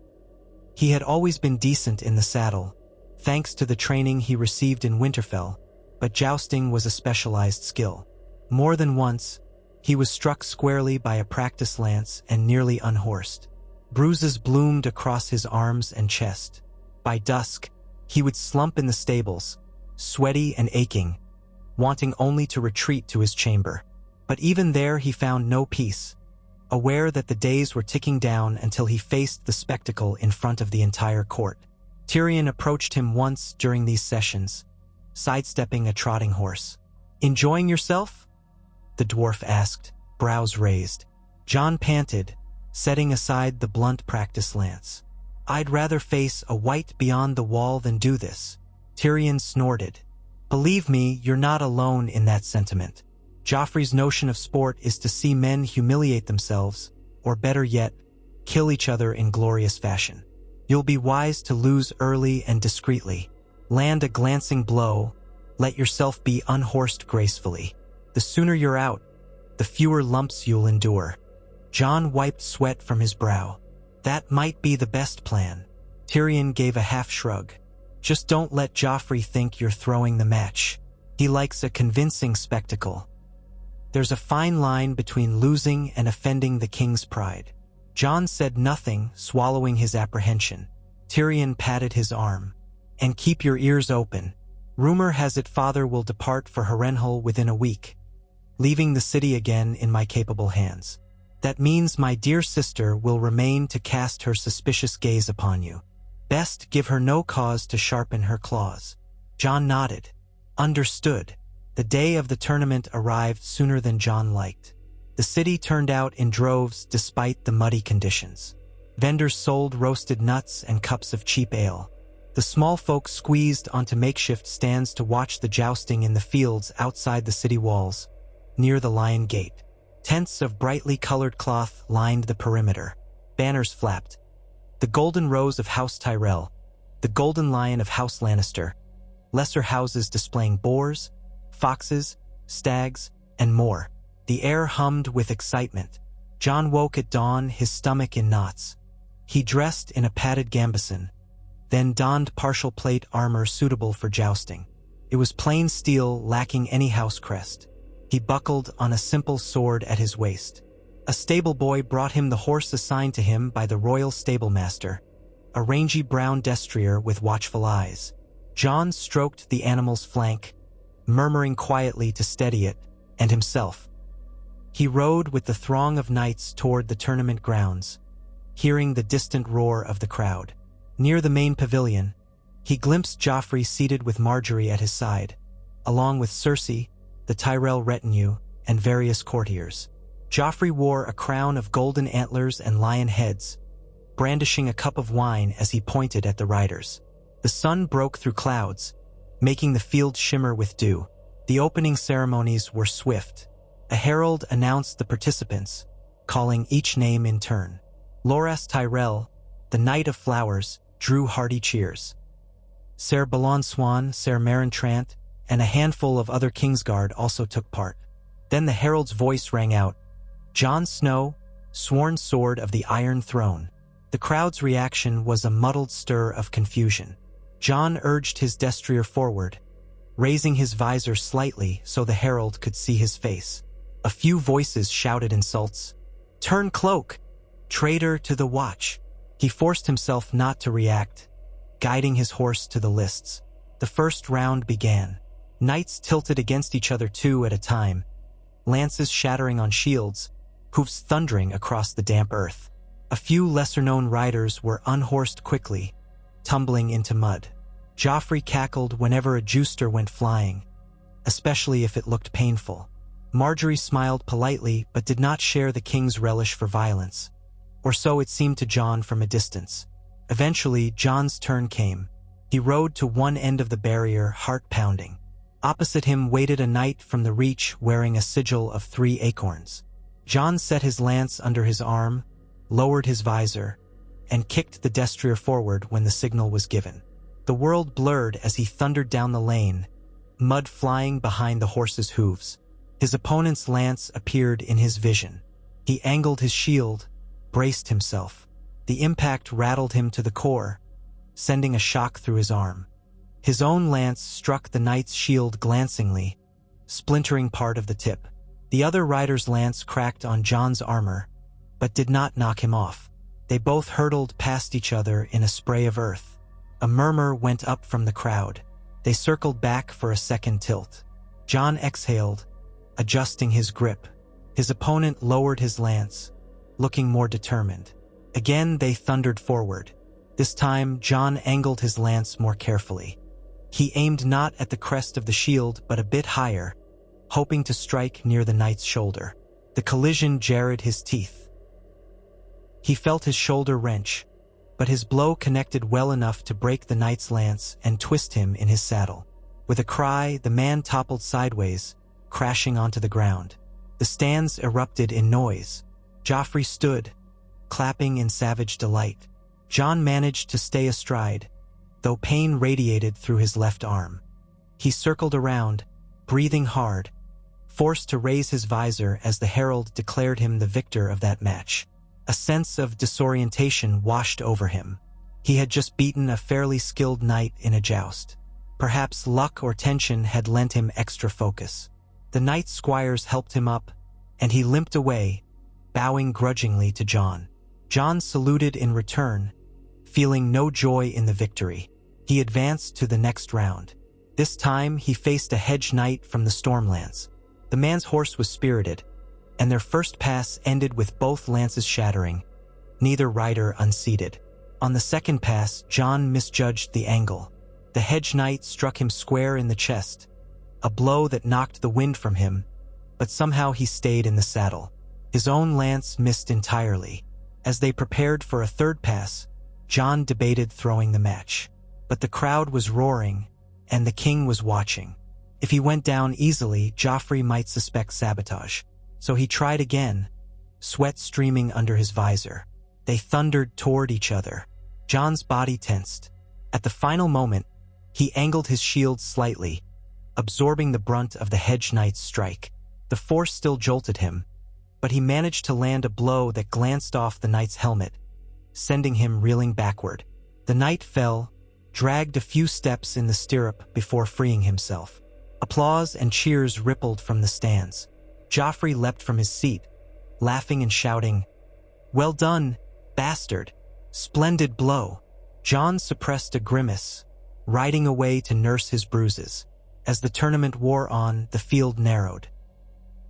He had always been decent in the saddle, thanks to the training he received in Winterfell, but jousting was a specialized skill. More than once, he was struck squarely by a practice lance and nearly unhorsed. Bruises bloomed across his arms and chest. By dusk, he would slump in the stables, sweaty and aching, wanting only to retreat to his chamber. But even there he found no peace, aware that the days were ticking down until he faced the spectacle in front of the entire court. Tyrion approached him once during these sessions, sidestepping a trotting horse. "Enjoying yourself?" the dwarf asked, brows raised. Jon panted, setting aside the blunt practice lance. "I'd rather face a wight beyond the wall than do this." Tyrion snorted. "Believe me, you're not alone in that sentiment. Joffrey's notion of sport is to see men humiliate themselves, or better yet, kill each other in glorious fashion. You'll be wise to lose early and discreetly. Land a glancing blow, let yourself be unhorsed gracefully. The sooner you're out, the fewer lumps you'll endure." Jon wiped sweat from his brow. "That might be the best plan." Tyrion gave a half shrug. "Just don't let Joffrey think you're throwing the match. He likes a convincing spectacle. There's a fine line between losing and offending the king's pride." Jon said nothing, swallowing his apprehension. Tyrion patted his arm. "And keep your ears open. Rumor has it father will depart for Harrenhal within a week, leaving the city again in my capable hands. That means my dear sister will remain to cast her suspicious gaze upon you. Best give her no cause to sharpen her claws." Jon nodded. Understood. The day of the tournament arrived sooner than Jon liked. The city turned out in droves despite the muddy conditions. Vendors sold roasted nuts and cups of cheap ale. The small folk squeezed onto makeshift stands to watch the jousting in the fields outside the city walls, near the Lion Gate. Tents of brightly colored cloth lined the perimeter. Banners flapped. The Golden Rose of House Tyrell, the Golden Lion of House Lannister, lesser houses displaying boars, foxes, stags, and more. The air hummed with excitement. Jon woke at dawn, his stomach in knots. He dressed in a padded gambeson, then donned partial plate armor suitable for jousting. It was plain steel, lacking any house crest. He buckled on a simple sword at his waist. A stable boy brought him the horse assigned to him by the royal stablemaster, a rangy brown destrier with watchful eyes. John stroked the animal's flank, murmuring quietly to steady it, and himself. He rode with the throng of knights toward the tournament grounds, hearing the distant roar of the crowd. Near the main pavilion, he glimpsed Joffrey seated with Marjorie at his side, along with Cersei, the Tyrell retinue, and various courtiers. Joffrey wore a crown of golden antlers and lion heads, brandishing a cup of wine as he pointed at the riders. The sun broke through clouds, making the field shimmer with dew. The opening ceremonies were swift. A herald announced the participants, calling each name in turn. Loras Tyrell, the Knight of Flowers, drew hearty cheers. Ser Balon Swan, Ser Marintrant, and a handful of other Kingsguard also took part. Then the herald's voice rang out, "Jon Snow, sworn sword of the Iron Throne." The crowd's reaction was a muddled stir of confusion. Jon urged his destrier forward, raising his visor slightly so the herald could see his face. A few voices shouted insults. "Turn cloak! Traitor to the watch!" He forced himself not to react, guiding his horse to the lists. The first round began. Knights tilted against each other two at a time, lances shattering on shields, hoofs thundering across the damp earth. A few lesser-known riders were unhorsed quickly, tumbling into mud. Joffrey cackled whenever a juicer went flying, especially if it looked painful. Marjorie smiled politely but did not share the king's relish for violence, or so it seemed to Jon from a distance. Eventually, Jon's turn came. He rode to one end of the barrier, heart pounding. Opposite him waited a knight from the Reach wearing a sigil of 3 acorns. Jon set his lance under his arm, lowered his visor, and kicked the destrier forward when the signal was given. The world blurred as he thundered down the lane, mud flying behind the horse's hooves. His opponent's lance appeared in his vision. He angled his shield, braced himself. The impact rattled him to the core, sending a shock through his arm. His own lance struck the knight's shield glancingly, splintering part of the tip. The other rider's lance cracked on Jon's armor, but did not knock him off. They both hurtled past each other in a spray of earth. A murmur went up from the crowd. They circled back for a second tilt. Jon exhaled, adjusting his grip. His opponent lowered his lance, looking more determined. Again they thundered forward. This time Jon angled his lance more carefully. He aimed not at the crest of the shield but a bit higher, hoping to strike near the knight's shoulder. The collision jarred his teeth. He felt his shoulder wrench, but his blow connected well enough to break the knight's lance and twist him in his saddle. With a cry, the man toppled sideways, crashing onto the ground. The stands erupted in noise. Joffrey stood, clapping in savage delight. Jon managed to stay astride, though pain radiated through his left arm. He circled around, breathing hard, forced to raise his visor as the herald declared him the victor of that match. A sense of disorientation washed over him. He had just beaten a fairly skilled knight in a joust. Perhaps luck or tension had lent him extra focus. The knight's squires helped him up, and he limped away, bowing grudgingly to Jon. Jon saluted in return, feeling no joy in the victory. He advanced to the next round. This time he faced a hedge knight from the Stormlands. The man's horse was spirited, and their first pass ended with both lances shattering, neither rider unseated. On the second pass, Jon misjudged the angle. The hedge knight struck him square in the chest, a blow that knocked the wind from him, but somehow he stayed in the saddle. His own lance missed entirely. As they prepared for a third pass, Jon debated throwing the match. But the crowd was roaring, and the king was watching. If he went down easily, Joffrey might suspect sabotage. So he tried again, sweat streaming under his visor. They thundered toward each other. Jon's body tensed. At the final moment, he angled his shield slightly, absorbing the brunt of the hedge knight's strike. The force still jolted him, but he managed to land a blow that glanced off the knight's helmet, sending him reeling backward. The knight fell, dragged a few steps in the stirrup before freeing himself. Applause and cheers rippled from the stands. Joffrey leapt from his seat, laughing and shouting, "Well done, bastard! Splendid blow!" Jon suppressed a grimace, riding away to nurse his bruises. As the tournament wore on, the field narrowed.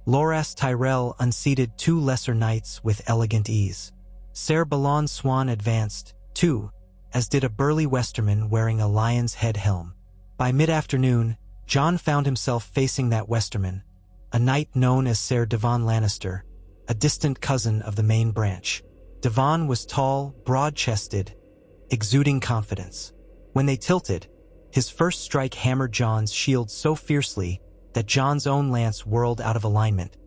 Loras Tyrell unseated 2 lesser knights with elegant ease. Ser Balon Swan advanced, too, as did a burly Westerman wearing a lion's head helm. By mid-afternoon, Jon found himself facing that Westerman, a knight known as Ser Devon Lannister, a distant cousin of the main branch. Devon was tall, broad-chested, exuding confidence. When they tilted, his first strike hammered Jon's shield so fiercely that Jon's own lance whirled out of alignment,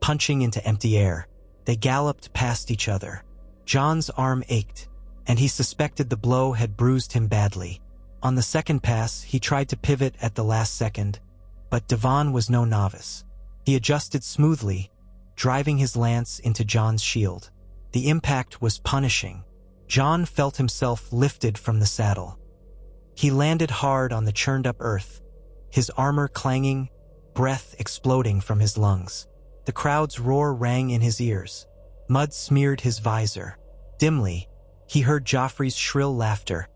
punching into empty air. They galloped past each other. Jon's arm ached, and he suspected the blow had bruised him badly. On the second pass, he tried to pivot at the last second, but Devon was no novice. He adjusted smoothly, driving his lance into Jon's shield. The impact was punishing. Jon felt himself lifted from the saddle. He landed hard on the churned-up earth, his armor clanging, breath exploding from his lungs. The crowd's roar rang in his ears. Mud smeared his visor. Dimly, he heard Joffrey's shrill laughter,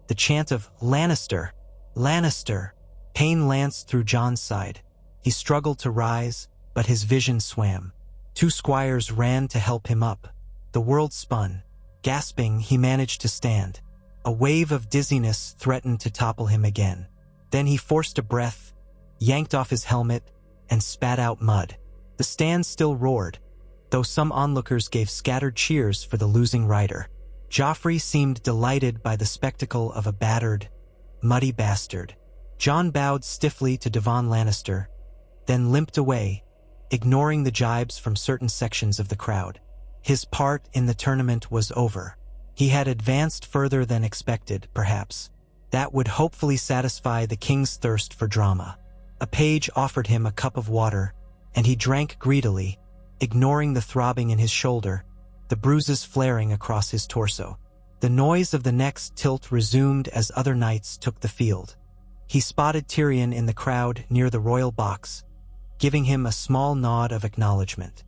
the chant of "Lannister! Lannister!" Pain lanced through Jon's side. He struggled to rise, but his vision swam. 2 squires ran to help him up. The world spun. Gasping, he managed to stand. A wave of dizziness threatened to topple him again. Then he forced a breath, yanked off his helmet, and spat out mud. The stand still roared, though some onlookers gave scattered cheers for the losing rider. Joffrey seemed delighted by the spectacle of a battered, muddy bastard. Jon bowed stiffly to Devon Lannister, then limped away, ignoring the jibes from certain sections of the crowd. His part in the tournament was over. He had advanced further than expected, perhaps. That would hopefully satisfy the king's thirst for drama. A page offered him a cup of water, and he drank greedily, ignoring the throbbing in his shoulder, the bruises flaring across his torso. The noise of the next tilt resumed as other knights took the field. He spotted Tyrion in the crowd near the royal box, giving him a small nod of acknowledgement.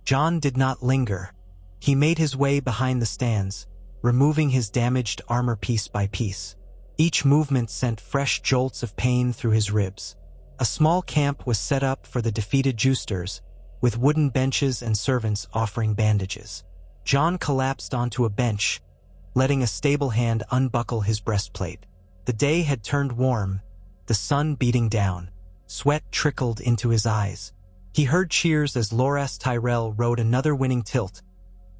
Jon did not linger. He made his way behind the stands, removing his damaged armor piece by piece. Each movement sent fresh jolts of pain through his ribs. A small camp was set up for the defeated Justers, with wooden benches and servants offering bandages. Jon collapsed onto a bench, letting a stable hand unbuckle his breastplate. The day had turned warm, the sun beating down. Sweat trickled into his eyes. He heard cheers as Loras Tyrell rode another winning tilt,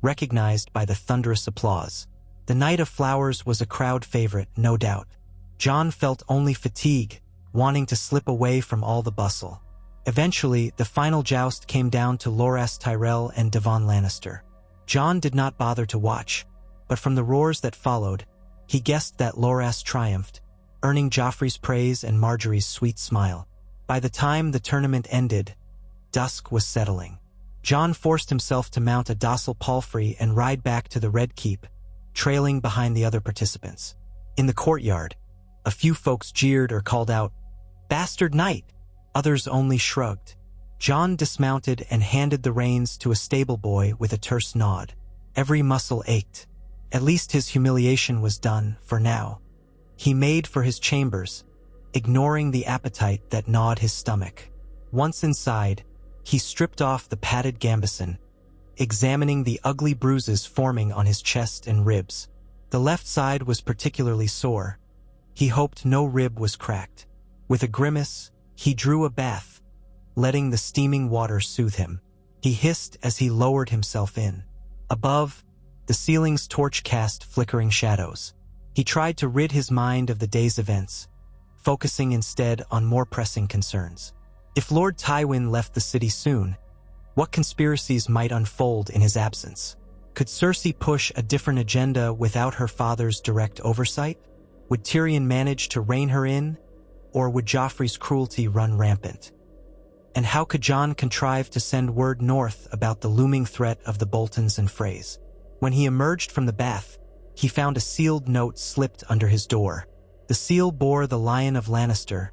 recognized by the thunderous applause. The Knight of Flowers was a crowd favorite, no doubt. Jon felt only fatigue, wanting to slip away from all the bustle. Eventually, the final joust came down to Loras Tyrell and Devon Lannister. Jon did not bother to watch, but from the roars that followed, he guessed that Loras triumphed, earning Joffrey's praise and Marjorie's sweet smile. By the time the tournament ended, dusk was settling. Jon forced himself to mount a docile palfrey and ride back to the Red Keep, trailing behind the other participants. In the courtyard, a few folks jeered or called out, "Bastard knight!" Others only shrugged. Jon dismounted and handed the reins to a stable boy with a terse nod. Every muscle ached. At least his humiliation was done, for now. He made for his chambers, ignoring the appetite that gnawed his stomach. Once inside, he stripped off the padded gambeson, examining the ugly bruises forming on his chest and ribs. The left side was particularly sore. He hoped no rib was cracked. With a grimace, he drew a bath, letting the steaming water soothe him. He hissed as he lowered himself in. Above, the ceiling's torch cast flickering shadows. He tried to rid his mind of the day's events, focusing instead on more pressing concerns. If Lord Tywin left the city soon, what conspiracies might unfold in his absence? Could Cersei push a different agenda without her father's direct oversight? Would Tyrion manage to rein her in, or would Joffrey's cruelty run rampant? And how could Jon contrive to send word north about the looming threat of the Boltons and Freys? When he emerged from the bath, he found a sealed note slipped under his door. The seal bore the Lion of Lannister,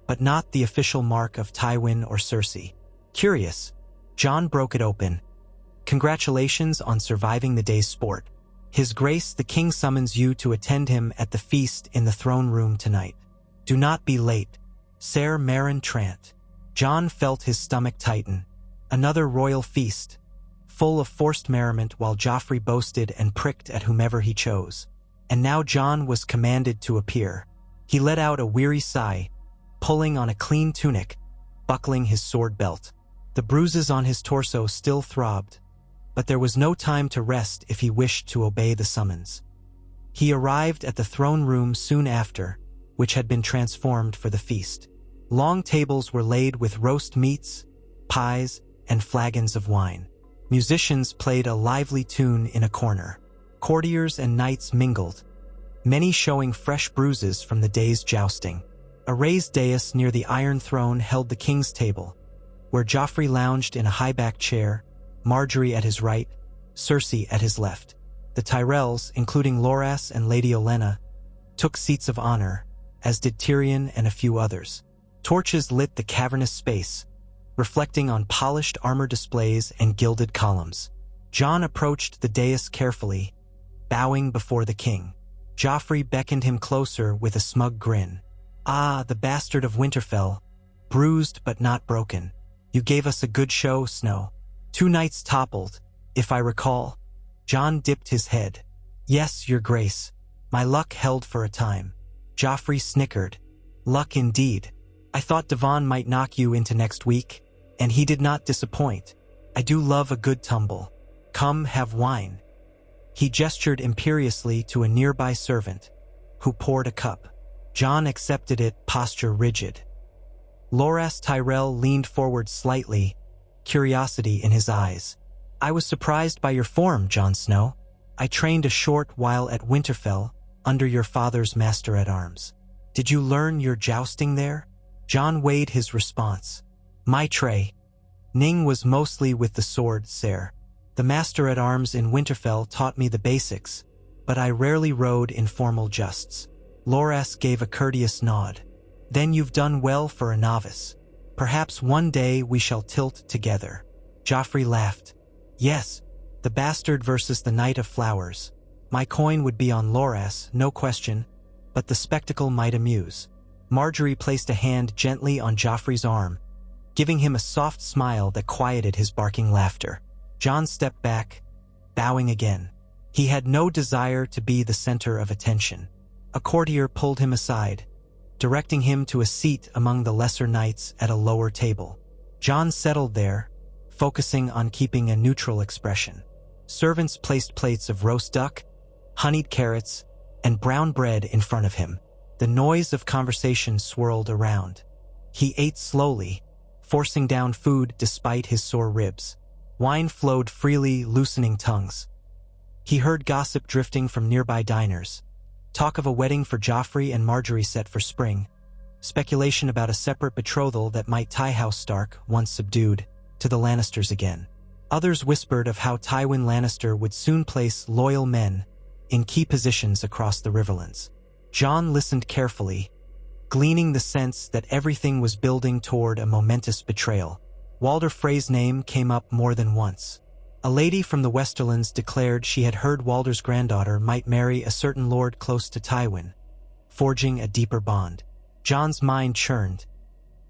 but not the official mark of Tywin or Cersei. Curious, Jon broke it open. Congratulations on surviving the day's sport. His Grace the King summons you to attend him at the feast in the throne room tonight. Do not be late. Ser Meryn Trant. Jon felt his stomach tighten. Another royal feast, full of forced merriment while Joffrey boasted and pricked at whomever he chose. And now Jon was commanded to appear. He let out a weary sigh, pulling on a clean tunic, buckling his sword belt. The bruises on his torso still throbbed, but there was no time to rest if he wished to obey the summons. He arrived at the throne room soon after, which had been transformed for the feast. Long tables were laid with roast meats, pies, and flagons of wine. Musicians played a lively tune in a corner. Courtiers and knights mingled, many showing fresh bruises from the day's jousting. A raised dais near the Iron Throne held the king's table, where Joffrey lounged in a high-backed chair, Margaery at his right, Cersei at his left. The Tyrells, including Loras and Lady Olenna, took seats of honor, as did Tyrion and a few others. Torches lit the cavernous space, reflecting on polished armor displays and gilded columns. Jon approached the dais carefully, bowing before the king. Joffrey beckoned him closer with a smug grin. "Ah, the bastard of Winterfell, bruised but not broken. You gave us a good show, Snow." 2 knights toppled, if I recall. Jon dipped his head. "Yes, your grace. My luck held for a time." Joffrey snickered. "Luck indeed. I thought Devon might knock you into next week, and he did not disappoint. I do love a good tumble. Come, have wine." He gestured imperiously to a nearby servant, who poured a cup. Jon accepted it, posture rigid. Loras Tyrell leaned forward slightly, curiosity in his eyes. "I was surprised by your form, Jon Snow. I trained a short while at Winterfell, under your father's master-at-arms. Did you learn your jousting there?" Jon weighed his response. "My training was mostly with the sword, sire. The master-at-arms in Winterfell taught me the basics, but I rarely rode in formal justs." Loras gave a courteous nod. "Then you've done well for a novice. Perhaps one day we shall tilt together." Joffrey laughed. "Yes, the bastard versus the Knight of Flowers. My coin would be on Loras, no question, but the spectacle might amuse." Margaery placed a hand gently on Joffrey's arm, giving him a soft smile that quieted his barking laughter. Jon stepped back, bowing again. He had no desire to be the center of attention. A courtier pulled him aside, directing him to a seat among the lesser knights at a lower table. Jon settled there, focusing on keeping a neutral expression. Servants placed plates of roast duck, honeyed carrots, and brown bread in front of him. The noise of conversation swirled around. He ate slowly, forcing down food despite his sore ribs. Wine flowed freely, loosening tongues. He heard gossip drifting from nearby diners. Talk of a wedding for Joffrey and Margaery set for spring. Speculation about a separate betrothal that might tie House Stark, once subdued, to the Lannisters again. Others whispered of how Tywin Lannister would soon place loyal men in key positions across the Riverlands. Jon listened carefully, gleaning the sense that everything was building toward a momentous betrayal. Walder Frey's name came up more than once. A lady from the Westerlands declared she had heard Walder's granddaughter might marry a certain lord close to Tywin, forging a deeper bond. Jon's mind churned.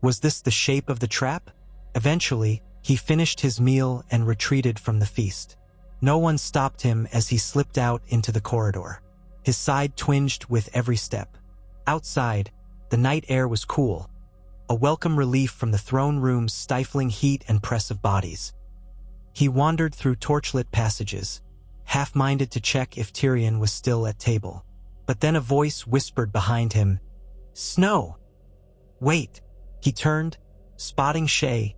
Was this the shape of the trap? Eventually, he finished his meal and retreated from the feast. No one stopped him as he slipped out into the corridor. His side twinged with every step. Outside, the night air was cool, a welcome relief from the throne room's stifling heat and press of bodies. He wandered through torchlit passages, half-minded to check if Tyrion was still at table. But then a voice whispered behind him, "Snow! Wait!" He turned, spotting Shae,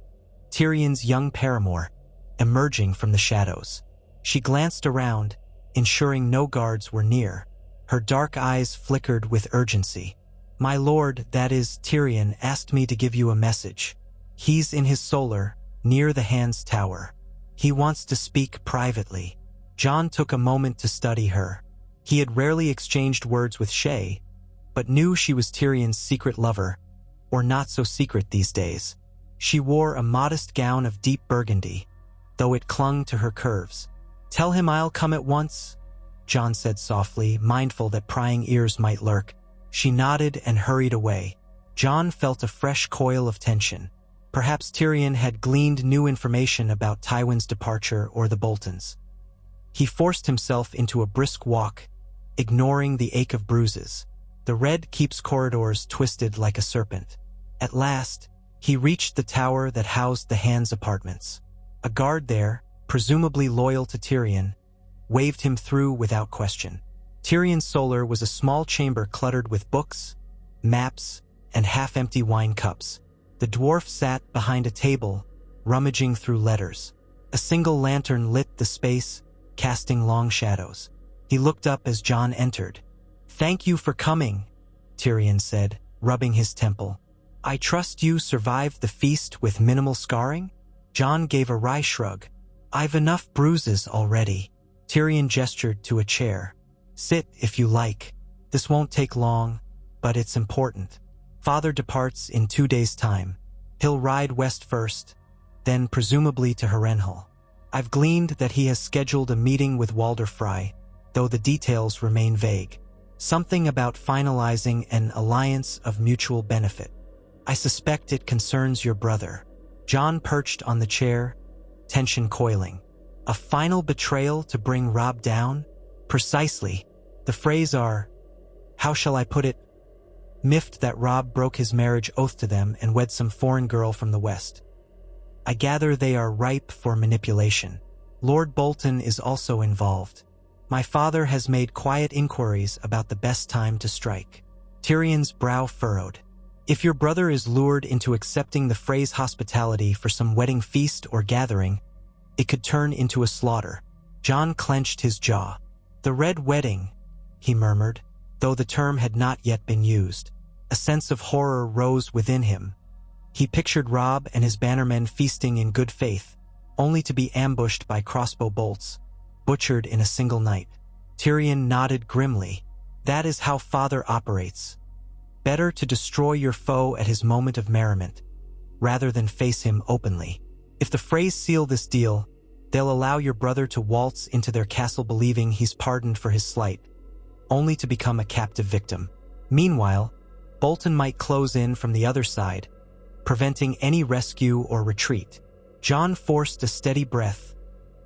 Tyrion's young paramour, emerging from the shadows. She glanced around, ensuring no guards were near. Her dark eyes flickered with urgency. "My lord, that is, Tyrion, asked me to give you a message. He's in his solar, near the Hand's Tower. He wants to speak privately." Jon took a moment to study her. He had rarely exchanged words with Shae, but knew she was Tyrion's secret lover, or not so secret these days. She wore a modest gown of deep burgundy, though it clung to her curves. "Tell him I'll come at once," Jon said softly, mindful that prying ears might lurk. She nodded and hurried away. Jon felt a fresh coil of tension. Perhaps Tyrion had gleaned new information about Tywin's departure or the Boltons. He forced himself into a brisk walk, ignoring the ache of bruises. The Red Keep's corridors twisted like a serpent. At last, he reached the tower that housed the Hands' apartments. A guard there, presumably loyal to Tyrion, waved him through without question. Tyrion's solar was a small chamber cluttered with books, maps, and half-empty wine cups. The dwarf sat behind a table, rummaging through letters. A single lantern lit the space, casting long shadows. He looked up as Jon entered. "Thank you for coming," Tyrion said, rubbing his temple. "I trust you survived the feast with minimal scarring?" Jon gave a wry shrug. "I've enough bruises already." Tyrion gestured to a chair. "Sit if you like. This won't take long, but it's important. Father departs in 2 days' time. He'll ride west first, then presumably to Harrenhal. I've gleaned that he has scheduled a meeting with Walder Frey, though the details remain vague. Something about finalizing an alliance of mutual benefit. I suspect it concerns your brother." Jon perched on the chair, tension coiling. A final betrayal to bring Robb down? Precisely. The Freys are, how shall I put it, miffed that Robb broke his marriage oath to them and wed some foreign girl from the west. I gather they are ripe for manipulation. Lord Bolton is also involved. My father has made quiet inquiries about the best time to strike. Tyrion's brow furrowed. If your brother is lured into accepting the Frey's hospitality for some wedding feast or gathering, it could turn into a slaughter. Jon clenched his jaw. "The Red Wedding," he murmured, though the term had not yet been used. A sense of horror rose within him. He pictured Robb and his bannermen feasting in good faith, only to be ambushed by crossbow bolts, butchered in a single night. Tyrion nodded grimly. "That is how father operates. Better to destroy your foe at his moment of merriment, rather than face him openly. If the Freys seal this deal, they'll allow your brother to waltz into their castle believing he's pardoned for his slight, only to become a captive victim. Meanwhile, Bolton might close in from the other side, preventing any rescue or retreat." Jon forced a steady breath,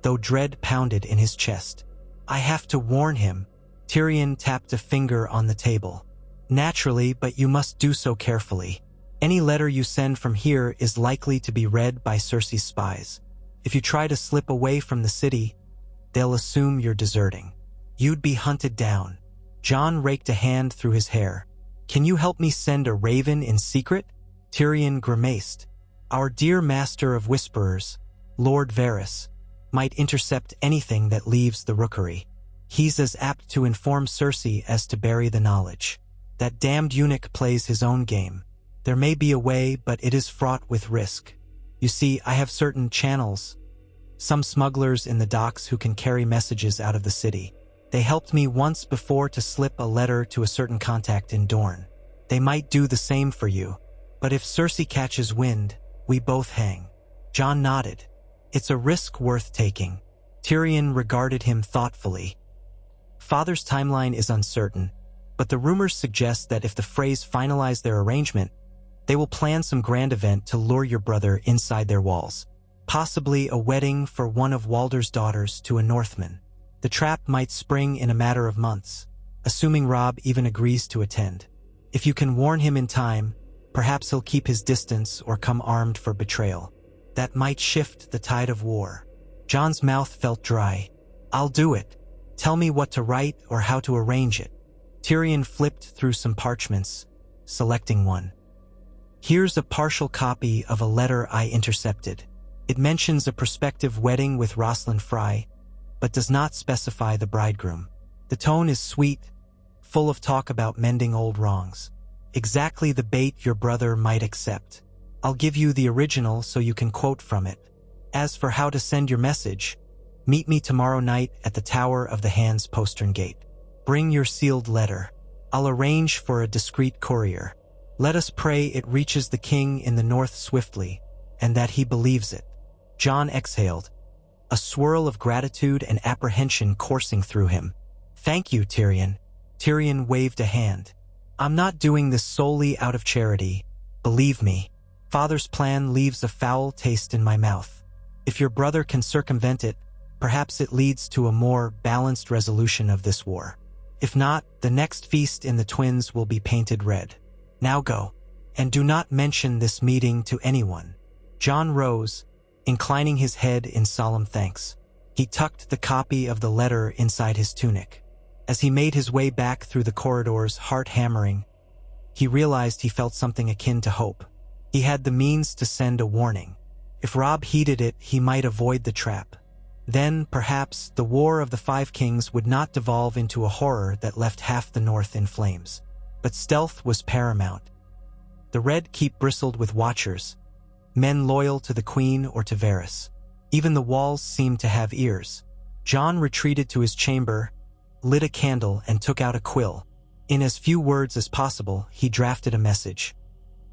though dread pounded in his chest. "I have to warn him." Tyrion tapped a finger on the table. "Naturally, but you must do so carefully. Any letter you send from here is likely to be read by Cersei's spies. If you try to slip away from the city, they'll assume you're deserting. You'd be hunted down." Jon raked a hand through his hair. "Can you help me send a raven in secret?" Tyrion grimaced. "Our dear master of whisperers, Lord Varys, might intercept anything that leaves the rookery. He's as apt to inform Cersei as to bury the knowledge. That damned eunuch plays his own game. There may be a way, but it is fraught with risk. You see, I have certain channels, some smugglers in the docks who can carry messages out of the city. They helped me once before to slip a letter to a certain contact in Dorne. They might do the same for you. But if Cersei catches wind, we both hang." Jon nodded. "It's a risk worth taking." Tyrion regarded him thoughtfully. "Father's timeline is uncertain, but the rumors suggest that if the Freys finalize their arrangement, they will plan some grand event to lure your brother inside their walls. Possibly a wedding for one of Walder's daughters to a Northman. The trap might spring in a matter of months, assuming Robb even agrees to attend. If you can warn him in time, perhaps he'll keep his distance or come armed for betrayal. That might shift the tide of war." Jon's mouth felt dry. "I'll do it. Tell me what to write or how to arrange it." Tyrion flipped through some parchments, selecting one. "Here's a partial copy of a letter I intercepted. It mentions a prospective wedding with Rosalind Frey, but does not specify the bridegroom. The tone is sweet, full of talk about mending old wrongs. Exactly the bait your brother might accept. I'll give you the original so you can quote from it. As for how to send your message, meet me tomorrow night at the Tower of the Hands postern gate. Bring your sealed letter." I'll arrange for a discreet courier. Let us pray it reaches the king in the north swiftly, and that he believes it." Jon exhaled, a swirl of gratitude and apprehension coursing through him. "Thank you, Tyrion." Tyrion waved a hand. "I'm not doing this solely out of charity. Believe me, Father's plan leaves a foul taste in my mouth. If your brother can circumvent it, perhaps it leads to a more balanced resolution of this war. If not, the next feast in the twins will be painted red. Now go, and do not mention this meeting to anyone." Jon rose, inclining his head in solemn thanks. He tucked the copy of the letter inside his tunic. As he made his way back through the corridors, heart hammering, he realized he felt something akin to hope. He had the means to send a warning. If Robb heeded it, he might avoid the trap. Then, perhaps, the War of the Five Kings would not devolve into a horror that left half the north in flames. But stealth was paramount. The Red Keep bristled with watchers, men loyal to the Queen or to Varys. Even the walls seemed to have ears. Jon retreated to his chamber, lit a candle, and took out a quill. In as few words as possible, he drafted a message.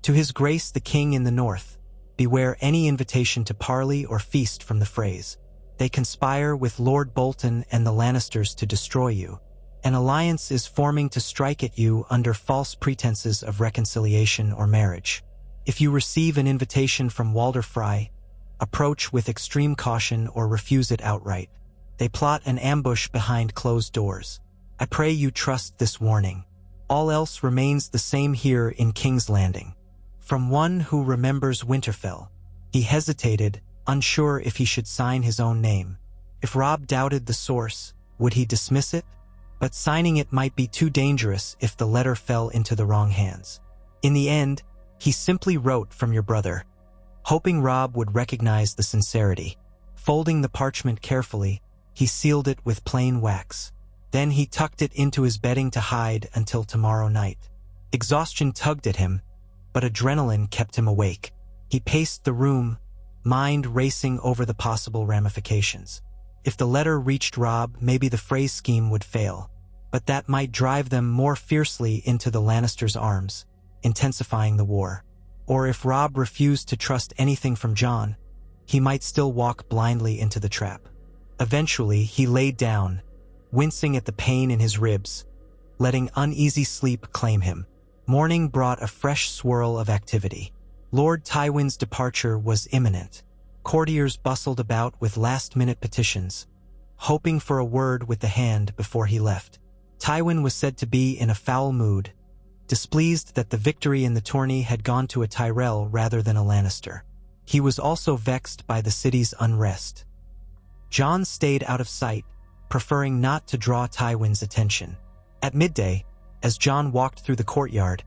"To His Grace the King in the North, beware any invitation to parley or feast from the Freys. They conspire with Lord Bolton and the Lannisters to destroy you. An alliance is forming to strike at you under false pretenses of reconciliation or marriage. If you receive an invitation from Walder Frey, approach with extreme caution or refuse it outright. They plot an ambush behind closed doors. I pray you trust this warning. All else remains the same here in King's Landing. From one who remembers Winterfell." He hesitated, unsure if he should sign his own name. If Robb doubted the source, would he dismiss it? But signing it might be too dangerous if the letter fell into the wrong hands. In the end, he simply wrote, "From your brother," hoping Robb would recognize the sincerity. Folding the parchment carefully, he sealed it with plain wax. Then he tucked it into his bedding to hide until tomorrow night. Exhaustion tugged at him, but adrenaline kept him awake. He paced the room, mind racing over the possible ramifications. If the letter reached Robb, maybe the Frey scheme would fail, but that might drive them more fiercely into the Lannisters' arms, intensifying the war. Or if Robb refused to trust anything from Jon, he might still walk blindly into the trap. Eventually, he laid down, wincing at the pain in his ribs, letting uneasy sleep claim him. Morning brought a fresh swirl of activity. Lord Tywin's departure was imminent. Courtiers bustled about with last-minute petitions, hoping for a word with the hand before he left. Tywin was said to be in a foul mood, displeased that the victory in the tourney had gone to a Tyrell rather than a Lannister. He was also vexed by the city's unrest. Jon stayed out of sight, preferring not to draw Tywin's attention. At midday, as Jon walked through the courtyard,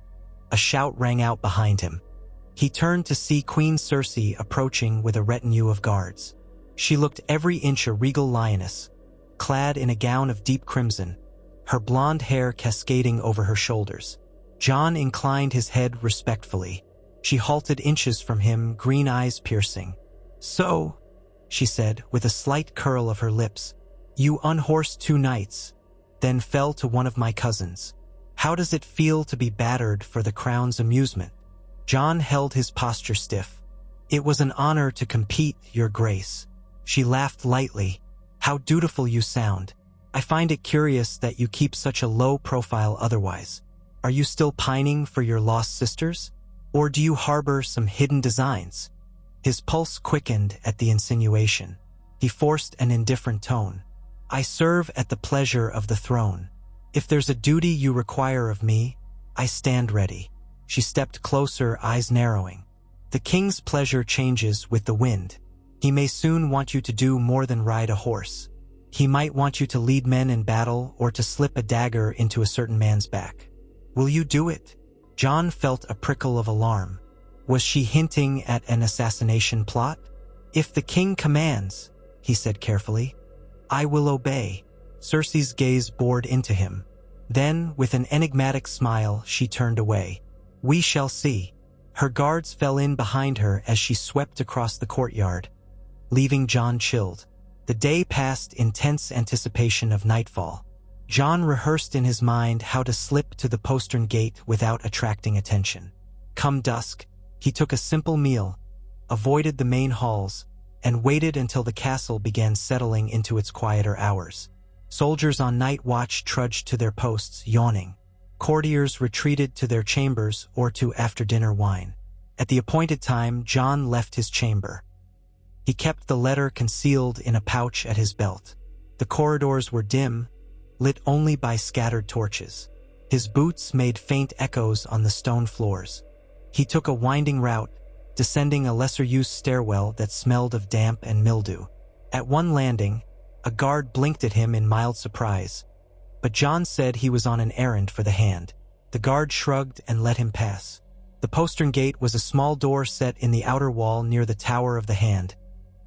a shout rang out behind him. He turned to see Queen Cersei approaching with a retinue of guards. She looked every inch a regal lioness, clad in a gown of deep crimson, her blonde hair cascading over her shoulders. Jon inclined his head respectfully. She halted inches from him, green eyes piercing. "So," she said, with a slight curl of her lips, "you unhorsed 2 knights, then fell to one of my cousins. How does it feel to be battered for the crown's amusement?" Jon held his posture stiff. "It was an honor to compete, Your Grace." She laughed lightly. "How dutiful you sound. I find it curious that you keep such a low profile otherwise. Are you still pining for your lost sisters? Or do you harbor some hidden designs?" His pulse quickened at the insinuation. He forced an indifferent tone. "I serve at the pleasure of the throne. If there's a duty you require of me, I stand ready." She stepped closer, eyes narrowing. "The king's pleasure changes with the wind. He may soon want you to do more than ride a horse. He might want you to lead men in battle or to slip a dagger into a certain man's back. Will you do it?" Jon felt a prickle of alarm. Was she hinting at an assassination plot? "If the king commands," he said carefully, "I will obey." Cersei's gaze bored into him. Then, with an enigmatic smile, she turned away. "We shall see." Her guards fell in behind her as she swept across the courtyard, leaving Jon chilled. The day passed in tense anticipation of nightfall. Jon rehearsed in his mind how to slip to the postern gate without attracting attention. Come dusk, he took a simple meal, avoided the main halls, and waited until the castle began settling into its quieter hours. Soldiers on night watch trudged to their posts, yawning. Courtiers retreated to their chambers or to after-dinner wine. At the appointed time, Jon left his chamber. He kept the letter concealed in a pouch at his belt. The corridors were dim, lit only by scattered torches. His boots made faint echoes on the stone floors. He took a winding route, descending a lesser-used stairwell that smelled of damp and mildew. At one landing, a guard blinked at him in mild surprise, but Jon said he was on an errand for the hand. The guard shrugged and let him pass. The postern gate was a small door set in the outer wall near the Tower of the Hand,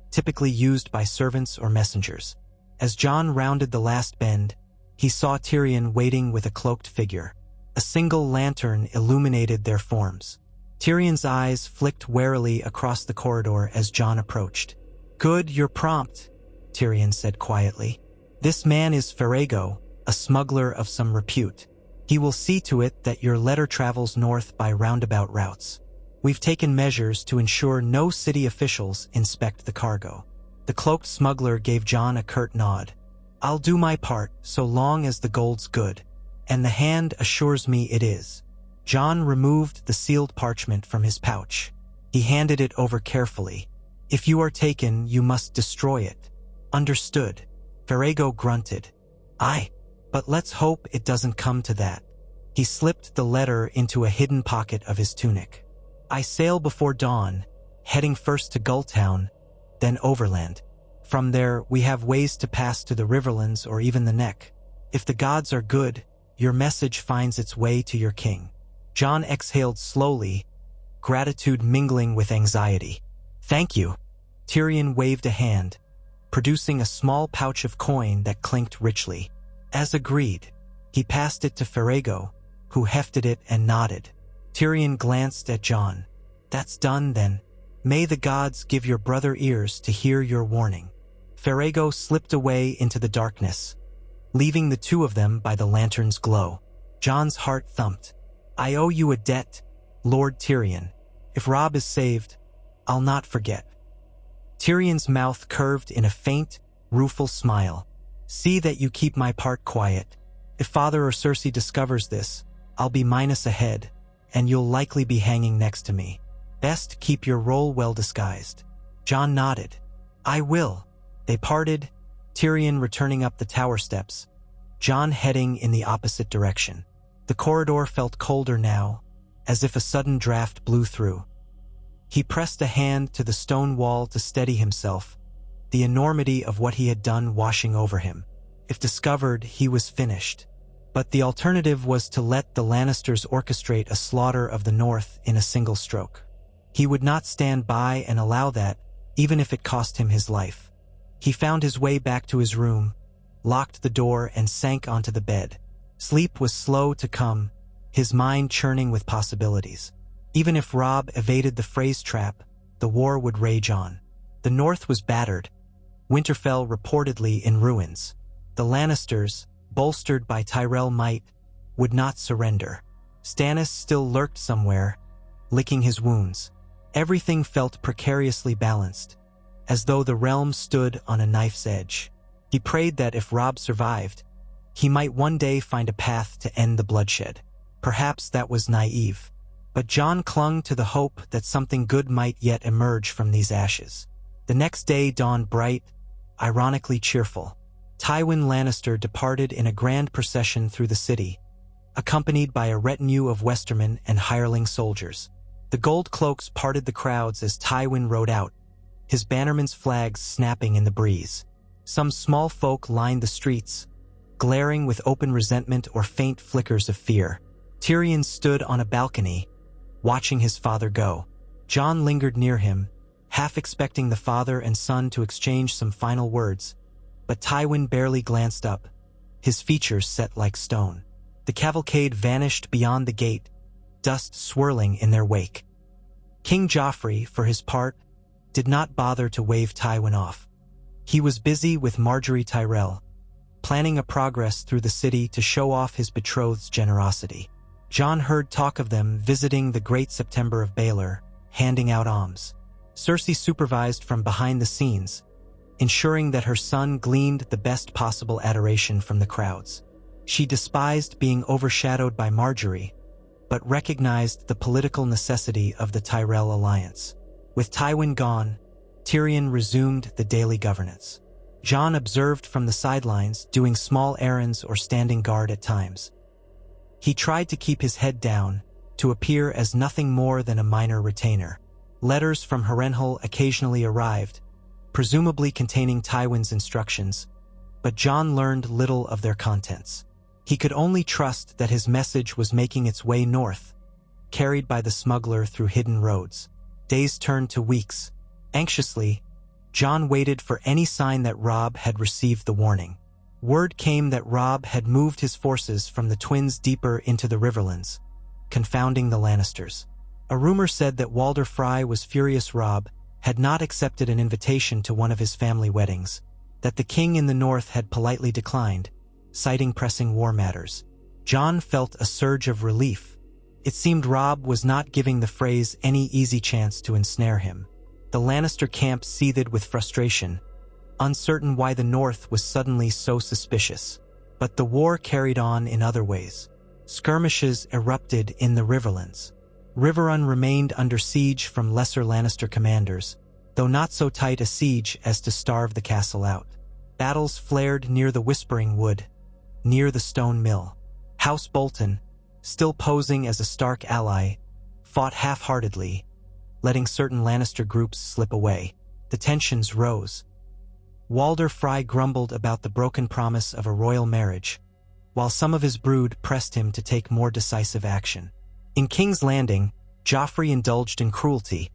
typically used by servants or messengers. As Jon rounded the last bend, he saw Tyrion waiting with a cloaked figure. A single lantern illuminated their forms. Tyrion's eyes flicked warily across the corridor as Jon approached. "Good, you're prompt," Tyrion said quietly. "This man is Ferrego, a smuggler of some repute. He will see to it that your letter travels north by roundabout routes. We've taken measures to ensure no city officials inspect the cargo." The cloaked smuggler gave Jon a curt nod. "I'll do my part so long as the gold's good, and the hand assures me it is." Jon removed the sealed parchment from his pouch. He handed it over carefully. "If you are taken, you must destroy it." "Understood." Ferrego grunted. "Aye, but let's hope it doesn't come to that." He slipped the letter into a hidden pocket of his tunic. "I sail before dawn, heading first to Gulltown, then overland. From there, we have ways to pass to the Riverlands or even the Neck. If the gods are good, your message finds its way to your king." Jon exhaled slowly, gratitude mingling with anxiety. "Thank you." Tyrion waved a hand, producing a small pouch of coin that clinked richly. As agreed, he passed it to Ferrego, who hefted it and nodded. Tyrion glanced at Jon. "That's done, then. May the gods give your brother ears to hear your warning." Ferrego slipped away into the darkness, leaving the two of them by the lantern's glow. Jon's heart thumped. "I owe you a debt, Lord Tyrion. If Robb is saved, I'll not forget." Tyrion's mouth curved in a faint, rueful smile. "See that you keep my part quiet. If Father or Cersei discovers this, I'll be minus ahead, and you'll likely be hanging next to me. Best keep your role well disguised." Jon nodded. "I will." They parted, Tyrion returning up the tower steps, Jon heading in the opposite direction. The corridor felt colder now, as if a sudden draft blew through. He pressed a hand to the stone wall to steady himself, the enormity of what he had done washing over him. If discovered, he was finished. But the alternative was to let the Lannisters orchestrate a slaughter of the North in a single stroke. He would not stand by and allow that, even if it cost him his life. He found his way back to his room, locked the door, and sank onto the bed. Sleep was slow to come, his mind churning with possibilities. Even if Robb evaded the phrase trap, the war would rage on. The North was battered, Winterfell reportedly in ruins. The Lannisters, bolstered by Tyrell might, would not surrender. Stannis still lurked somewhere, licking his wounds. Everything felt precariously balanced, as though the realm stood on a knife's edge. He prayed that if Robb survived, he might one day find a path to end the bloodshed. Perhaps that was naive, but Jon clung to the hope that something good might yet emerge from these ashes. The next day dawned bright, ironically cheerful. Tywin Lannister departed in a grand procession through the city, accompanied by a retinue of Westermen and hireling soldiers. The gold cloaks parted the crowds as Tywin rode out, his bannerman's flags snapping in the breeze. Some small folk lined the streets, glaring with open resentment or faint flickers of fear. Tyrion stood on a balcony, watching his father go. Jon lingered near him, half expecting the father and son to exchange some final words, but Tywin barely glanced up, his features set like stone. The cavalcade vanished beyond the gate, dust swirling in their wake. King Joffrey, for his part, did not bother to wave Tywin off. He was busy with Marjorie Tyrell, planning a progress through the city to show off his betrothed's generosity. Jon heard talk of them visiting the Great September of Baelor, handing out alms. Cersei supervised from behind the scenes, ensuring that her son gleaned the best possible adoration from the crowds. She despised being overshadowed by Marjorie, but recognized the political necessity of the Tyrell alliance. With Tywin gone, Tyrion resumed the daily governance. Jon observed from the sidelines, doing small errands or standing guard at times. He tried to keep his head down, to appear as nothing more than a minor retainer. Letters from Harrenhal occasionally arrived, presumably containing Tywin's instructions, but Jon learned little of their contents. He could only trust that his message was making its way north, carried by the smuggler through hidden roads. Days turned to weeks. Anxiously, Jon waited for any sign that Robb had received the warning. Word came that Robb had moved his forces from the Twins deeper into the Riverlands, confounding the Lannisters. A rumor said that Walder Frey was furious Robb had not accepted an invitation to one of his family weddings, that the king in the north had politely declined, citing pressing war matters. Jon felt a surge of relief. It seemed Robb was not giving the Freys any easy chance to ensnare him. The Lannister camp seethed with frustration, uncertain why the North was suddenly so suspicious. But the war carried on in other ways. Skirmishes erupted in the Riverlands. Riverrun remained under siege from lesser Lannister commanders, though not so tight a siege as to starve the castle out. Battles flared near the Whispering Wood, near the Stone Mill. House Bolton, still posing as a Stark ally, fought half-heartedly, letting certain Lannister groups slip away. The tensions rose. Walder Frey grumbled about the broken promise of a royal marriage, while some of his brood pressed him to take more decisive action. In King's Landing, Joffrey indulged in cruelty,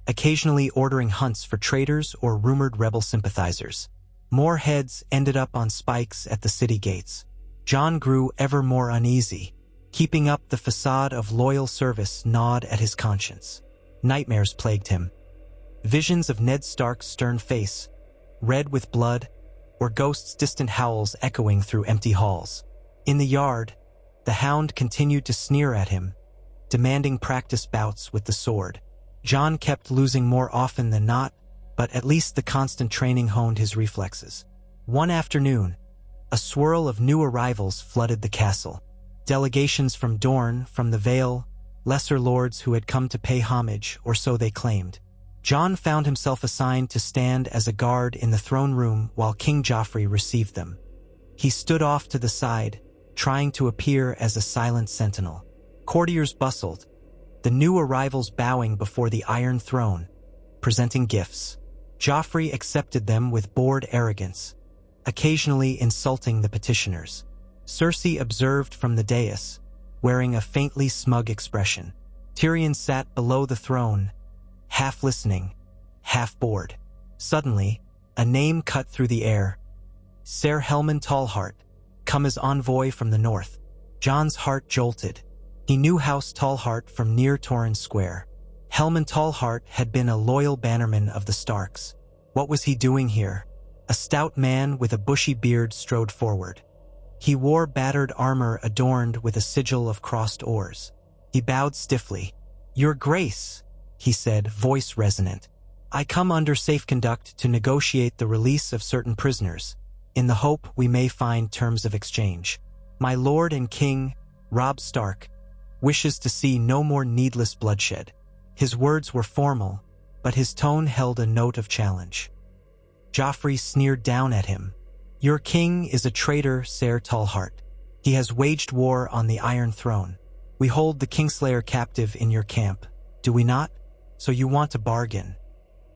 occasionally ordering hunts for traitors or rumored rebel sympathizers. More heads ended up on spikes at the city gates. Jon grew ever more uneasy. Keeping up the facade of loyal service gnawed at his conscience. Nightmares plagued him. Visions of Ned Stark's stern face, red with blood, or Ghost's distant howls echoing through empty halls. In the yard, the Hound continued to sneer at him, demanding practice bouts with the sword. Jon kept losing more often than not, but at least the constant training honed his reflexes. One afternoon, a swirl of new arrivals flooded the castle. Delegations from Dorne, from the Vale, lesser lords who had come to pay homage, or so they claimed. Jon found himself assigned to stand as a guard in the throne room while King Joffrey received them. He stood off to the side, trying to appear as a silent sentinel. Courtiers bustled, the new arrivals bowing before the Iron Throne, presenting gifts. Joffrey accepted them with bored arrogance, occasionally insulting the petitioners. Cersei observed from the dais, wearing a faintly smug expression. Tyrion sat below the throne, half listening, half bored. Suddenly, a name cut through the air. Ser Helman Tallheart, come as envoy from the north. Jon's heart jolted. He knew House Tallheart from near Torrhen Square. Helman Tallheart had been a loyal bannerman of the Starks. What was he doing here? A stout man with a bushy beard strode forward. He wore battered armor adorned with a sigil of crossed oars. He bowed stiffly. "Your Grace," he said, voice resonant. "I come under safe conduct to negotiate the release of certain prisoners, in the hope we may find terms of exchange. My lord and king, Robb Stark, wishes to see no more needless bloodshed." His words were formal, but his tone held a note of challenge. Joffrey sneered down at him. "Your king is a traitor, Ser Tallheart. He has waged war on the Iron Throne. We hold the Kingslayer captive in your camp, do we not? So you want to bargain."